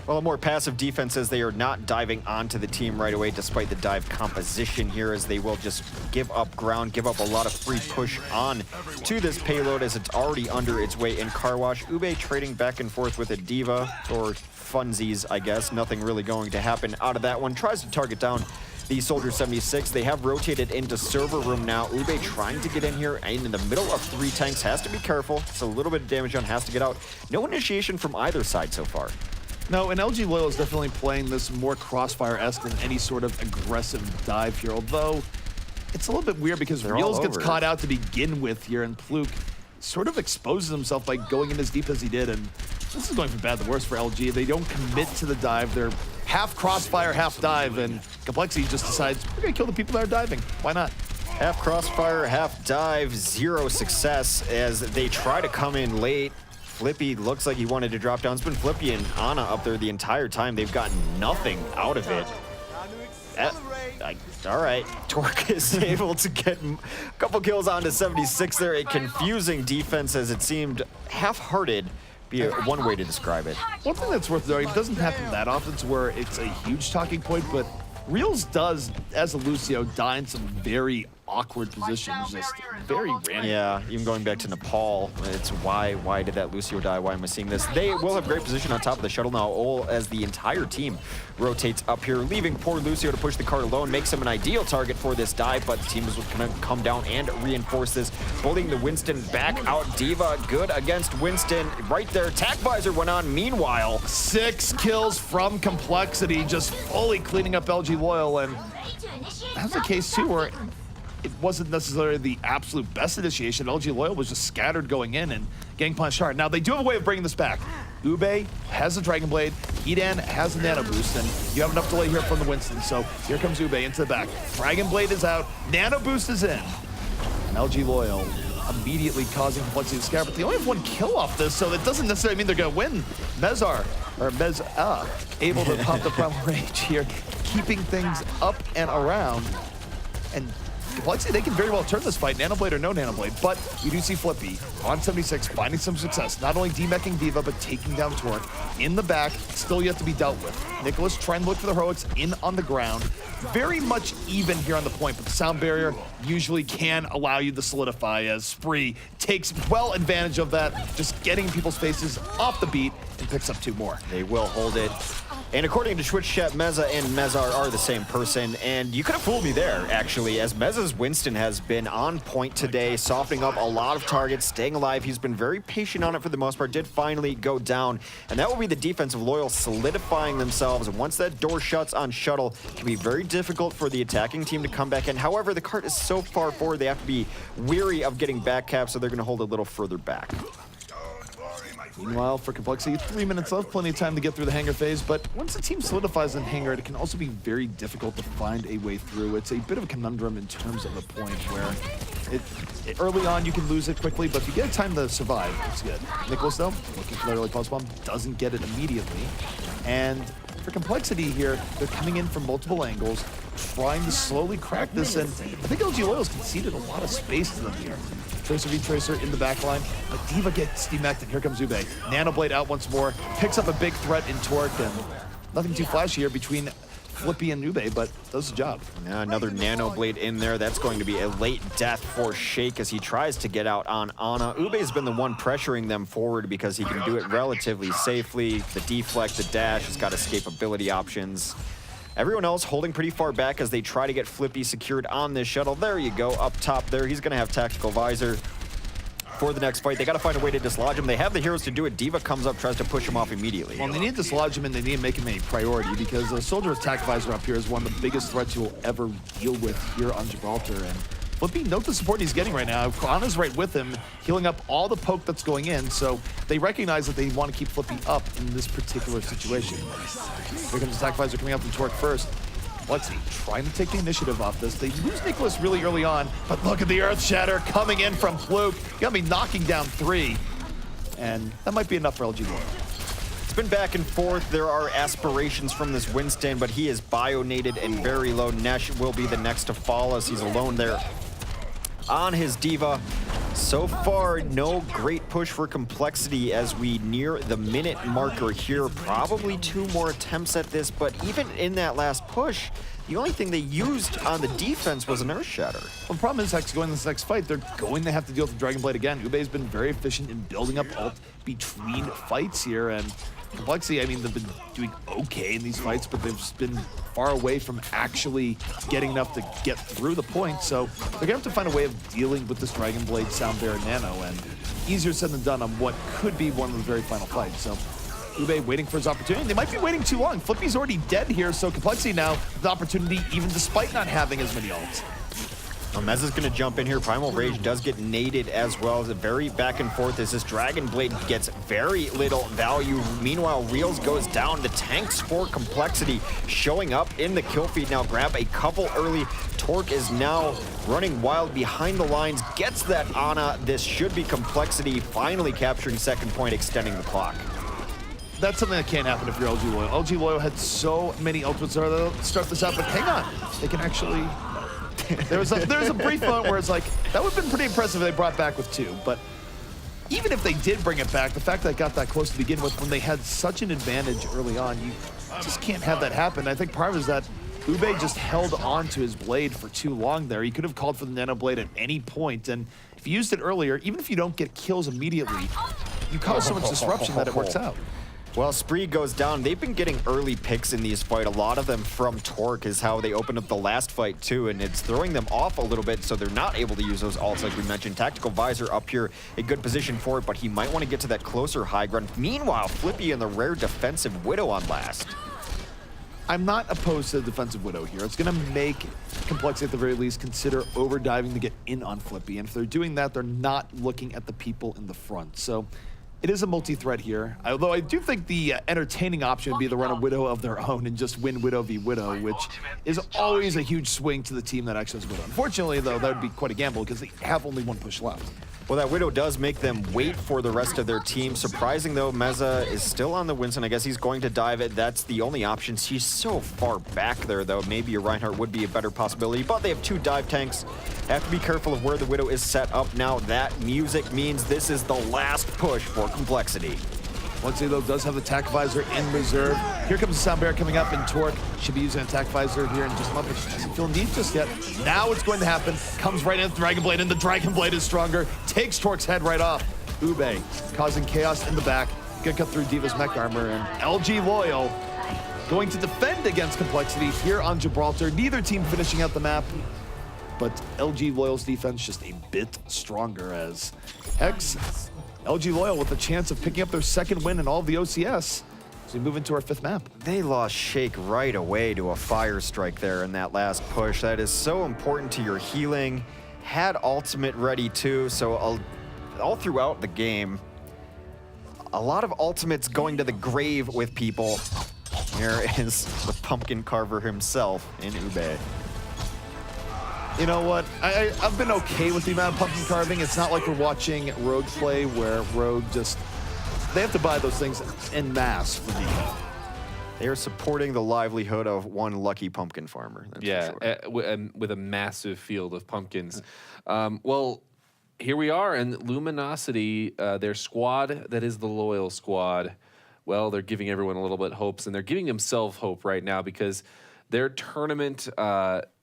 Well, a more passive defense as they are not diving onto the team right away, despite the dive composition here, as they will just give up ground, give up a lot of free push on to this payload as it's already under its way in car wash. Ube trading back and forth with a Diva, or funsies, I guess. Nothing really going to happen out of that one. Tries to target down the Soldier 76. They have rotated into server room now. Ube trying to get in here and in the middle of 3 tanks. Has to be careful. It's a little bit of damage on, has to get out. No initiation from either side so far. No, and LG Loyal is definitely playing this more Crossfire-esque than any sort of aggressive dive here, although it's a little bit weird because Reels gets caught out to begin with here, and Pluke sort of exposes himself by going in as deep as he did, and this is going from bad to worse for LG. They don't commit to the dive. They're half Crossfire, half dive, and compLexity just decides, we're going to kill the people that are diving. Why not? Half Crossfire, half dive, 0 success as they try to come in late. Flippy looks like he wanted to drop down. It's been Flippy and Ana up there the entire time. They've gotten nothing out of it. All right, Torque is able to get a couple kills onto 76 there. A confusing defense, as it seemed half-hearted, be one way to describe it. One thing that's worth noting, it doesn't happen that often to where it's a huge talking point, but Reels does, as a Lucio, die in some very awkward positions, just very random. Yeah, even going back to Nepal, it's why did that Lucio die? Why am I seeing this? They will have great position on top of the shuttle now, all as the entire team rotates up here, leaving poor Lucio to push the cart alone, makes him an ideal target for this dive, but the team is going to come down and reinforce this, holding the Winston back out. Diva good against Winston right there. Tac visor went on. Meanwhile, 6 kills from compLexity, just fully cleaning up LG Loyal, and that's the case too where it wasn't necessarily the absolute best initiation. LG Loyal was just scattered going in and getting punished hard. Now, they do have a way of bringing this back. Ube has a Dragon Blade, Edan has a Nano Boost, and you have enough delay here from the Winston. So here comes Ube into the back. Dragon Blade is out, Nano Boost is in, and LG Loyal immediately causing compLexity to scatter, but they only have 1 kill off this, so that doesn't necessarily mean they're going to win. Meza able to pop the Primal Rage here, keeping things up and around, and compLexity, they can very well turn this fight, Nanoblade or no Nanoblade, but you do see Flippy on 76 finding some success, not only demeching Diva, but taking down Torque in the back, still yet to be dealt with. Nicholas trying to look for the heroics in on the ground. Very much even here on the point, but the sound barrier usually can allow you to solidify, as Spree takes well advantage of that, just getting people's faces off the beat and picks up 2 more. they will hold it. And according to Twitch chat, Meza and Mezar are the same person, and you could have fooled me there, actually, as Meza's Winston has been on point today, softening up a lot of targets, staying alive. He's been very patient on it for the most part, did finally go down, and that will be the defense of Loyal solidifying themselves. And once that door shuts on Shuttle, it can be very difficult for the attacking team to come back in. However, the cart is so far forward, they have to be weary of getting back cap, so they're going to hold a little further back. Meanwhile, for compLexity, 3 minutes left, plenty of time to get through the hangar phase, but once the team solidifies in hangar, it can also be very difficult to find a way through. It's a bit of a conundrum in terms of a point where early on you can lose it quickly, but if you get time to survive, it's good. Nicholas, though, looking for that early pulse bomb, doesn't get it immediately. And for compLexity here, they're coming in from multiple angles, trying to slowly crack this, and I think LG Loyal's conceded a lot of space to them here. Tracer v Tracer in the back line, but Diva gets demeched, and here comes Ube. Nanoblade out once more, picks up a big threat in Torque, and nothing too flashy here between Flippy and Ube, but does the job. Yeah, another Nanoblade in there. That's going to be a late death for Shake as he tries to get out on Ana. Ube has been the one pressuring them forward because he can do it relatively safely. The deflect, the dash, he's got escapability options. Everyone else holding pretty far back as they try to get Flippy secured on this shuttle. There you go, up top there. He's going to have Tactical Visor for the next fight. They got to find a way to dislodge him. They have the heroes to do it. Diva comes up, tries to push him off immediately. Well, they need to dislodge him, and they need to make him a priority, because a soldier with Tactical Visor up here is one of the biggest threats you'll ever deal with here on Gibraltar. And Flippy, note the support he's getting right now. Ana's right with him, healing up all the poke that's going in, so they recognize that they want to keep Flippy up in this particular situation. Here comes the Tactical Visor coming out from Torque first. compLexity trying to take the initiative off this. They lose Nicholas really early on, but look at the Earth Shatter coming in from Fluke. Gonna be knocking down 3, and that might be enough for LG Loyal. It's been back and forth. There are aspirations from this Winston, but he is bio-nated and very low. Nesh will be the next to fall as he's alone there on his Diva. So far, no great push for compLexity as we near the minute marker here. Probably 2 more attempts at this, but even in that last push, the only thing they used on the defense was an Earth Shatter. Well, the problem is, Hex, going in this next fight, they're going to have to deal with the Dragon Blade again. Ube's been very efficient in building up ult between fights here, and compLexity, I mean, they've been doing okay in these fights, but they've just been far away from actually getting enough to get through the point, so they're gonna have to find a way of dealing with this Dragon Blade Sound Bearer Nano, and easier said than done on what could be one of the very final fights. So Ube waiting for his opportunity. They might be waiting too long. Flippy's already dead here, so compLexity now the opportunity, even despite not having as many ults. Meza's going to jump in here. Primal Rage does get naded as well. It's a very back and forth as this Dragon Blade gets very little value. Meanwhile, Reels goes down. The tanks for compLexity showing up in the kill feed now. Grab a couple early. Torque is now running wild behind the lines. Gets that Ana. This should be compLexity finally capturing second point, extending the clock. That's something that can't happen if you're LG Loyal. LG Loyal had so many ultimates to start this out, but hang on. They can actually... There was a brief moment where it's like, that would have been pretty impressive if they brought back with 2, but even if they did bring it back, the fact that it got that close to begin with when they had such an advantage early on, you just can't have that happen. I think part of it is that Ube just held on to his blade for too long there. He could have called for the Nano Blade at any point, and if you used it earlier, even if you don't get kills immediately, you cause so much disruption that it works out. Well, Spree goes down. They've been getting early picks in these fights. A lot of them from Torque is how they opened up the last fight too, and it's throwing them off a little bit, so they're not able to use those ults like we mentioned. Tactical Visor up here, a good position for it, but he might want to get to that closer high ground. Meanwhile, Flippy and the rare defensive Widow on last. I'm not opposed to the defensive Widow here. It's going to make compLexity at the very least consider overdiving to get in on Flippy, and if they're doing that, they're not looking at the people in the front. So it is a multi-threat here, although I do think the entertaining option would be to run a Widow of their own and just win Widow v Widow, which is always a huge swing to the team that actually has Widow. Unfortunately, though, that would be quite a gamble because they have only one push left. Well, that Widow does make them wait for the rest of their team. Surprising, though, Meza is still on the Winston. I guess he's going to dive it. That's the only option. She's so far back there, though. Maybe a Reinhardt would be a better possibility, but they have 2 dive tanks. Have to be careful of where the Widow is set up now. That music means this is the last push for compLexity. Once though does have the attack visor in reserve. Here comes the Sound Bear coming up, and Torque should be using an attack visor here in just a moment, but she doesn't feel need just yet. Now it's going to happen. Comes right in with the Dragon Blade, and the Dragon Blade is stronger. Takes Torque's head right off. Ube causing chaos in the back. Gonna cut through D.Va's mech armor, and LG Loyal going to defend against compLexity here on Gibraltar. Neither team finishing out the map, but LG Loyal's defense just a bit stronger as Hex. LG Loyal with a chance of picking up their second win in all of the OCS as we move into our 5th map. They lost Shake right away to a fire strike there in that last push. That is so important to your healing. Had ultimate ready too, so all throughout the game, a lot of ultimates going to the grave with people. Here is the pumpkin carver himself in Ube. You know what? I've been okay with the amount of pumpkin carving. It's not like we're watching Rogue play where Rogue just... They have to buy those things en masse for D.Va. They are supporting the livelihood of one lucky pumpkin farmer. That's for sure. With a massive field of pumpkins. Well, here we are, and Luminosity, their squad, that is the Loyal squad, well, they're giving everyone a little bit hopes, and they're giving themselves hope right now because their tournament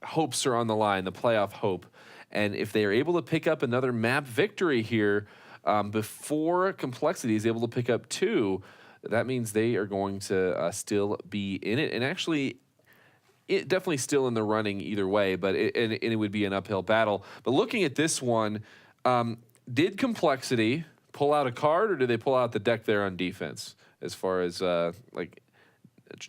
hopes are on the line, the playoff hope. And if they are able to pick up another map victory here before compLexity is able to pick up 2, that means they are going to still be in it. And actually, it definitely still in the running either way, but it would be an uphill battle. But looking at this one, did compLexity pull out a card, or did they pull out the deck there on defense as far as like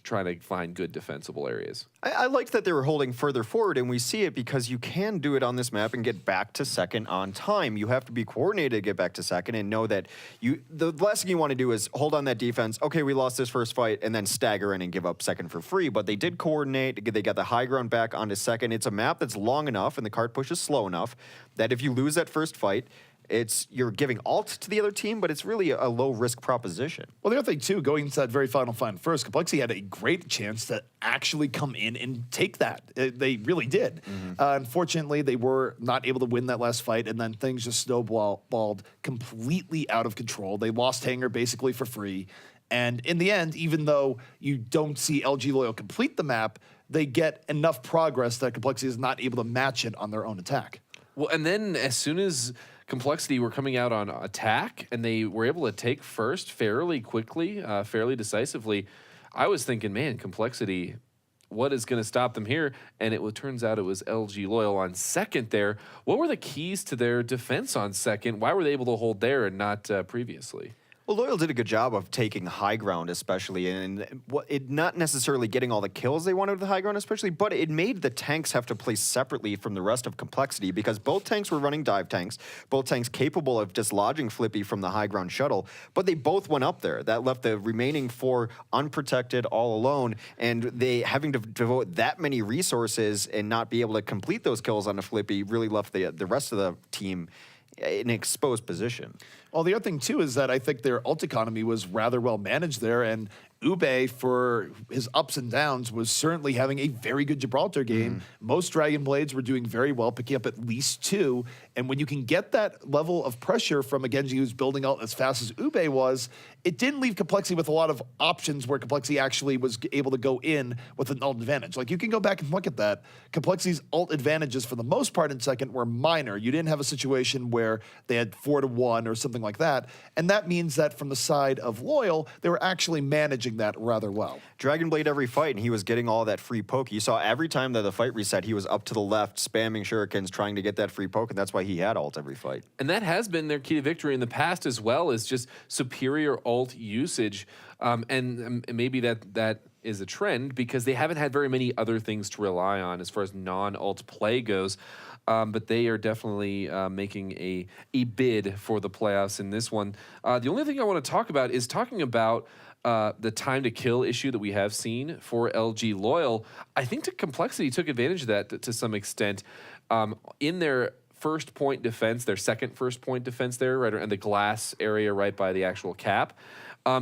trying to find good defensible areas? I liked that they were holding further forward, and we see it because you can do it on this map and get back to second on time. You have to be coordinated to get back to second and know that the last thing you want to do is hold on that defense. Okay, we lost this first fight, and then stagger in and give up second for free. But they did coordinate. They got the high ground back onto second. It's a map that's long enough and the card push is slow enough that if you lose that first fight, you're giving ult to the other team, but it's really a low-risk proposition. Well, the other thing, too, going into that very final first, compLexity had a great chance to actually come in and take that. They really did. Unfortunately, they were not able to win that last fight, and then things just snowballed completely out of control. They lost Hanger basically for free. And in the end, even though you don't see LG Loyal complete the map, they get enough progress that compLexity is not able to match it on their own attack. Well, and then as soon as compLexity were coming out on attack, and they were able to take first fairly quickly, fairly decisively, I was thinking, man, compLexity, what is going to stop them here? And it turns out it was LG Loyal on second there. What were the keys to their defense on second? Why were they able to hold there and not previously? Well, Loyal did a good job of taking high ground, especially, and not necessarily getting all the kills they wanted with the high ground, especially, but it made the tanks have to play separately from the rest of complexity because both tanks were running dive tanks, both tanks capable of dislodging Flippy from the high ground shuttle, but they both went up there. That left the remaining 4 unprotected, all alone, and they having to devote that many resources and not be able to complete those kills on the Flippy really left the rest of the team in an exposed position. Well, the other thing, too, is that I think their ult economy was rather well managed there, and Ube, for his ups and downs, was certainly having a very good Gibraltar game. Most Dragon Blades were doing very well, picking up at least 2, and when you can get that level of pressure from a Genji who's building out as fast as Ube was, it didn't leave complexity with a lot of options where complexity actually was able to go in with an ult advantage. Like, you can go back and look at that. Complexity's ult advantages, for the most part in second, were minor. You didn't have a situation where they had 4-1 or something like that, and that means that from the side of Loyal, they were actually managing that rather well. Dragon Blade every fight, and he was getting all that free poke. You saw every time that the fight reset, he was up to the left, spamming shurikens, trying to get that free poke, and that's why he had ult every fight. And that has been their key to victory in the past as well, is just superior ult usage. And maybe that is a trend because they haven't had very many other things to rely on as far as non-ult play goes. But they are definitely making a bid for the playoffs in this one. The only thing I want to talk about is talking about the time to kill issue that we have seen for LG Loyal. I think the complexity took advantage of that to some extent. In their first point defense, their second first point defense there, right in the glass area right by the actual cap,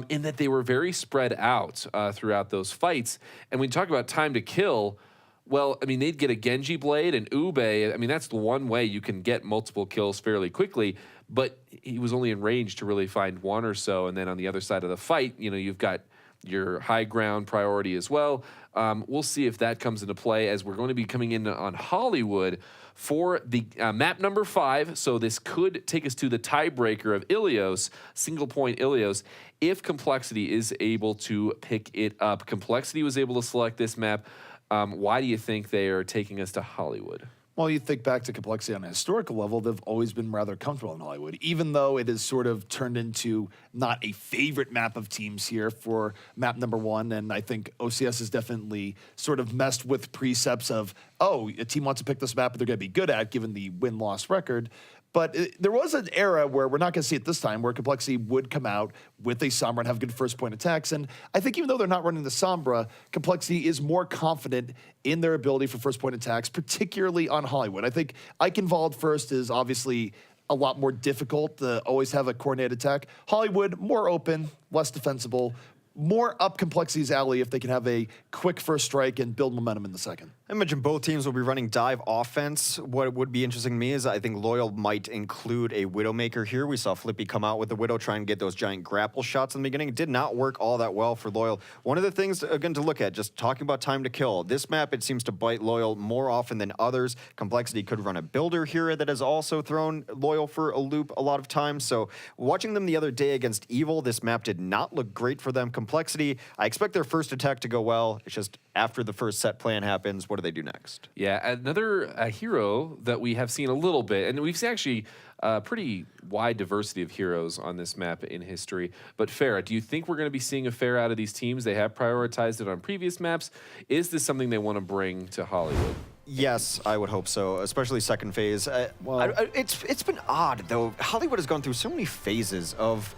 in that they were very spread out throughout those fights. And when you talk about time to kill, well, I mean, they'd get a Genji Blade and Ube. I mean, that's the one way you can get multiple kills fairly quickly, but he was only in range to really find one or so. And then on the other side of the fight, you know, you've got your high ground priority as well. We'll see if that comes into play as we're going to be coming in on Hollywood for the map number 5. So this could take us to the tiebreaker of Ilios, single point Ilios, if Complexity is able to pick it up. Complexity was able to select this map. Why do you think they are taking us to Hollywood? Well, you think back to complexity on a historical level, they've always been rather comfortable in Hollywood, even though it has sort of turned into not a favorite map of teams here for map number 1. And I think OCS has definitely sort of messed with precepts of, oh, a team wants to pick this map that they're going to be good at given the win-loss record. But there was an era where we're not going to see it this time, where Complexity would come out with a Sombra and have good first point attacks. And I think even though they're not running the Sombra, Complexity is more confident in their ability for first point attacks, particularly on Hollywood. I think Eichenwald first is obviously a lot more difficult to always have a coordinated attack. Hollywood, more open, less defensible, more up Complexity's alley if they can have a quick first strike and build momentum in the second. I imagine both teams will be running dive offense. What would be interesting to me is I think Loyal might include a Widowmaker here. We saw Flippy come out with the Widow, try and get those giant grapple shots in the beginning. It did not work all that well for Loyal. One of the things, again, to look at, just talking about time to kill. This map, it seems to bite Loyal more often than others. Complexity could run a builder here that has also thrown Loyal for a loop a lot of times. So watching them the other day against Evil, this map did not look great for them. Complexity, I expect their first attack to go well. It's just after the first set plan happens, what do they do next? Yeah, another hero that we have seen a little bit, and we've seen actually a pretty wide diversity of heroes on this map in history. But Farah, do you think we're going to be seeing a Farah out of these teams? They have prioritized it on previous maps. Is this something they want to bring to Hollywood? Yes, I would hope so, especially second phase. It's been odd, though. Hollywood has gone through so many phases of...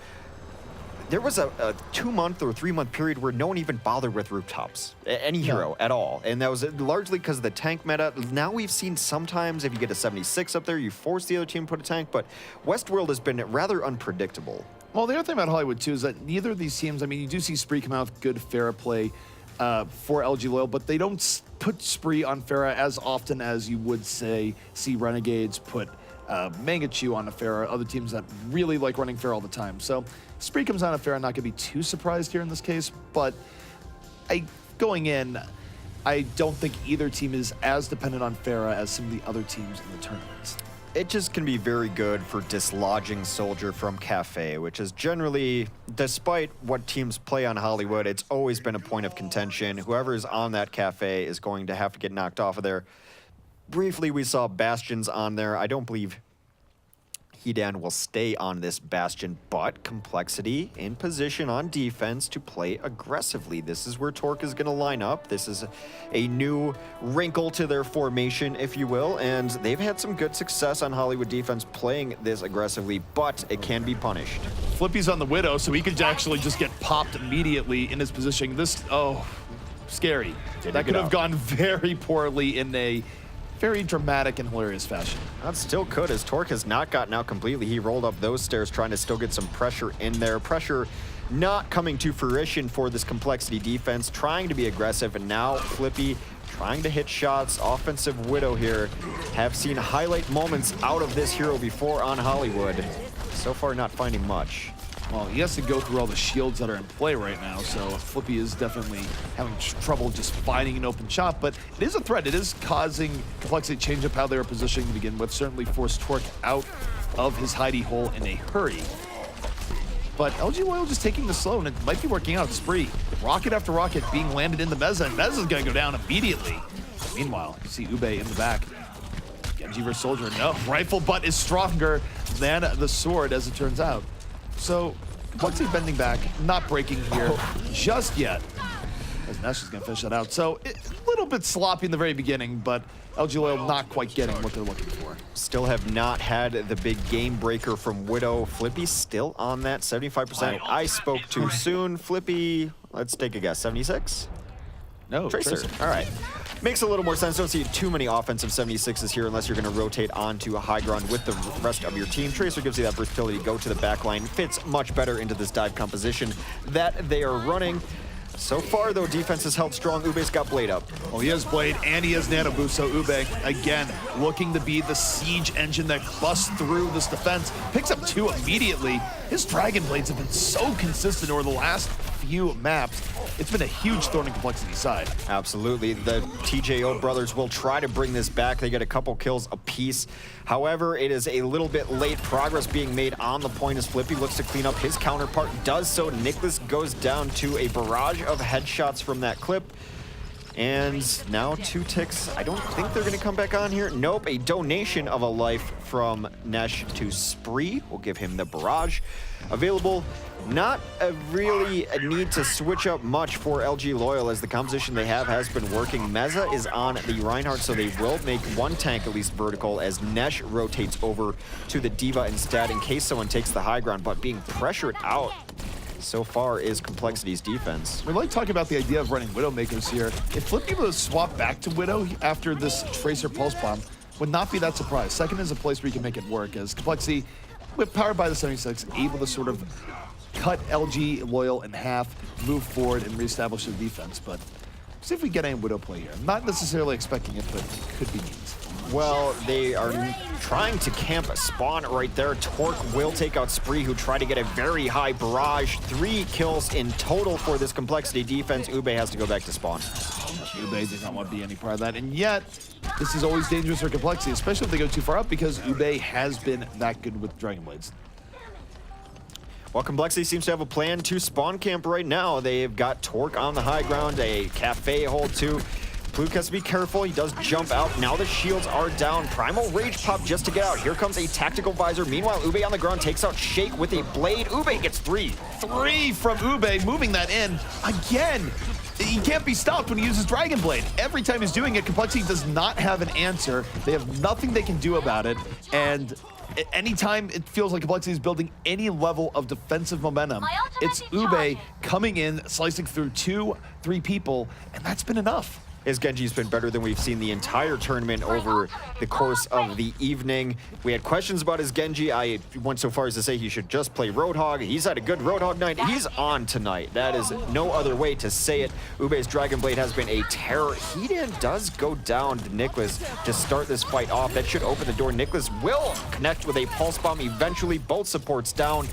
There was a 2-month or 3-month period where no one even bothered with rooftops, any hero at all. And that was largely because of the tank meta. Now we've seen sometimes if you get a 76 up there, you force the other team to put a tank, but Westworld has been rather unpredictable. Well, the other thing about Hollywood, too, is that neither of these teams, I mean, you do see Spree come out with good Farah play for LG Loyal, but they don't put Spree on Farah as often as you would, say, see Renegades put Mangachu on a Farah, other teams that really like running Farah all the time. So Spree comes on a Farah, not going to be too surprised here in this case, but going in, I don't think either team is as dependent on Farah as some of the other teams in the tournament. It just can be very good for dislodging Soldier from Cafe, which is generally, despite what teams play on Hollywood, it's always been a point of contention. Whoever is on that Cafe is going to have to get knocked off of there. Briefly, we saw Bastions on there. I don't believe Hedan will stay on this Bastion, but compLexity in position on defense to play aggressively. This is where Torque is going to line up. This is a new wrinkle to their formation, if you will, and they've had some good success on Hollywood defense playing this aggressively, but it can be punished. Flippy's on the Widow, so he could actually just get popped immediately in his position. This, oh, scary. That could have gone very poorly in a very dramatic and hilarious fashion. That still could, as Torque has not gotten out completely. He rolled up those stairs trying to still get some pressure in there. Pressure not coming to fruition for this compLexity defense, trying to be aggressive, and now Flippy trying to hit shots. Offensive Widow here. Have seen highlight moments out of this hero before on Hollywood. So far not finding much. Well, he has to go through all the shields that are in play right now, so Flippy is definitely having trouble just finding an open shot, but it is a threat. It is causing compLexity to change up how they were positioning to begin with, certainly forced Torque out of his hidey hole in a hurry. But LG Loyal just taking the slow, and it might be working out. Spree, rocket after rocket being landed in the Meza, and Meza's gonna go down immediately. Meanwhile, you see Ube in the back. Genji versus Soldier, no. Rifle butt is stronger than the sword, as it turns out. So, compLexity bending back, not breaking here just yet. As Nesh is going to finish that out. So, a little bit sloppy in the very beginning, but LG Loyal not quite getting what they're looking for. Still have not had the big game breaker from Widow. Flippy still on that 75%. I spoke too soon. Flippy, let's take a guess, 76? No, Tracer. All right. Makes a little more sense. Don't see too many offensive 76s here unless you're going to rotate onto a high ground with the rest of your team. Tracer gives you that versatility to go to the back line. Fits much better into this dive composition that they are running. So far, though, defense has held strong. Ube's got Blade up. Well, he has Blade and he has Nano Boost, so Ube, again, looking to be the siege engine that busts through this defense. Picks up 2 immediately. His Dragon Blades have been so consistent over the last few maps. It's been a huge thorn in compLexity's side. Absolutely. The TJO brothers will try to bring this back. They get a couple kills apiece. However, it is a little bit late. Progress being made on the point as Flippy looks to clean up. His counterpart does so. Nicholas goes down to a barrage of headshots from that clip. And now 2 ticks. I don't think they're going to come back on here. Nope, a donation of a life from Nesh to Spree. We'll give him the barrage. Available. Not really a need to switch up much for LG Loyal, as the composition they have has been working. Meza is on the Reinhardt, so they will make 1 tank at least vertical as Nesh rotates over to the D.Va instead in case someone takes the high ground, but being pressured out so far is compLexity's defense. We like talking about the idea of running Widowmakers here. If Flippy was swap back to Widow after this Tracer Pulse Bomb, would not be that surprised. Second is a place where you can make it work, as compLexity, with powered by the 76, able to sort of cut LG Loyal in half, move forward, and reestablish the defense. But see if we get any Widow play here. Not necessarily expecting it, but could be neat. Well, they are trying to camp a spawn right there. Torque will take out Spree, who tried to get a very high barrage. 3 kills in total for this compLexity defense. Ube has to go back to spawn. Ube did not want to be any part of that, and yet this is always dangerous for compLexity, especially if they go too far up, because Ube has been that good with Dragon Blades. Well, compLexity seems to have a plan to spawn camp right now. They've got Torque on the high ground, a cafe hold too. Pluke has to be careful. He does jump out. Now the shields are down. Primal Rage pop just to get out. Here comes a tactical visor. Meanwhile, Ube on the ground takes out Shake with a blade. Ube gets 3. 3 from Ube, moving that in. Again, he can't be stopped when he uses Dragon Blade. Every time he's doing it, compLexity does not have an answer. They have nothing they can do about it. And anytime it feels like compLexity is building any level of defensive momentum, it's Ube coming in, slicing through 2, 3 people, and that's been enough. His Genji's been better than we've seen the entire tournament over the course of the evening. We had questions about his Genji. I went so far as to say he should just play Roadhog. He's had a good Roadhog night. He's on tonight. That is no other way to say it. Ube's Dragon Blade has been a terror. Hedan does go down to Nicholas to start this fight off. That should open the door. Nicholas will connect with a Pulse Bomb eventually. Both supports down.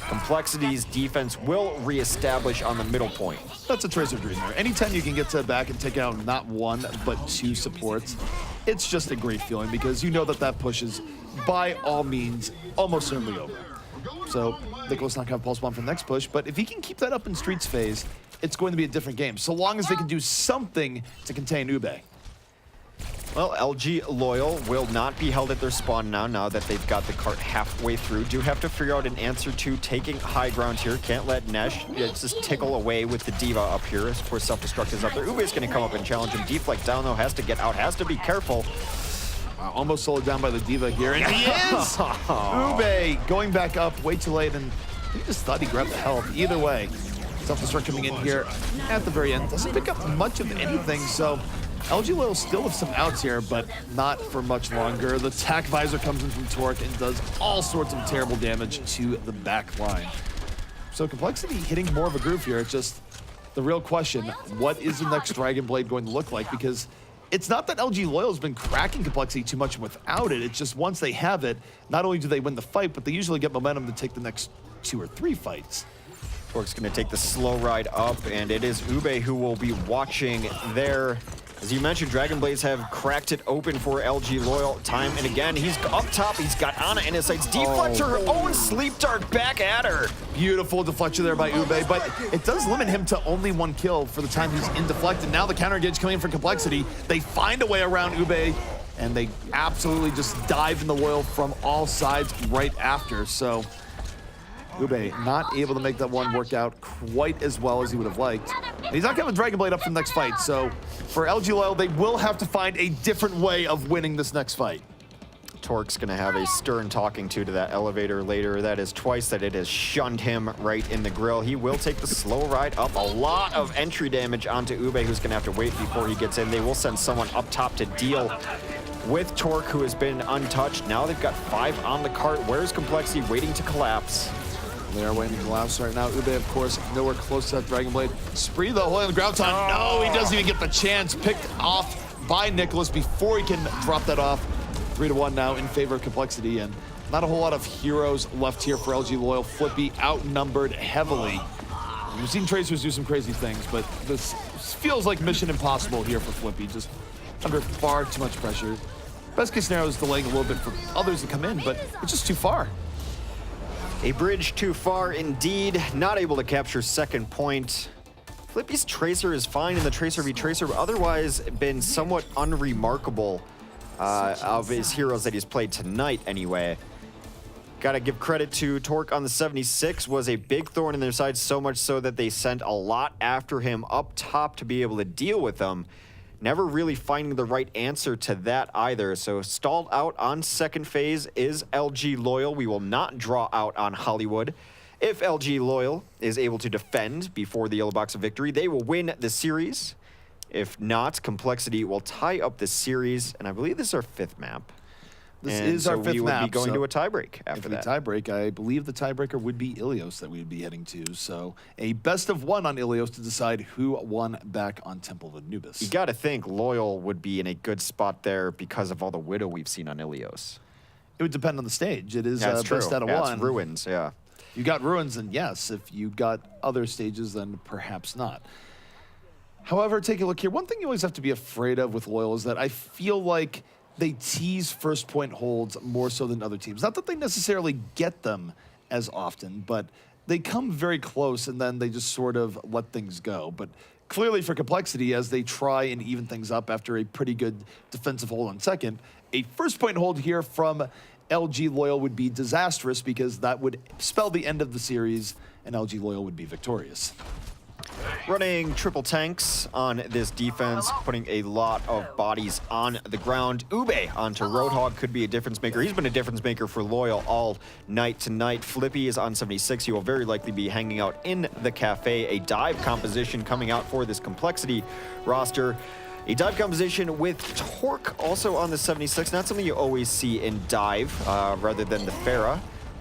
compLexity's defense will reestablish on the middle point. That's a Tracer dream there. Anytime you can get to the back and take out not 1, but 2 supports, it's just a great feeling because you know that that push is, by all means, almost certainly over. So Nicholas not going to have Pulse Bomb for the next push, but if he can keep that up in Streets phase, it's going to be a different game, so long as they can do something to contain Ube. Well, LG Loyal will not be held at their spawn now that they've got the cart halfway through. Do have to figure out an answer to taking high ground here. Can't let Nesh just tickle away with the Diva up here. Of course, self-destruct is up there. Ube's going to come up and challenge him. Deflect down, though, has to get out, has to be careful. Wow, almost slowed down by the Diva here, and he is! Ube going back up way too late, and he just thought he grabbed the health. Either way, self-destruct coming in here at the very end. Doesn't pick up much of anything, so LG Loyal still have some outs here, but not for much longer. The attack visor comes in from Torque and does all sorts of terrible damage to the back line. So compLexity hitting more of a groove here. It's just the real question, what is the next Dragon Blade going to look like? Because it's not that LG Loyal has been cracking compLexity too much without it. It's just once they have it, not only do they win the fight, but they usually get momentum to take the next 2 or 3 fights. Torque's going to take the slow ride up, and it is Ube who will be watching there. As you mentioned, Dragon Blades have cracked it open for LG Loyal time and again. He's up top. He's got Ana in his sights. Deflector, her own Sleep Dart back at her. Beautiful deflection there by Ube, but it does limit him to only 1 kill for the time he's in deflect. And now the counter engage coming in from compLexity. They find a way around Ube, and they absolutely just dive in the Loyal from all sides right after. So Ube not able to make that one work out quite as well as he would have liked. And he's not getting Dragon Blade up for the next fight, so for LG Loyal, they will have to find a different way of winning this next fight. Torque's going to have a stern talking to that elevator later. That is twice that it has shunned him right in the grill. He will take the slow ride up. A lot of entry damage onto Ube, who's going to have to wait before he gets in. They will send someone up top to deal with Torque, who has been untouched. Now they've got 5 on the cart. Where's compLexity waiting to collapse? They are waiting to collapse right now. Ube, of course, nowhere close to that Dragon Blade. Spree, though, holding the ground time. No, he doesn't even get the chance. Picked off by Nicholas before he can drop that off. 3-1 now in favor of compLexity, and not a whole lot of heroes left here for LG Loyal. Flippy outnumbered heavily. We've seen Tracers do some crazy things, but this feels like mission impossible here for Flippy, just under far too much pressure. Best case scenario is delaying a little bit for others to come in, but it's just too far. A bridge too far indeed. Not able to capture second point. Flippy's Tracer is fine in the Tracer v Tracer, but otherwise been somewhat unremarkable of his heroes that he's played tonight anyway. Gotta give credit to Torque on the 76, was a big thorn in their side, so much so that they sent a lot after him up top to be able to deal with them. Never really finding the right answer to that either. So stalled out on second phase is LG Loyal. We will not draw out on Hollywood. If LG Loyal is able to defend before the yellow box of victory, they will win the series. If not, compLexity will tie up the series. And I believe this is our 5th map. This is our 5th map. We would be going to a tiebreak after that. Tiebreak, I believe the tiebreaker would be Ilios that we would be heading to. So a best of 1 on Ilios to decide who won back on Temple of Anubis. You got to think Loyal would be in a good spot there because of all the Widow we've seen on Ilios. It would depend on the stage. It is That's best out of 1. It's Ruins, yeah. You got Ruins, and yes. If you got other stages, then perhaps not. However, take a look here. One thing you always have to be afraid of with Loyal is that I feel like they tease first point holds more so than other teams. Not that they necessarily get them as often, but they come very close and then they just sort of let things go. But clearly for compLexity, as they try and even things up after a pretty good defensive hold on second, a first point hold here from LG Loyal would be disastrous because that would spell the end of the series and LG Loyal would be victorious. Running triple tanks on this defense, putting a lot of bodies on the ground. Ube onto Roadhog could be a difference maker. He's been a difference maker for Loyal all night tonight. Flippy is on 76. He will very likely be hanging out in the cafe. A dive composition coming out for this compLexity roster. A dive composition with Torque also on the 76. Not something you always see in dive rather than the Pharah.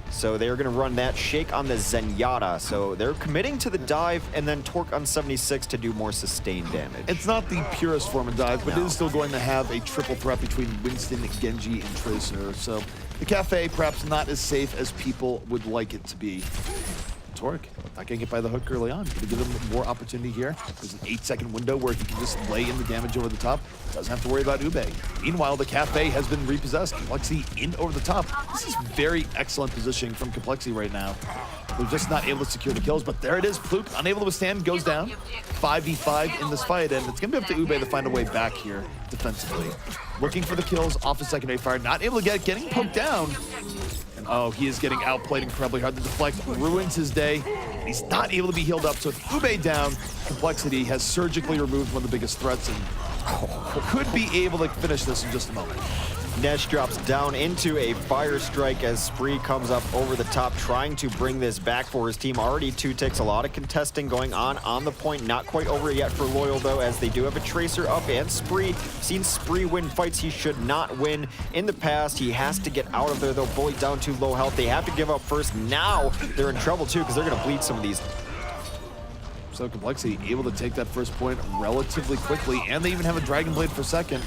So they're going to run that Shake on the Zenyatta. So they're committing to the dive and then Torque on 76 to do more sustained damage. It's not the purest form of dive, but it is still going to have a triple threat between Winston, Genji, and Tracer. So the cafe perhaps not as safe as people would like it to be. Torque not getting hit by the hook early on. Going to give him more opportunity here. There's an 8-second window where he can just lay in the damage over the top. Doesn't have to worry about Ube. Meanwhile, the cafe has been repossessed. compLexity in over the top. This is very excellent positioning from compLexity right now. They're just not able to secure the kills, but there it is. Fluke, unable to withstand, goes down. 5v5 in this fight, and it's going to be up to Ube to find a way back here defensively. Looking for the kills off of secondary fire, not able to getting poked down. And oh, he is getting outplayed incredibly hard. The deflect ruins his day. He's not able to be healed up, so with Ube down, compLexity has surgically removed one of the biggest threats and could be able to finish this in just a moment. Nesh drops down into a fire strike as Spree comes up over the top, trying to bring this back for his team. Already 2 ticks, a lot of contesting going on the point. Not quite over yet for Loyal, though, as they do have a Tracer up and Spree. Seen Spree win fights he should not win in the past. He has to get out of there, though. Bully down to low health. They have to give up first. Now they're in trouble, too, because they're going to bleed some of these. So compLexity able to take that first point relatively quickly, and they even have a Dragon Blade for second.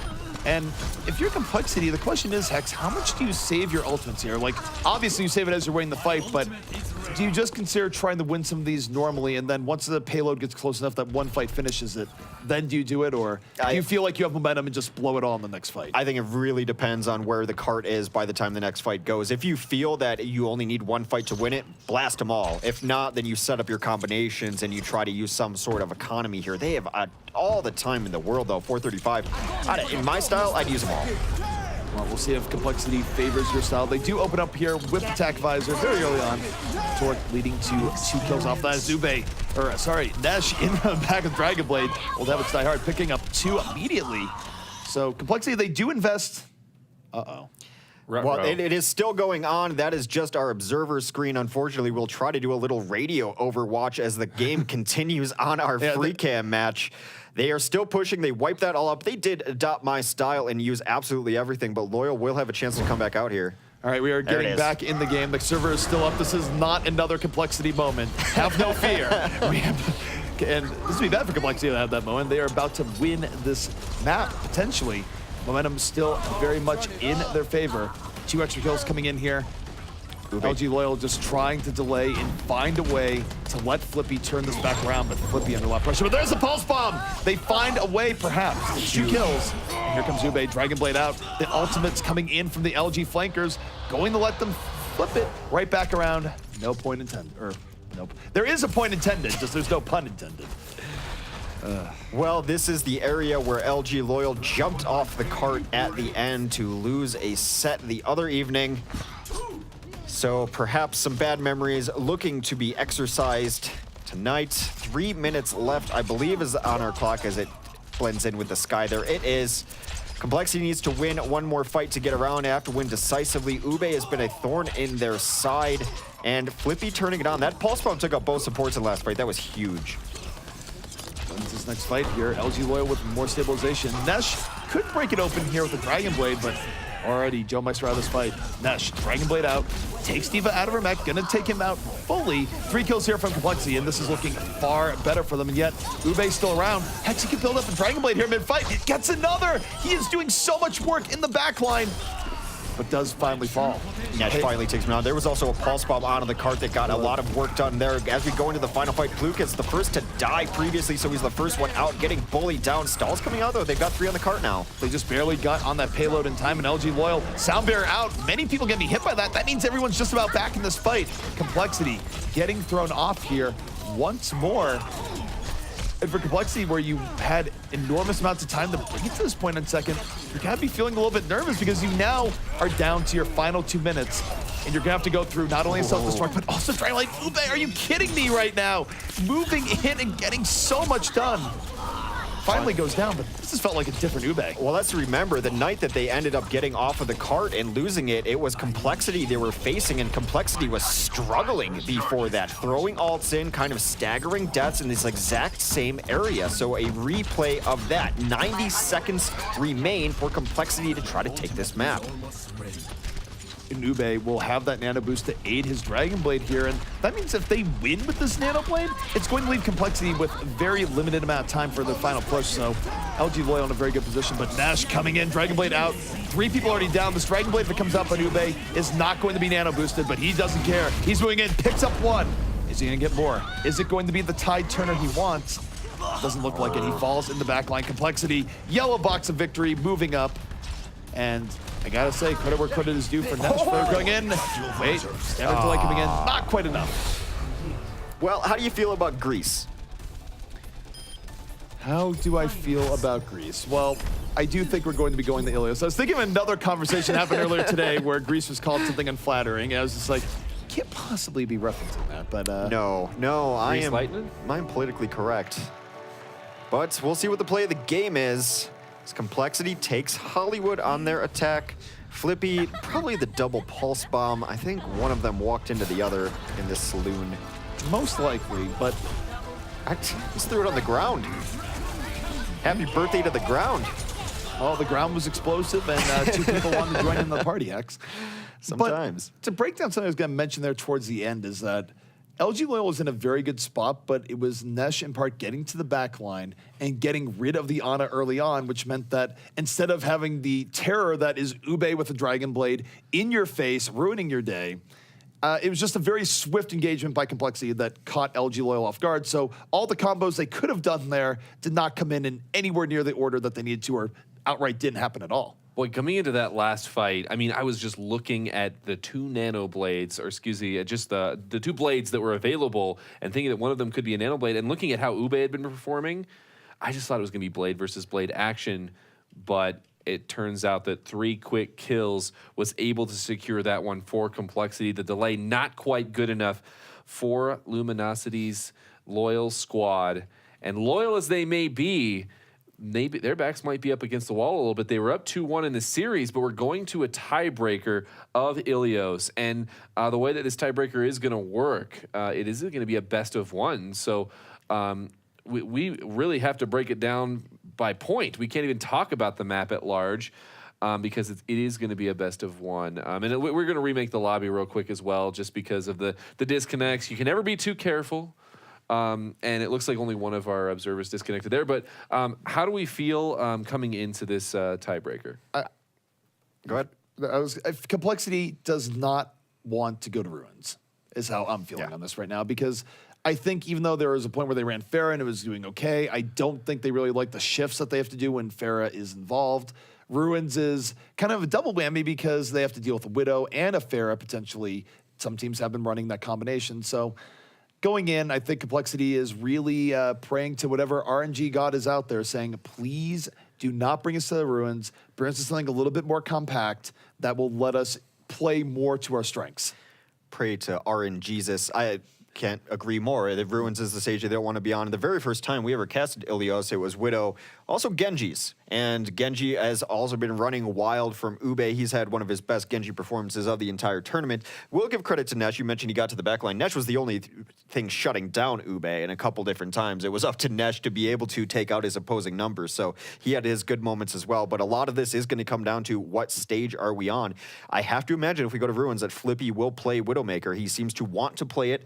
And if you're compLexity, the question is, Hex, how much do you save your ultimates here? Like, obviously you save it as you're winning the fight, but do you just consider trying to win some of these normally, and then once the payload gets close enough that one fight finishes it, then do you do it, or do you feel like you have momentum and just blow it all in the next fight? I think it really depends on where the cart is by the time the next fight goes. If you feel that you only need one fight to win it, blast them all. If not, then you set up your combinations and you try to use some sort of economy here. They have all the time in the world, though. 435. In my style, I'd use them all. Well, we'll see if compLexity favors your style. They do open up here with attack visor very early on. Torque leading to 2 kills off that. Nesh in the back of Dragon Blade. Old Habits Die Hard picking up 2 immediately. So compLexity, they do invest. Uh-oh. Well, it is still going on. That is just our observer screen. Unfortunately, we'll try to do a little radio Overwatch as the game continues on our free cam match. They are still pushing. They wiped that all up. They did adopt my style and use absolutely everything, but Loyal will have a chance to come back out here. All right, we are getting back in the game. The server is still up. This is not another compLexity moment. Have no fear. And this would be bad for compLexity to have that moment. They are about to win this map, potentially. Momentum still very much in their favor. 2 extra kills coming in here. LG Loyal just trying to delay and find a way to let Flippy turn this back around, but Flippy under a lot of pressure. But there's a pulse bomb! They find a way, perhaps. 2 kills. And here comes Ube, Dragon Blade out. The ultimates coming in from the LG flankers, going to let them flip it right back around. No point intended. Or, nope. There is a point intended, just there's no pun intended. Well, this is the area where LG Loyal jumped off the cart at the end to lose a set the other evening. So perhaps some bad memories looking to be exercised tonight. 3 minutes left, I believe, is on our clock as it blends in with the sky. There it is. compLexity needs to win one more fight to get around. They have to win decisively. Ube has been a thorn in their side, and Flippy turning it on. That pulse bomb took out both supports in the last fight. That was huge. Wins this next fight here. LG Loyal with more stabilization. Nesh could break it open here with the Dragon Blade, but already Joe Meister out of this fight. Nesh, Dragon Blade out, takes D.Va out of her mech, gonna take him out fully. 3 kills here from compLexity, and this is looking far better for them, and yet Ube's still around. Hex, he can build up a Dragon Blade here mid-fight. It gets another! He is doing so much work in the back line, but does finally fall. Nesh finally takes him out. There was also a pulse bomb onto the cart that got a lot of work done there. As we go into the final fight, Fluke is the first to die previously, so he's the first one out, getting bullied down. Stall's coming out, though. They've got 3 on the cart now. They just barely got on that payload in time, and LG Loyal, sound barrier out. Many people gonna be hit by that. That means everyone's just about back in this fight. compLexity getting thrown off here once more. And for compLexity, where you had enormous amounts of time to bring it to this point in second, you're gonna be feeling a little bit nervous because you now are down to your final 2 minutes, and you're gonna have to go through not only a self-destruct, but also trying to, like, Ube, are you kidding me right now? Moving in and getting so much done. Finally goes down, but this has felt like a different Ube. Well, let's remember the night that they ended up getting off of the cart and losing it, it was compLexity they were facing, and compLexity was struggling before that, throwing ults in, kind of staggering deaths in this exact same area. So a replay of that. 90 seconds remain for compLexity to try to take this map. Ube will have that nano boost to aid his Dragon Blade here, and that means if they win with this nano blade, it's going to leave compLexity with a very limited amount of time for their final push. So LG Loyal in a very good position, but Nesh coming in, Dragon Blade out, 3 people already down. This Dragon Blade that comes up on Ube is not going to be nano boosted, but he doesn't care. He's moving in, picks up 1. Is he gonna get more? Is it going to be the tide turner he wants? Doesn't look like it. He falls in the back line. compLexity, yellow box of victory, moving up. And I gotta say, credit where credit is due for Nesh for going in. Wait, standard delay coming in, not quite enough. Well, how do you feel about Greece? How do I feel about Greece? Well, I do think we're going to be going to Ilios. I was thinking of another conversation happened earlier today where Greece was called something unflattering. I was just like, can't possibly be referencing that, but No, Greece Lightning? I'm politically correct. But we'll see what the play of the game is. As compLexity takes Hollywood on their attack. Flippy, probably the double pulse bomb. I think one of them walked into the other in this saloon. most likely, but I just threw it on the ground. Happy birthday to the ground. oh, the ground was explosive and 2 people wanted to join in the party, X. Sometimes. But to break down something I was going to mention there towards the end is that LG Loyal was in a very good spot, but it was Nesh in part getting to the back line and getting rid of the Ana early on, which meant that instead of having the terror that is Ube with the Dragon Blade in your face, ruining your day, it was just a very swift engagement by compLexity that caught LG Loyal off guard. So all the combos they could have done there did not come in anywhere near the order that they needed to, or outright didn't happen at all. Boy, coming into that last fight, I mean, I was just looking at the 2 nano blades, or excuse me, just the 2 blades that were available and thinking that one of them could be a nano blade. And looking at how Ube had been performing, I just thought it was going to be blade versus blade action. But it turns out that 3 quick kills was able to secure that one for compLexity. The delay not quite good enough for Luminosity's Loyal squad. And loyal as they may be, maybe their backs might be up against the wall a little bit. They were up 2-1 in the series, but we're going to a tiebreaker of Ilios. And the way that this tiebreaker is going to work, it is going to be a best of 1. So we really have to break it down by point. We can't even talk about the map at large because it is going to be a best of 1. And we're going to remake the lobby real quick as well, just because of the disconnects. You can never be too careful. And it looks like only one of our observers disconnected there. But how do we feel coming into this tiebreaker? Go ahead. compLexity does not want to go to Ruins, is how I'm feeling on this right now. Because I think even though there was a point where they ran Pharah and it was doing okay, I don't think they really like the shifts that they have to do when Pharah is involved. Ruins is kind of a double whammy because they have to deal with a Widow and a Pharah potentially. Some teams have been running that combination. So going in, I think compLexity is really praying to whatever RNG god is out there, saying, please do not bring us to the Ruins. Bring us to something a little bit more compact that will let us play more to our strengths. Pray to RNGesus. I can't agree more. The Ruins is the stage they don't want to be on. And the very first time we ever casted Ilios, it was Widow, also Genji's. And Genji has also been running wild from Ube. He's had one of his best Genji performances of the entire tournament. We'll give credit to Nesh. You mentioned he got to the backline. Nesh was the only thing shutting down Ube in a couple different times. It was up to Nesh to be able to take out his opposing numbers. So he had his good moments as well. But a lot of this is going to come down to what stage are we on. I have to imagine if we go to Ruins that Flippy will play Widowmaker. He seems to want to play it,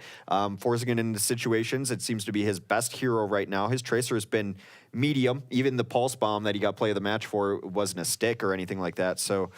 forcing it into situations. It seems to be his best hero right now. His Tracer has been medium. Even the Pulse Bomb that he got play of the match for wasn't a stick or anything like that. So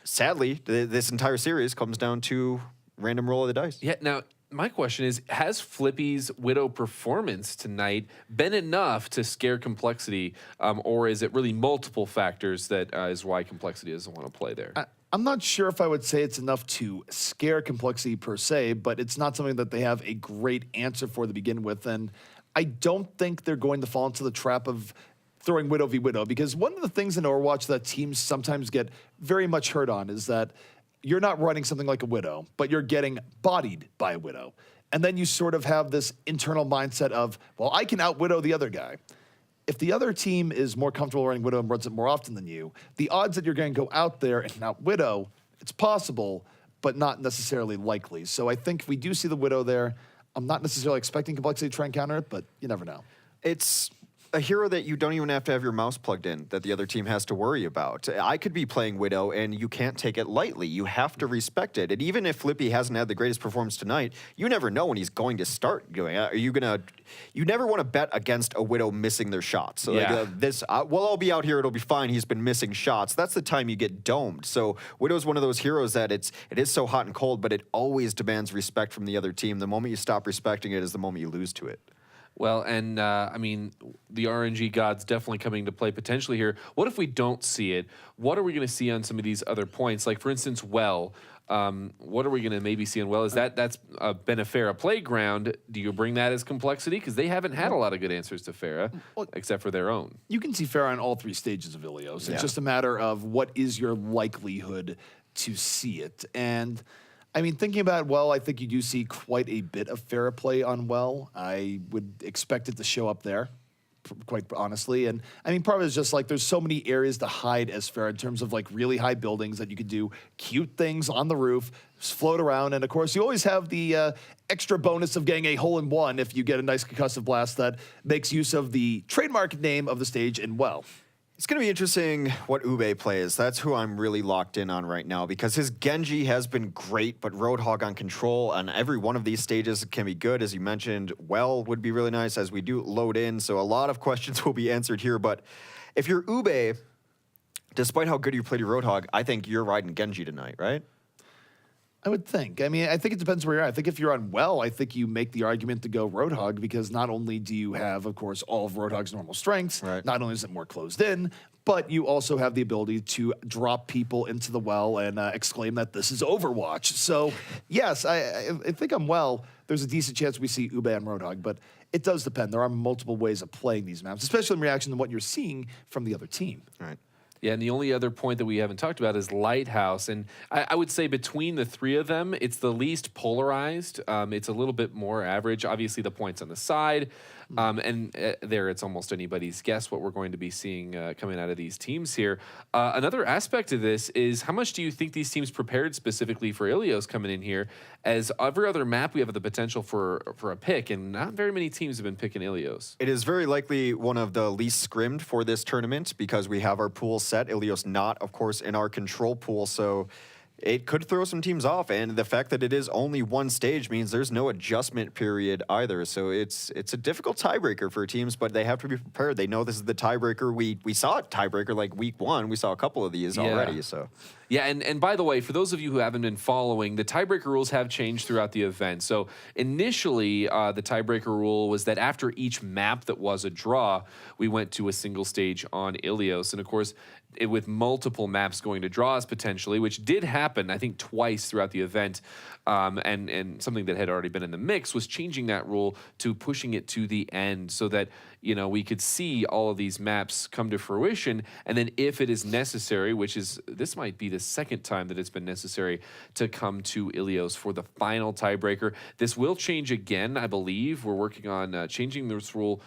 sadly, this entire series comes down to random roll of the dice. Yeah, now my question is, has Flippy's Widow performance tonight been enough to scare compLexity, or is it really multiple factors that is why compLexity doesn't want to play there? I'm not sure if I would say it's enough to scare compLexity per se, but it's not something that they have a great answer for to begin with. And I don't think they're going to fall into the trap of throwing Widow v. Widow, because one of the things in Overwatch that teams sometimes get very much hurt on is that you're not running something like a Widow, but you're getting bodied by a Widow. And then you sort of have this internal mindset of, well, I can out-Widow the other guy. If the other team is more comfortable running Widow and runs it more often than you, the odds that you're going to go out there and out-Widow, it's possible, but not necessarily likely. So I think if we do see the Widow there, I'm not necessarily expecting compLexity to try and counter it, but you never know. It's a hero that you don't even have to have your mouse plugged in, that the other team has to worry about. I could be playing Widow, and you can't take it lightly. You have to respect it. And even if Flippy hasn't had the greatest performance tonight, you never know when he's going to start going. You never want to bet against a Widow missing their shots. So Yeah. Well, I'll be out here, it'll be fine. He's been missing shots. That's the time you get domed. So Widow's one of those heroes that it is so hot and cold, but it always demands respect from the other team. The moment you stop respecting it is the moment you lose to it. Well, and I mean, the RNG god's definitely coming to play potentially here. What if we don't see it? What are we going to see on some of these other points? Like, for instance, What are we going to maybe see in well? Is that's been a Pharah playground? Do you bring that as complexity? Because they haven't had a lot of good answers to Pharah, except for their own. You can see Pharah on all 3 stages of Ilios. Yeah. It's just a matter of what is your likelihood to see it. And I mean, thinking about well, I think you do see quite a bit of Pharah play on well. I would expect it to show up there, quite honestly. And I mean, part of it is just like there's so many areas to hide as Pharah in terms of like really high buildings that you could do cute things on the roof, just float around. And of course, you always have the extra bonus of getting a hole-in-one if you get a nice concussive blast that makes use of the trademark name of the stage in well. It's going to be interesting what Ube plays. That's who I'm really locked in on right now because his Genji has been great, but Roadhog on control on every one of these stages can be good. As you mentioned, well would be really nice as we do load in. So a lot of questions will be answered here. But if you're Ube, despite how good you played your Roadhog, I think you're riding Genji tonight, right? I would think. I mean, I think it depends where you're at. I think if you're on well, I think you make the argument to go Roadhog because not only do you have, of course, all of Roadhog's normal strengths, right. Not only is it more closed in, but you also have the ability to drop people into the well and exclaim that this is Overwatch. So, yes, I think I'm well. There's a decent chance we see Ube and Roadhog, but it does depend. There are multiple ways of playing these maps, especially in reaction to what you're seeing from the other team. Right. Yeah, and the only other point that we haven't talked about is Lighthouse. And I would say between the 3 of them, it's the least polarized. It's a little bit more average. Obviously, the points on the side. There, it's almost anybody's guess what we're going to be seeing coming out of these teams here. Another aspect of this is how much do you think these teams prepared specifically for Ilios coming in here? As every other map, we have the potential for a pick, and not very many teams have been picking Ilios. It is very likely one of the least scrimmed for this tournament because we have our pool set. Ilios not, of course, in our control pool, so it could throw some teams off. And the fact that it is only one stage means there's no adjustment period either. So it's a difficult tiebreaker for teams, but they have to be prepared. They know this is the tiebreaker. We saw a tiebreaker like week 1. We saw a couple of these already. So. Yeah, and by the way, for those of you who haven't been following, the tiebreaker rules have changed throughout the event. So initially, the tiebreaker rule was that after each map that was a draw, we went to a single stage on Ilios. And of course, with multiple maps going to draws potentially, which did happen, I think, twice throughout the event, and something that had already been in the mix was changing that rule to pushing it to the end so that, you know, we could see all of these maps come to fruition. And then if it is necessary, which is, this might be the second time that it's been necessary to come to Ilios for the final tiebreaker. This will change again, I believe. We're working on changing this rule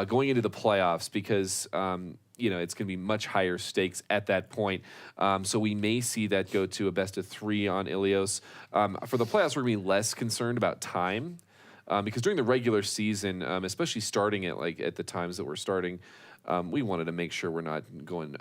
going into the playoffs because, you know, it's going to be much higher stakes at that point. So we may see that go to a best of 3 on Ilios. For the playoffs, we're going to be less concerned about time because during the regular season, especially starting at the times that we're starting, we wanted to make sure we're not going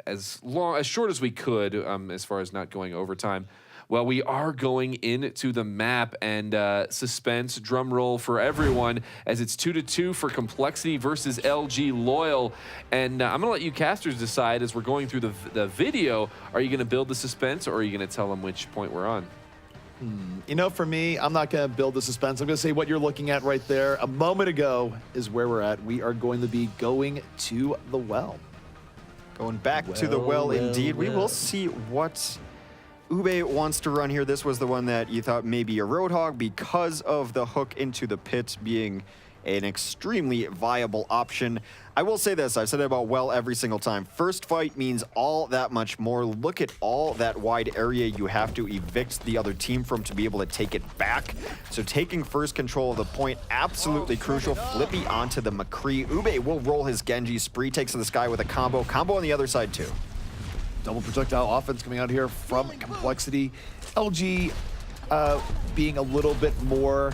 as short as we could as far as not going overtime. Well, we are going into the map, and suspense, drum roll for everyone, as it's 2-2 for compLexity versus LG Loyal. And I'm going to let you casters decide as we're going through the video. Are you going to build the suspense, or are you going to tell them which point we're on? You know, for me, I'm not going to build the suspense. I'm going to say what you're looking at right there a moment ago is where we're at. We are going to be going to the well. Going back to the well, indeed. We will see what Ube wants to run here. This was the one that you thought maybe a Roadhog because of the hook into the pit being an extremely viable option. I will say this, I've said it about well every single time. First fight means all that much more. Look at all that wide area you have to evict the other team from to be able to take it back. So taking first control of the point, absolutely crucial. Flippy onto the McCree. Ube will roll his Genji. Spree takes to the sky with a combo. Combo on the other side too. Double projectile offense coming out here from compLexity. LG being a little bit more,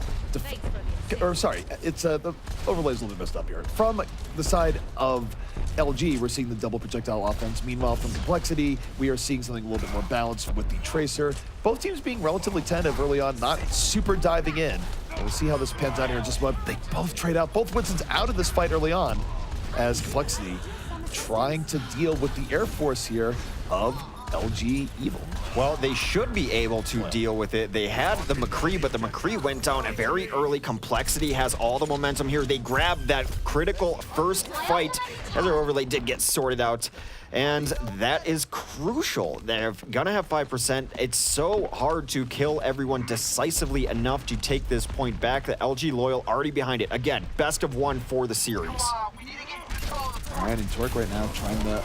it's the overlay's a little bit messed up here. From the side of LG, we're seeing the double projectile offense. Meanwhile, from compLexity, we are seeing something a little bit more balanced with the Tracer. Both teams being relatively tentative early on, not super diving in. We'll see how this pans out here in just a moment. They both trade out. Both Winston's out of this fight early on as compLexity trying to deal with the Air Force here of LG Evil. Well, they should be able to deal with it. They had the McCree, but the McCree went down a very early. compLexity has all the momentum here. They grabbed that critical first fight as their overlay did get sorted out. And that is crucial. They're gonna have 5%. It's so hard to kill everyone decisively enough to take this point back. The LG Loyal already behind it. Again, best of one for the series. All right, and Torque right now trying to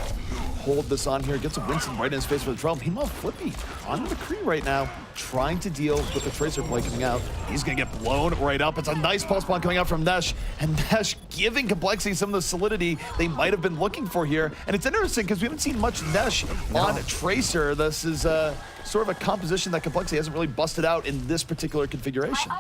hold this on here. Gets a Winston right in his face with the drum. Meanwhile, Flippy on the McCree right now, trying to deal with the Tracer play coming out. He's going to get blown right up. It's a nice pulse bomb coming out from Nesh, and Nesh giving compLexity some of the solidity they might have been looking for here. And it's interesting because we haven't seen much Nesh on Tracer. This is sort of a composition that compLexity hasn't really busted out in this particular configuration.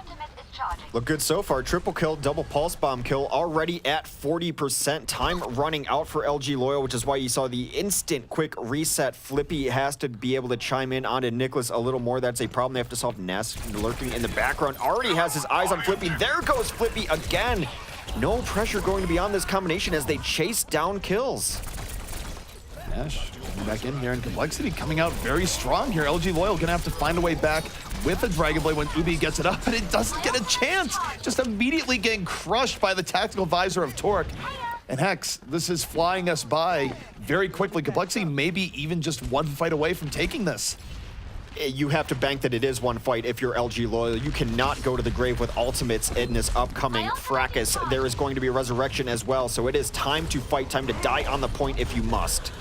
Look good so far. Triple kill, double pulse bomb kill, already at 40%. Time running out for LG Loyal, which is why you saw the instant quick reset. Flippy has to be able to chime in onto Nicholas a little more. That's a problem they have to solve. Ness lurking in the background. Already has his eyes on Flippy. There goes Flippy again. No pressure going to be on this combination as they chase down kills. Nesh coming back in here, and compLexity coming out very strong here. LG Loyal gonna have to find a way back with the Dragon Blade when Ubi gets it up, and it doesn't get a chance. Just immediately getting crushed by the tactical visor of Torque. And Hex, this is flying us by very quickly. compLexity maybe even just one fight away from taking this. You have to bank that it is one fight if you're LG Loyal. You cannot go to the grave with ultimates in this upcoming fracas. There is going to be a resurrection as well, so it is time to fight, time to die on the point if you must.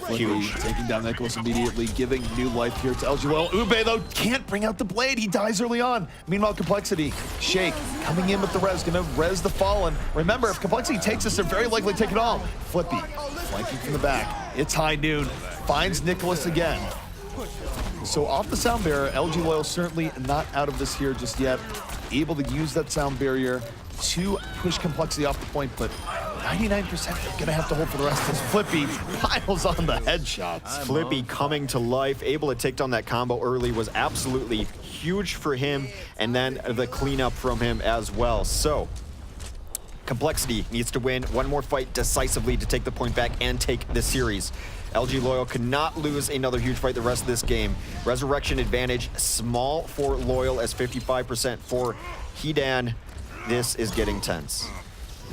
Huge. Taking down Nicholas immediately, giving new life here to LG Loyal. Ube, though, can't bring out the blade. He dies early on. Meanwhile, compLexity, Shake, coming in with the res, gonna res the Fallen. Remember, if compLexity takes this, they're very likely to take it all. Flippy, flanking from the back. It's high noon. Finds Nicholas again. So off the sound barrier, LG Loyal certainly not out of this here just yet. Able to use that sound barrier to push compLexity off the point, but 99% gonna have to hold for the rest of this. Flippy piles on the headshots. Flippy coming to life, able to take down that combo early was absolutely huge for him, and then the cleanup from him as well. So, compLexity needs to win one more fight decisively to take the point back and take the series. LG Loyal cannot lose another huge fight the rest of this game. Resurrection advantage, small for Loyal as 55% for Hidan. This is getting tense.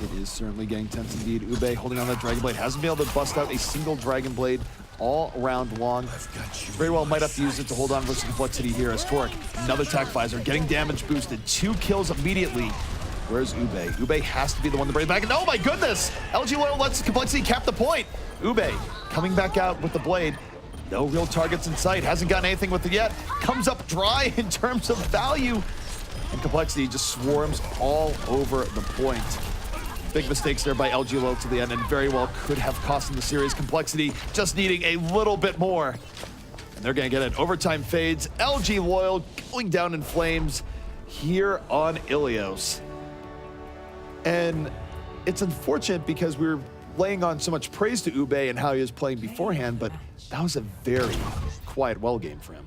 It is certainly getting tense indeed. Ube holding on that Dragon Blade. Hasn't been able to bust out a single Dragon Blade all round long. Very well might have to use it to hold on versus compLexity here as Torque. Another attack visor, getting damage boosted. 2 kills immediately. Where's Ube? Ube has to be the one to bring it back. And oh my goodness! LG Loyal lets compLexity cap the point. Ube coming back out with the blade. No real targets in sight. Hasn't gotten anything with it yet. Comes up dry in terms of value. And compLexity just swarms all over the point. Big mistakes there by LG Loyal to the end, and very well could have cost them the series. compLexity just needing a little bit more. And they're gonna get it. Overtime fades. LG Loyal going down in flames here on Ilios. And it's unfortunate because we were laying on so much praise to Ube and how he was playing beforehand, but that was a very quiet well game for him.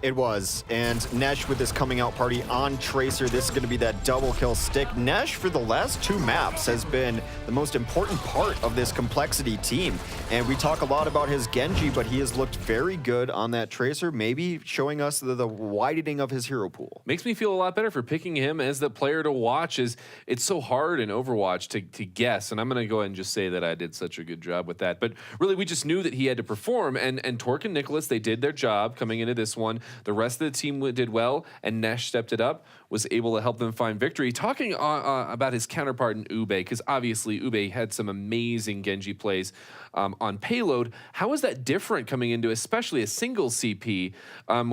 It was, and Nesh with this coming out party on Tracer. This is going to be that double kill stick. Nesh for the last 2 maps has been the most important part of this compLexity team. And we talk a lot about his Genji, but he has looked very good on that Tracer, maybe showing us the widening of his hero pool. Makes me feel a lot better for picking him as the player to watch. It's so hard in Overwatch to guess, and I'm going to go ahead and just say that I did such a good job with that. But really, we just knew that he had to perform, and Torque and Nicholas, they did their job coming into this one. The rest of the team did well, and Nesh stepped it up, was able to help them find victory. Talking about his counterpart in Ube, because obviously Ube had some amazing Genji plays on payload. How is that different coming into especially a single CP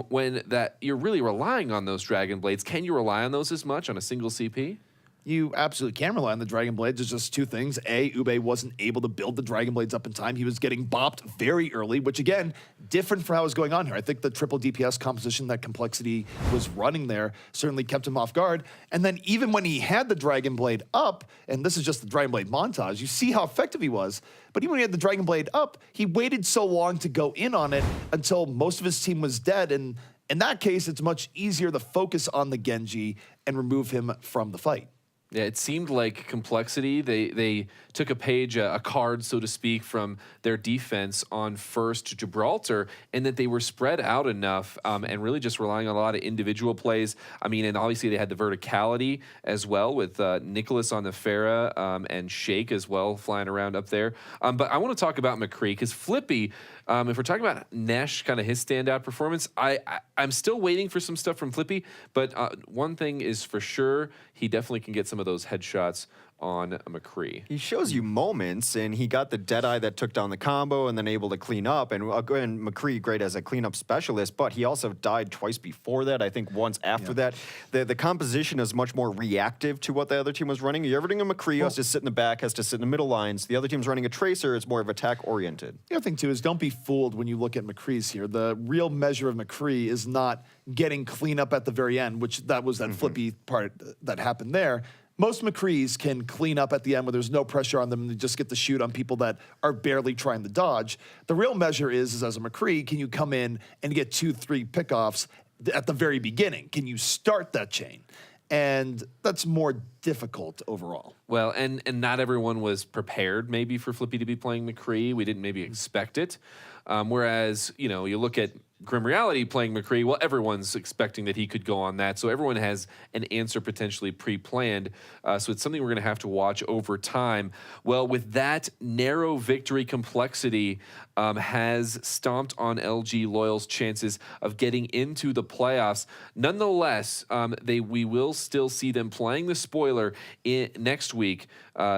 when that you're really relying on those Dragon Blades? Can you rely on those as much on a single CP? You absolutely can rely on the Dragon Blades. There's just 2 things. A, Ube wasn't able to build the Dragon Blades up in time. He was getting bopped very early, which again, different for how it was going on here. I think the triple DPS composition that compLexity was running there certainly kept him off guard. And then even when he had the Dragon Blade up, and this is just the Dragon Blade montage, you see how effective he was. But even when he had the Dragon Blade up, he waited so long to go in on it until most of his team was dead. And in that case, it's much easier to focus on the Genji and remove him from the fight. Yeah, it seemed like complexity. They took a page, a card, so to speak, from their defense on first Gibraltar, and that they were spread out enough and really just relying on a lot of individual plays. I mean, and obviously they had the verticality as well with Nicholas on the Farah and Shake as well flying around up there. But I want to talk about McCree because Flippy. If we're talking about Nesh, kind of his standout performance, I'm still waiting for some stuff from Flippy. But one thing is for sure, he definitely can get some of those headshots on McCree. He shows you moments, and he got the Deadeye that took down the combo and then able to clean up. And again, McCree, great as a cleanup specialist, but he also died twice before that, I think once after that. The composition is much more reactive to what the other team was running. You're running a McCree, has to sit in the back, has to sit in the middle lines. The other team's running a Tracer, it's more of attack-oriented. The other thing, too, is don't be fooled when you look at McCree's here. The real measure of McCree is not getting cleanup at the very end, which that was that Flippy part that happened there. Most McCrees can clean up at the end where there's no pressure on them and they just get to shoot on people that are barely trying to dodge. The real measure is as a McCree, can you come in and get 2-3 pickoffs at the very beginning? Can you start that chain? And that's more difficult overall. Well, and not everyone was prepared maybe for Flippy to be playing McCree. We didn't maybe expect it. Whereas, you know, you look at Grim Reality playing McCree, well, everyone's expecting that he could go on that. So everyone has an answer potentially pre-planned. So it's something we're going to have to watch over time. Well, with that narrow victory, complexity has stomped on LG Loyal's chances of getting into the playoffs. Nonetheless, we will still see them playing the spoiler next week.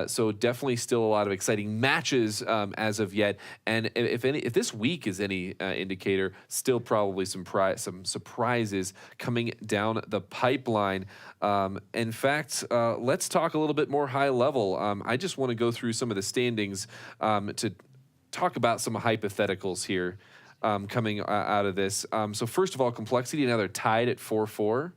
So definitely still a lot of exciting matches as of yet. And if this week is any indicator, still probably some surprises coming down the pipeline. In fact, let's talk a little bit more high level. I just want to go through some of the standings to talk about some hypotheticals here coming out of this. So first of all, complexity, now they're tied at 4-4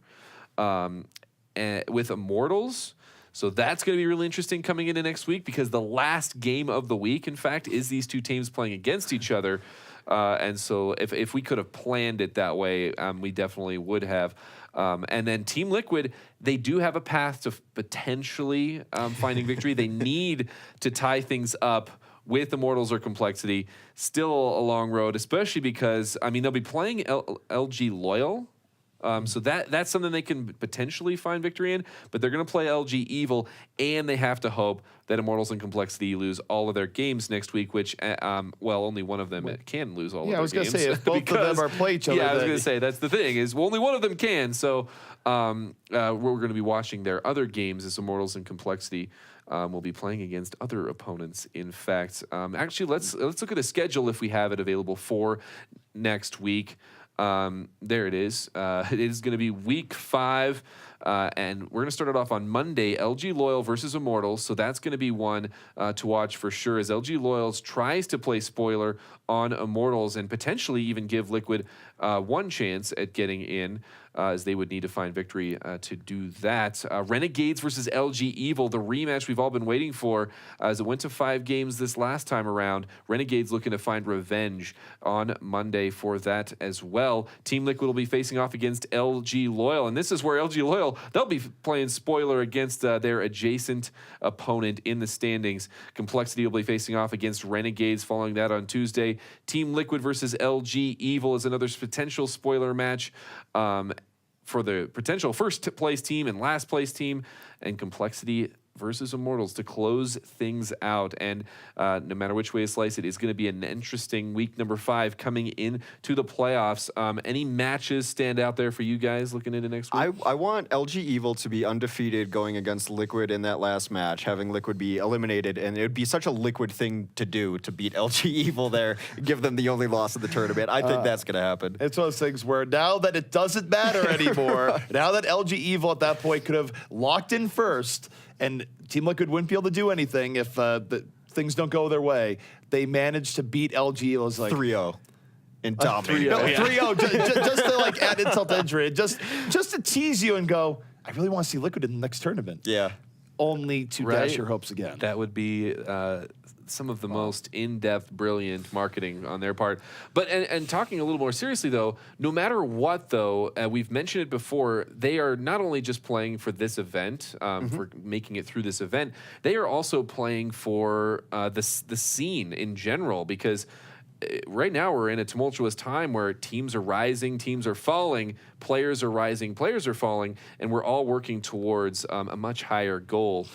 with Immortals. So that's going to be really interesting coming into next week because the last game of the week, in fact, is these two teams playing against each other. And so if we could have planned it that way, we definitely would have. And then Team Liquid, they do have a path to potentially finding victory. They need to tie things up with Immortals or Complexity. Still a long road, especially because, I mean, they'll be playing LG Loyal. So that's something they can potentially find victory in, but they're going to play LG Evil, and they have to hope that Immortals and Complexity lose all of their games next week, which, well, only one of them can lose all of their games. Yeah, I was going to say, if both of them are play each other. Yeah, I was going to say, that's the thing, is only one of them can. So we're going to be watching their other games as Immortals and Complexity will be playing against other opponents, in fact. Actually, let's look at a schedule if we have it available for next week. There it is. It is going to be week 5, and we're going to start it off on Monday, LG Loyal versus Immortals. So that's going to be one to watch for sure as LG Loyals tries to play spoiler on Immortals and potentially even give Liquid one chance at getting in, as they would need to find victory to do that. Renegades versus LG Evil, the rematch we've all been waiting for, as it went to 5 games this last time around. Renegades looking to find revenge on Monday for that as well. Team Liquid will be facing off against LG Loyal, and this is where LG Loyal, they'll be playing spoiler against their adjacent opponent in the standings. Complexity will be facing off against Renegades following that on Tuesday. Team Liquid versus LG Evil is another potential spoiler match for the potential first place team and last place team, and Complexity versus Immortals to close things out. And no matter which way you slice it, it's going to be an interesting week number 5 coming into the playoffs. Any matches stand out there for you guys looking into next week? I want LG Evil to be undefeated going against Liquid in that last match, having Liquid be eliminated, and it would be such a Liquid thing to do to beat LG Evil there, give them the only loss of the tournament. I think that's going to happen. It's one of those things where now that it doesn't matter anymore, now that LG Evil at that point could have locked in first, and Team Liquid wouldn't be able to do anything if things don't go their way. They managed to beat LG. It was like 3-0 in domination. 3-0, just to like add insult to injury, just to tease you and go, I really want to see Liquid in the next tournament. Yeah. Only to dash your hopes again. That would be some of the most in-depth, brilliant marketing on their part. But and talking a little more seriously, though, no matter what, though, we've mentioned it before, they are not only just playing for this event, for making it through this event, they are also playing for the scene in general, because right now we're in a tumultuous time where teams are rising, teams are falling, players are rising, players are falling, and we're all working towards a much higher goal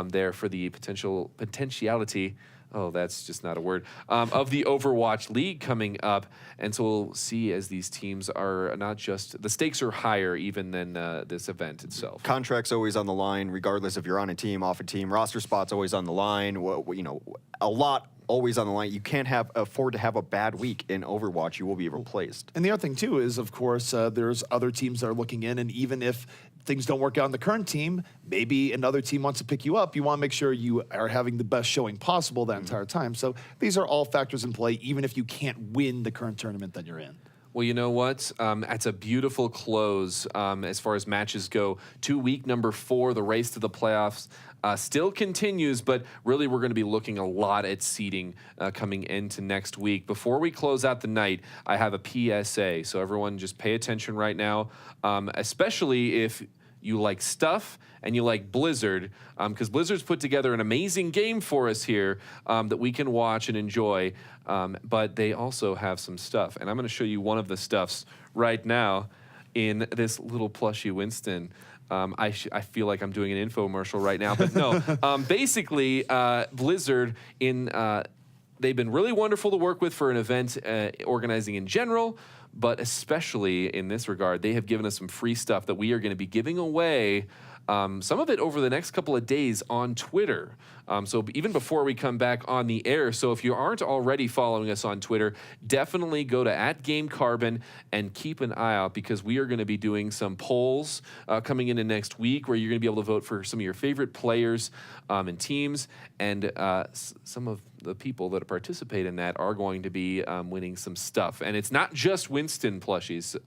there for the potentiality. Oh, that's just not a word. Of the Overwatch League coming up. And so we'll see as these teams are not just, the stakes are higher even than this event itself. Contracts always on the line, regardless if you're on a team, off a team. Roster spots always on the line. You know, a lot always on the line. You can't afford to have a bad week in Overwatch. You will be replaced. And the other thing, too, is, of course, there's other teams that are looking in, and even if things don't work out on the current team, maybe another team wants to pick you up. You want to make sure you are having the best showing possible that entire time. So these are all factors in play, even if you can't win the current tournament that you're in. Well, you know what? That's a beautiful close as far as matches go. To week number 4, the race to the playoffs still continues, but really we're going to be looking a lot at seeding coming into next week. Before we close out the night, I have a PSA, so everyone just pay attention right now, especially if you like stuff and you like Blizzard, because Blizzard's put together an amazing game for us here that we can watch and enjoy, but they also have some stuff. And I'm going to show you one of the stuffs right now in this little plushy Winston. I feel like I'm doing an infomercial right now, but no. Basically, Blizzard, they've been really wonderful to work with for an event organizing in general, but especially in this regard, they have given us some free stuff that we are going to be giving away, some of it over the next couple of days on Twitter. So even before we come back on the air. So if you aren't already following us on Twitter, definitely go to @GameCarbon and keep an eye out, because we are going to be doing some polls coming into next week where you're going to be able to vote for some of your favorite players and teams. And some of the people that participate in that are going to be winning some stuff. And it's not just Winston plushies.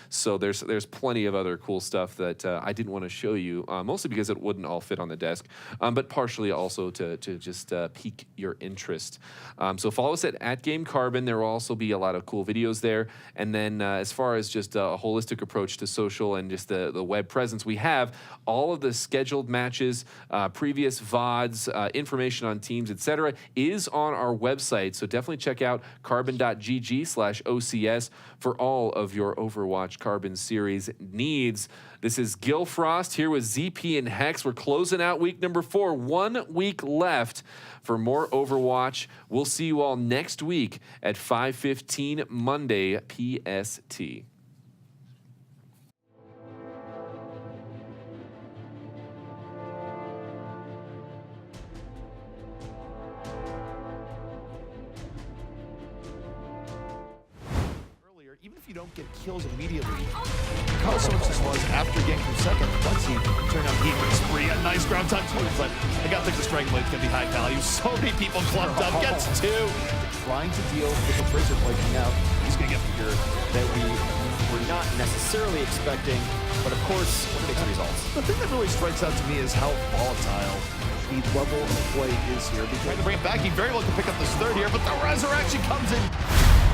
So there's plenty of other cool stuff that I didn't want to show you, mostly because it wouldn't all fit on the desk, but partially also to just pique your interest. So follow us at @GameCarbon. There will also be a lot of cool videos there. And then as far as just a holistic approach to social and just the web presence, we have all of the scheduled matches, previous VODs, information on teams, etc. is on our website. So definitely check out carbon.gg/OCS for all of your Overwatch Carbon series needs. This is Gil Frost here with ZP and Hex. We're closing out week number 4. 1 week left for more Overwatch. We'll see you all next week at 5:15 Monday PST. Even if you don't get kills immediately, because so much this was after getting through second, once he turned on heat with a spree, a nice ground touch move, but I gotta think the strike blade's gonna be high value. So many people clumped up, gets 2. Trying to deal with the Tracer breaking out. He's gonna get the gear That we were not necessarily expecting, but of course, mixed results. The thing that really strikes out to me is how volatile the level of play is here. Trying to bring it back, he very well could pick up this third here, but the resurrection comes in.